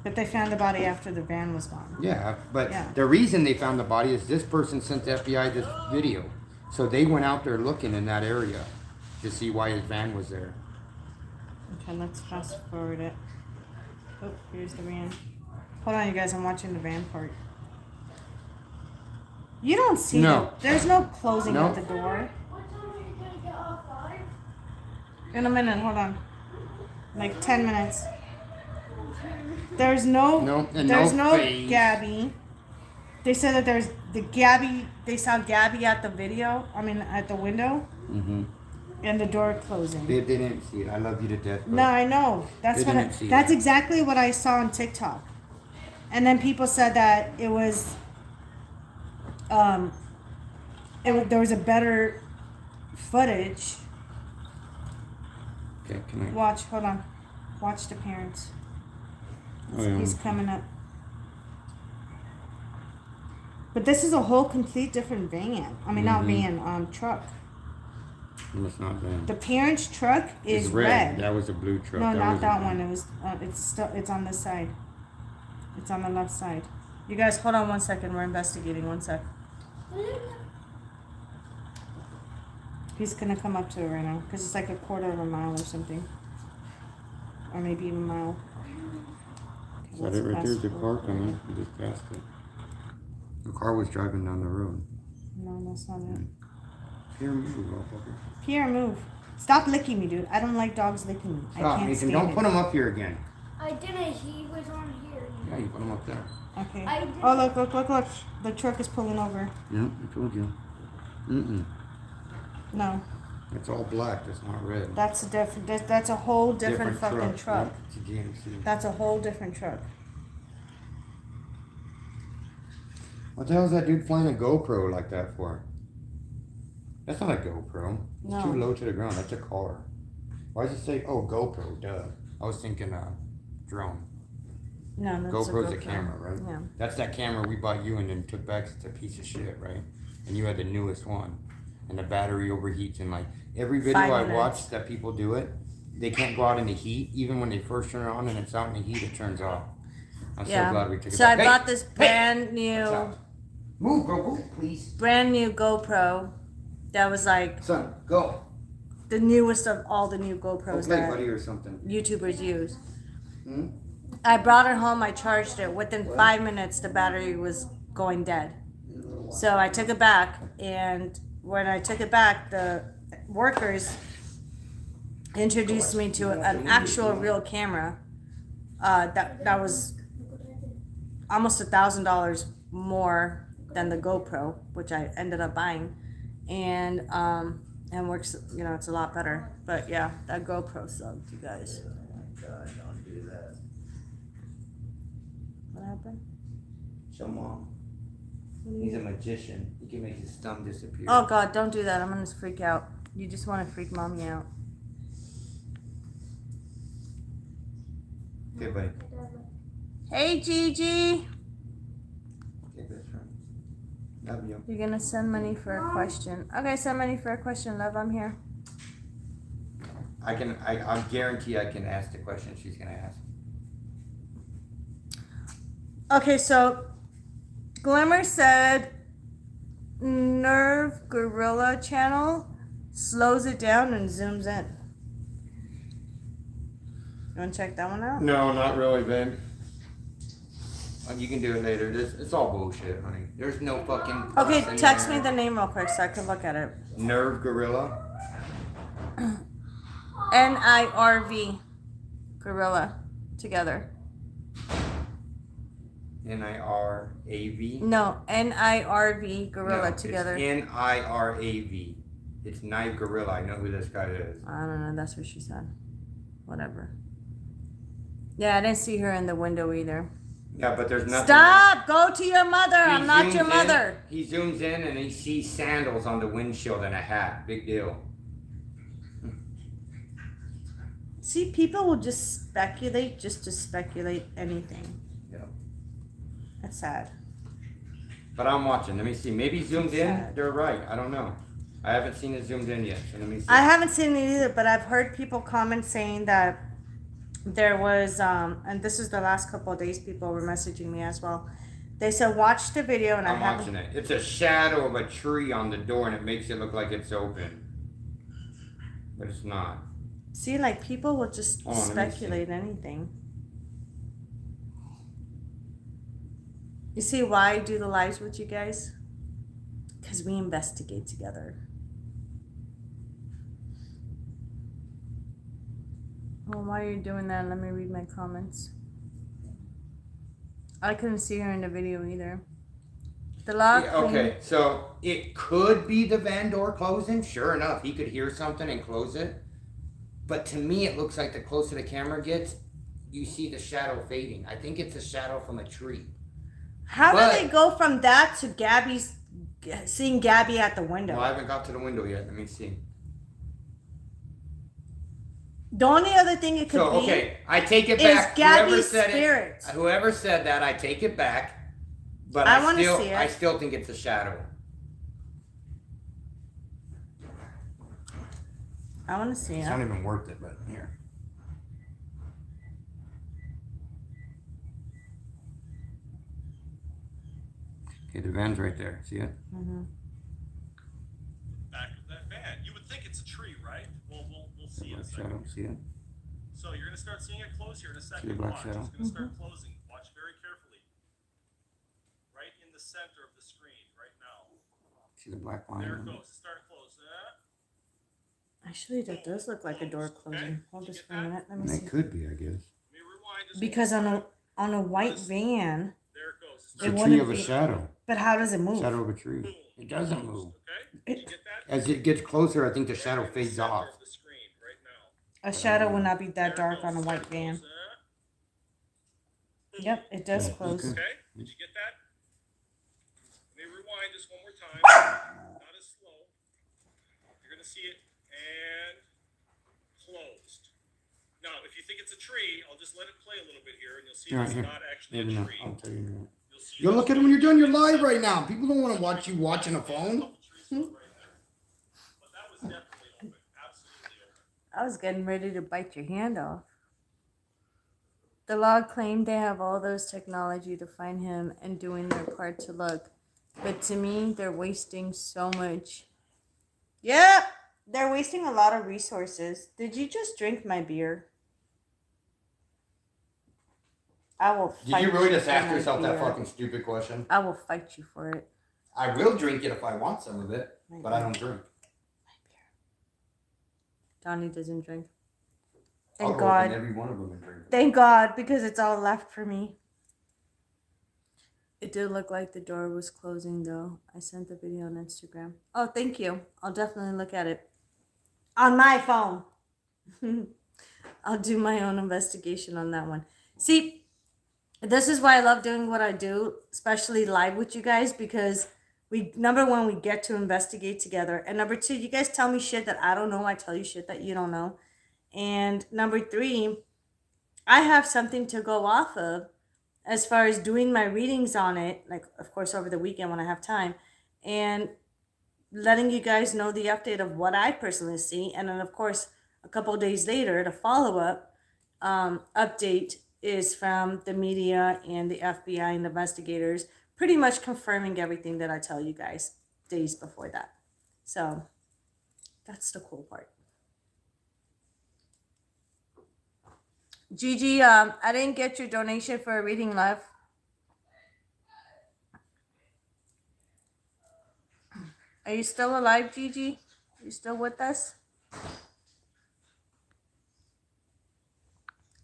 But they found the body after the van was gone. Yeah, but Yeah. the reason they found the body is this person sent the FBI this video. So they went out there looking in that area to see why his van was there. Okay, let's fast forward it. Oh, here's the van. Hold on, you guys. I'm watching the van part. You don't see No. there's no closing No. of the door. What time are you gonna get off, 5? In a minute, hold on. Like 10 minutes. There's no No, and there's no no face. Gabby. They said that they saw Gabby at the video. I mean, at the window, Mm-hmm. and the door closing. They didn't see it. I love you to death. But No, I know. That's They what. didn't see That's that. exactly what I saw on TikTok. And then people said that it was. There was a better footage. Okay, can I? Watch. Hold on. Watch the parents. Oh, yeah. He's coming up. But this is a whole complete different van. I mean, not Mhm. van. Truck. No, it's not bad. The parents' truck is It's red. That was a blue truck. No, not was that a- one. It was. It's still. It's on this side. It's on the left side. You guys, hold on 1 second. We're investigating. 1 sec. He's gonna come up to it right now because it's like a quarter of a mile or something, or maybe even a mile. Is that it right there? There's a car coming. You just passed it. The car was driving down the road. No, that's not it. Here, move, motherfucker. Pierre, move. Stop licking me, dude. I don't like dogs licking me. I Stop, can't Nathan. stand Don't it. put him up here again. I didn't. He was on here. Yeah, you put him up there. Okay. I did. Oh, look. The truck is pulling over. Yeah, I told you. Mm-mm. No, It's all black. That's not red. that's a different. That's a whole different fucking truck. Yeah, it's a GMC. That's a whole different truck. What the hell is that dude flying a GoPro like that for? That's not a GoPro. It's No. too low to the ground. That's a car. Why does it say, oh, GoPro? Duh. I was thinking drone. No, that's GoPro's a GoPro. camera, right? Yeah. That's that camera we bought you and then took back. It's a piece of shit, right? And you had the newest one. And the battery overheats. And like every video 5 I minutes. watch that people do it, they can't go out in the heat. Even when they first turn it on and it's out in the heat, it turns off. I'm Yeah. so glad we took it So I back. bought this brand new, Stop. Move, bro, move, please. brand new GoPro. That was like Son, go. the newest of all the new Go GoPros play that buddy or something. YouTubers use. Hmm? I brought it home. I charged it. Within 5 minutes, the battery was going dead. So I took it back, and when I took it back, the workers introduced me to an actual real camera. That was almost $1,000 more than the GoPro, which I ended up buying, and works. You know, it's a lot better. But yeah, that GoPro sucked, you guys. God, don't do that. What happened? Show mom. He's a magician. He can make his thumb disappear. Oh God, don't do that. I'm gonna freak out. You just want to freak mommy out. Okay, buddy. Hey Gigi, Okay, best friend. Love you. you're gonna send money for a question. Okay, send money for a question, love. I'm here. I guarantee I can ask the question she's gonna ask. Okay, so Glimmer said Nerve Gorilla channel slows it down and zooms in. You wanna check that one out? No, not really, babe. You can do it later. It's all bullshit, honey. There's no fucking. Okay, person text me there. the name real quick so I can look at it. Nerve Gorilla. NIRV Gorilla together. NIRAV. No, NIRV Gorilla No, together. It's NIRAV. It's Knife Gorilla. I know who this guy is. I don't know. That's what she said. Whatever. Yeah, I didn't see her in the window either. Yeah, but there's nothing. Stop! Go to your mother. He I'm not your zooms mother. in, he zooms in and he sees sandals on the windshield and a hat. Big deal. See, people will just speculate just to speculate anything. Yeah. That's sad. But I'm watching. Let me see. Maybe zoomed in. Sad. They're right. I don't know. I haven't seen it zoomed in yet. So let me see. I haven't seen it either, but I've heard people comment saying that there was, and this is the last couple of days, people were messaging me as well. They said, watch the video, and I'm I haven't. watching it. It's a shadow of a tree on the door, and it makes it look like it's open, but it's not. See, like, people will just Hold on, let me see. speculate anything. You see why I do the lives with you guys? Because we investigate together. Well, while you're doing that, let me read my comments. I couldn't see her in the video either. The lock. Yeah, okay, so it could be the van door closing. Sure enough, he could hear something and close it. But to me, it looks like the closer the camera gets, you see the shadow fading. I think it's a shadow from a tree. How But- do they go from that to seeing Gabby at the window? No, I haven't got to the window yet. Let me see. The only other thing it could So, be okay, I take it is back. Gabby's spirit. Whoever said that, I take it back. But I wanna see it. I still think it's a shadow. I want to see It's it. not even worth it, but here. Okay, the van's right there. See it? Back of that van. You would think it's a tree, right? Well, we'll see in a Black second. shadow. See it? So you're gonna start seeing it close here in a See second. the black Watch. shadow? It's gonna start closing. Watch very carefully. Right in the center of the screen, right now. See the black line? There it on it? goes. Start close. Actually, that does look like a door closing. Hold this for a minute. Let me It see. could be, I guess. Let me rewind just Because one on more a time. white van, There it goes. It's It a wouldn't tree of a be- shadow. but how does it move? Shadow of a tree. It doesn't move. Okay? Did you get that? As it gets closer, I think the shadow Right in fades center off. of the screen right now. A shadow would not be that There it dark goes. on a white Start van. close, Yep, it does Yeah, close. okay. Okay? Did you get that? Let me rewind just one more time. Not as slow. You're gonna see it and closed. Now, if you think it's a tree, I'll just let it play a little bit here, and you'll see Here, it's here. not actually Maybe a not. tree. I'll tell you in a minute. You'll see Yo, this look at it when you're doing your live inside. right now. People don't want to watch you watching a phone. Couple trees still right there. But that was definitely open. Absolutely open. I was getting ready to bite your hand off. The log claimed they have all those technology to find him and doing their part to look. But to me, they're wasting so much. Yep, they're wasting a lot of resources. Did you just drink my beer? I will fight Did you really just for ask my yourself that beer. fucking stupid question? I will fight you for it. I will drink it if I want some of it, but I don't drink. Donnie doesn't drink. I'll Thank go open God. every one of them and drink. Thank God, because it's all left for me. It did look like the door was closing, though. I sent the video on Instagram. Oh, thank you. I'll definitely look at it. On my phone. I'll do my own investigation on that one. See, this is why I love doing what I do, especially live with you guys, because number one, we get to investigate together. And number two, you guys tell me shit that I don't know. I tell you shit that you don't know. And number three, I have something to go off of as far as doing my readings on it, like, of course, over the weekend when I have time, and letting you guys know the update of what I personally see. And then, of course, a couple of days later, the follow-up update is from the media and the FBI and the investigators, pretty much confirming everything that I tell you guys days before that. So that's the cool part. Gigi, I didn't get your donation for a reading live. Are you still alive, Gigi? You still with us?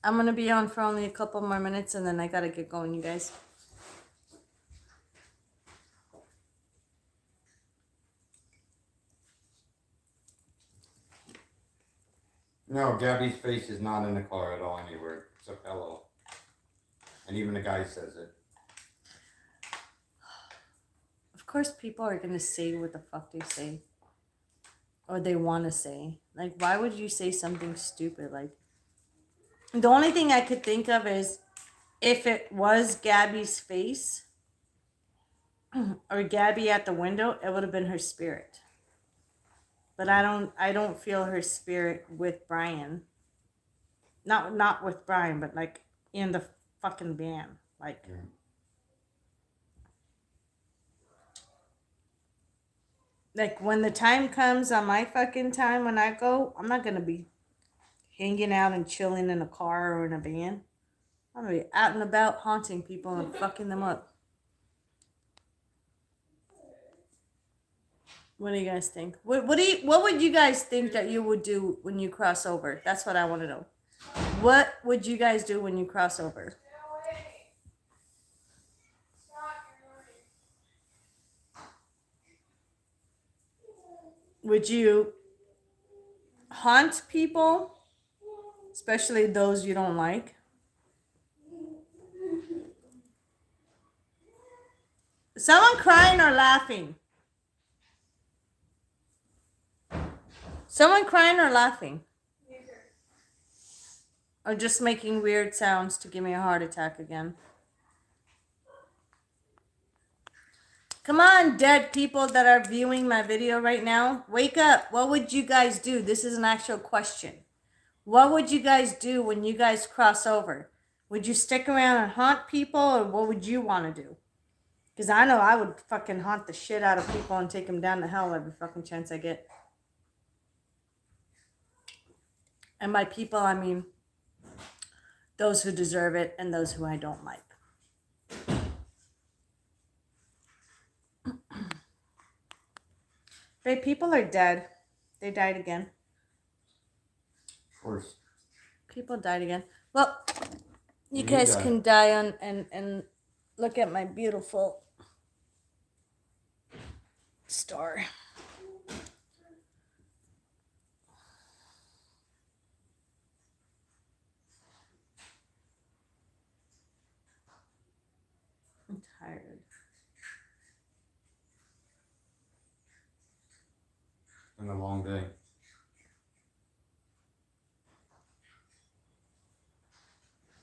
I'm gonna be on for only a couple more minutes and then I gotta get going, you guys. No, Gabby's face is not in the car at all anywhere. It's a pillow. And even the guy says it. Of course, people are gonna say what the fuck they say. Or they wanna say. Like, why would you say something stupid? Like, the only thing I could think of is if it was Gabby's face or Gabby at the window, it would have been her spirit. But I don't feel her spirit with Brian. Not with Brian, but like in the fucking van. Like Yeah. Like when the time comes on my fucking time when I go, I'm not gonna be hanging out and chilling in a car or in a van. I'm gonna be out and about haunting people and fucking them up. What do you guys think? What would you guys think that you would do when you cross over? That's what I want to know. What would you guys do when you cross over? Would you haunt people, especially those you don't like? Someone crying or laughing? Someone crying or laughing? Or just making weird sounds to give me a heart attack again? Come on, dead people that are viewing my video right now. Wake up. What would you guys do? This is an actual question. What would you guys do when you guys cross over? Would you stick around and haunt people, or what would you want to do? Because I know I would fucking haunt the shit out of people and take them down to hell every fucking chance I get. And by people, I mean those who deserve it and those who I don't like. Babe, people are dead. They died again. Of course. People died again. Well, you You guys died. can die on and look at my beautiful star. I'm tired. It's been a long day.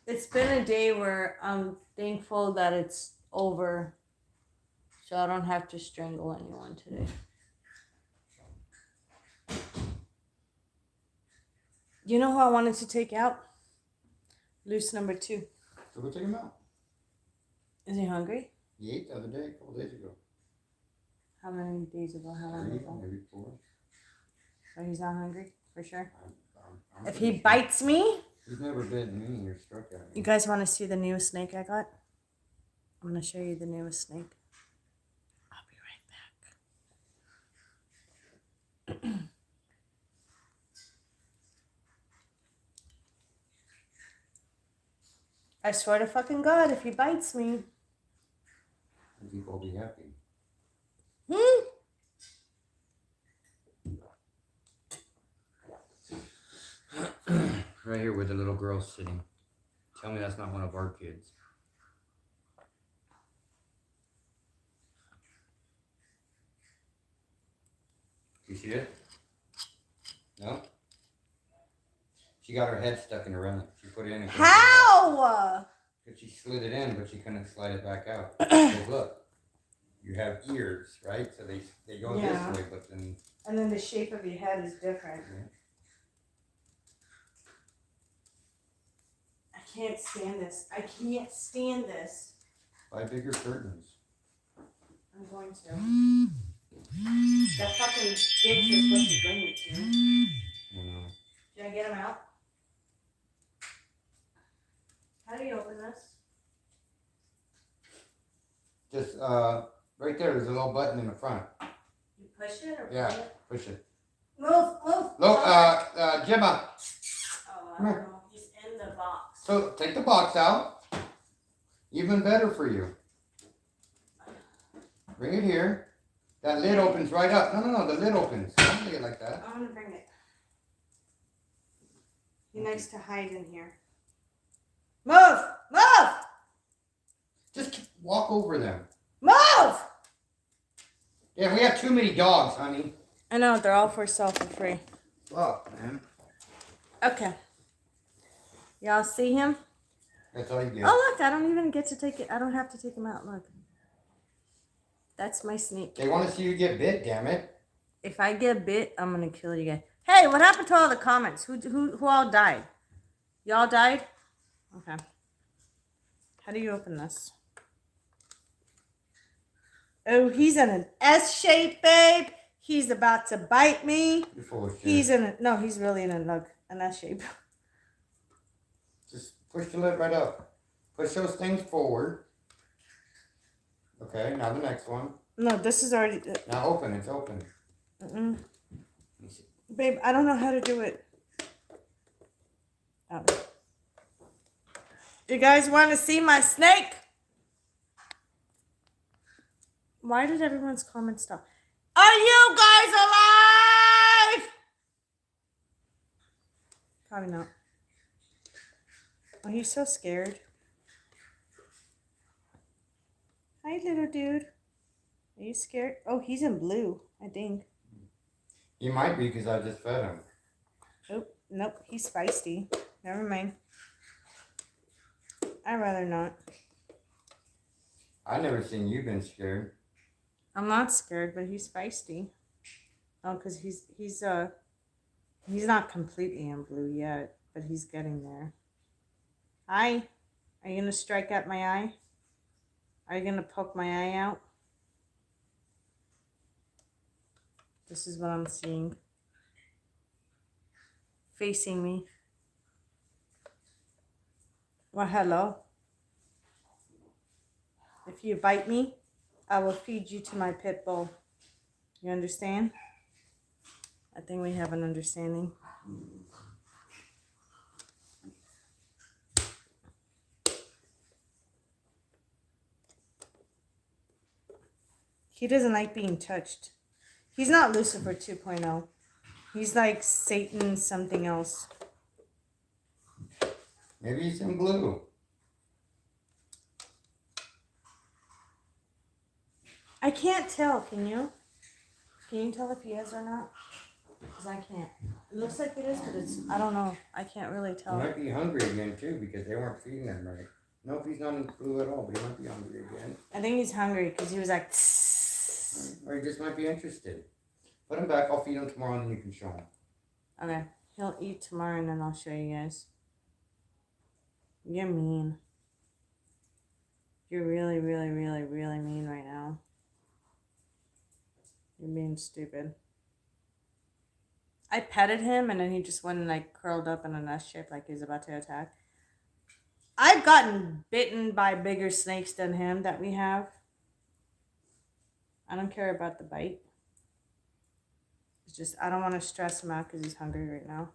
It's been a day where I'm thankful that it's over, so I don't have to strangle anyone today. You know who I wanted to take out? Loose number 2. So go take him out. Is he hungry? He ate the other day, a couple days ago. How many days ago? How long 3, ago? maybe 4. So he's not hungry, for sure. I'm If pretty he sure. bites me, He's never bitten me or struck at you me. guys want to see the newest snake I got? I'm going to show you the newest snake. I'll be right back. I swear to fucking God, if he bites me. People will be happy. Right here where the little girl's sitting. Tell me that's not one of our kids. You see it? No? She got her head stuck in her run. She put it in and couldn't get it out. How? But she slid it in, but she couldn't slide it back out. Because look, you have ears, right? So they go Yeah. this way, but then And then the shape of your head is different. Yeah. I can't stand this. I can't stand this. buy bigger curtains. I'm going to. That fucking bitch was supposed to bring me to. You know. Did I get him out? How do you open this? Just right there. There's a little button in the front. You push it or pull Yeah. it? Push it. Move. Look, Gemma. Oh, I don't know. He's in the box. So take the box out. Even better for you. Bring it here. That lid opens right up. No. The lid opens. Don't make it like that. I'm gonna bring it. He likes to hide in here. Move! Just walk over them. Move! Yeah, we have too many dogs, honey. I know, they're all for sale for free. Fuck, man. Okay. Y'all see him? That's all you get. Oh, look, I don't even get to take it. I don't have to take him out. Look. That's my snake. They want to see you get bit, damn it. If I get bit, I'm gonna kill you guys. Hey, what happened to all the comments? Who all died? Y'all died? Okay. How do you open this? Oh, he's in an S shape, babe. He's about to bite me. You're full of shit. He's in a, no, he's really in an S shape. Just push the lid right up. Push those things forward. Okay, now the next one. No, this is already. Now open. It's open. Mm-mm. Let me see. Babe, I don't know how to do it. Oh. You guys want to see my snake? Why did everyone's comments stop? Are you guys alive? Probably not. Oh, he's so scared. Hi, little dude. Are you scared? Oh, he's in blue, I think. He might be because I just fed him. Oh, nope, he's feisty. Never mind. I'd rather not. I never seen you been scared. I'm not scared, but he's feisty. Oh, because he's not completely in blue yet, but he's getting there. Hi. Are you gonna strike at my eye? Are you gonna poke my eye out? This is what I'm seeing. Facing me. Well, hello. If you bite me, I will feed you to my pit bull. You understand? I think we have an understanding. He doesn't like being touched. He's not Lucifer 2.0. He's like Satan something else. Maybe he's in blue. I can't tell, can you? Can you tell if he is or not? Because I can't. It looks like it is, but it's, I don't know. I can't really He tell. might be hungry again too because they weren't feeding him right. Nope, he's not in blue at all, but he might be hungry again. I think he's hungry because he was like, Or he just might be interested. Put him back, I'll feed him tomorrow and then you can show him. okay, he'll eat tomorrow and then I'll show you guys. You're mean. You're really, really, really, really mean right now. You're being stupid. I petted him and then he just went and like curled up in a nest shape like he's about to attack. I've gotten bitten by bigger snakes than him that we have. I don't care about the bite. It's just, I don't want to stress him out because he's hungry right now.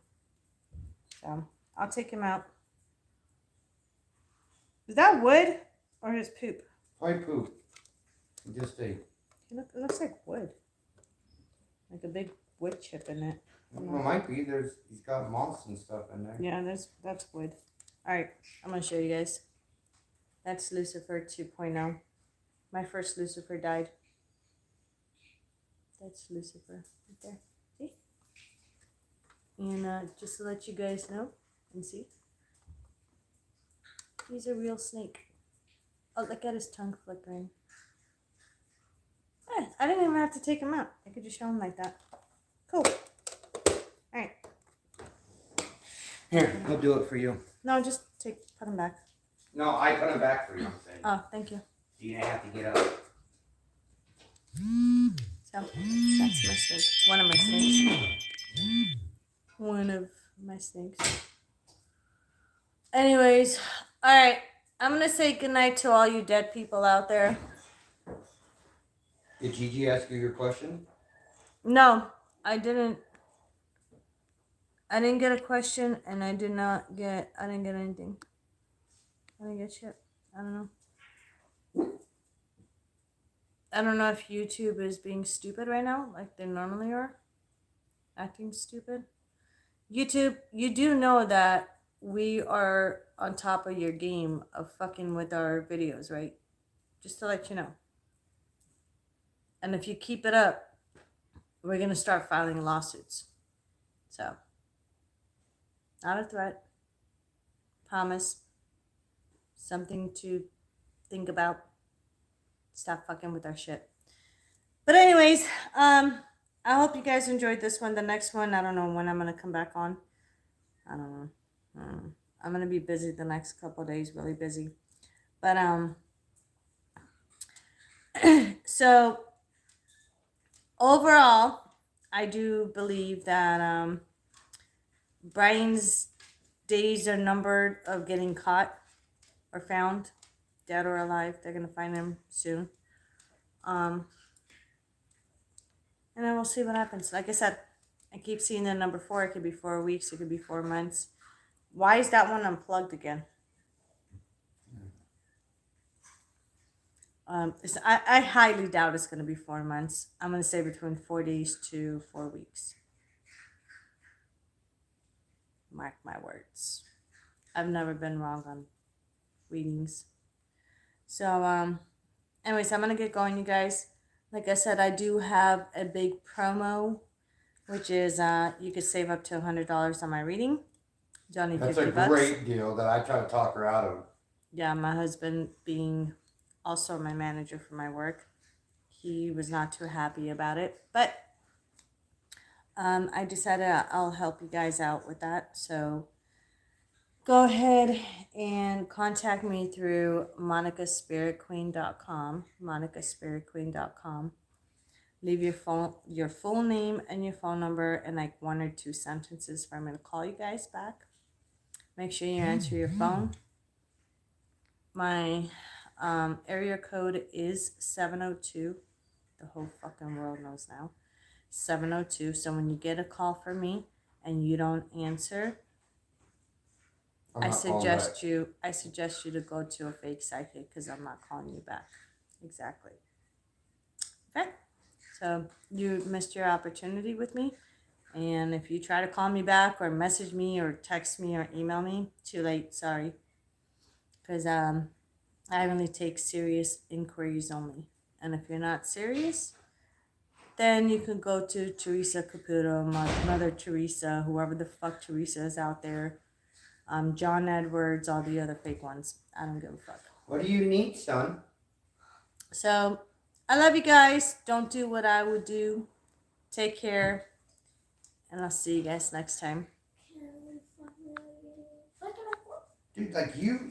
So, I'll take him out. Is that wood or his poop? Probably poop. He just ate. It looks like wood. Like a big wood chip in it. Well, it might be. He's got moss and stuff in there. Yeah, that's wood. Alright, I'm going to show you guys. That's Lucifer 2.0. My first Lucifer died. That's Lucifer right there. See? And just to let you guys know and see. He's a real snake. Oh, look at his tongue flickering. Eh, I didn't even have to take him out. I could just show him like that. Cool. Alright. Here, I'll do it for you. No, just put him back. No, I put him back for you, I'm saying. Oh, thank you. You didn't have to get up. So, that's my snake. One of my snakes. One of my snakes. Anyways, alright. I'm going to say goodnight to all you dead people out there. Did Gigi ask you your question? No, I didn't. I didn't get a question, and I didn't get anything. I didn't get shit. I don't know. I don't know if YouTube is being stupid right now, like they normally are. Acting stupid. YouTube, you do know that we are on top of your game of fucking with our videos, right? Just to let you know. And if you keep it up, we're going to start filing lawsuits. So, not a threat. Promise. Something to think about. Stop fucking with our shit. But anyways, I hope you guys enjoyed this one. The next one, I don't know when I'm going to come back on. I don't know. I'm going to be busy the next couple of days, really busy. But, so, overall, I do believe that Brian's days are numbered of getting caught or found, dead or alive. They're going to find him soon. And then we'll see what happens. Like I said, I keep seeing the number 4. It could be 4 weeks. It could be 4 months. Why is that one unplugged again? I highly doubt it's going to be 4 months. I'm going to say between 4 days to 4 weeks. Mark my words. I've never been wrong on readings. So, anyways, I'm gonna get going, you guys. Like I said, I do have a big promo, which is you could save up to $100 on my reading. It's only That's $50. a great deal that I try to talk her out of. Yeah, my husband being also my manager for my work, he was not too happy about it. But I decided I'll help you guys out with that. So go ahead and contact me through monicaspiritqueen.com. monicaspiritqueen.com. Leave your full name and your phone number and like 1 or 2 sentences for me to call you guys back. Make sure you answer your phone. My area code is 702. The whole fucking world knows now. 702. So when you get a call from me and you don't answer, I suggest you to go to a fake psychic because I'm not calling you back. Exactly. Okay. So you missed your opportunity with me. And if you try to call me back or message me or text me or email me, too late, sorry. Because I only take serious inquiries only. And if you're not serious, then you can go to Teresa Caputo, Mother Teresa, whoever the fuck Teresa is out there. John Edwards, all the other fake ones. I don't give a fuck. What do you need, son? So, I love you guys. Don't do what I would do. Take care. And I'll see you guys next time. Dude, like you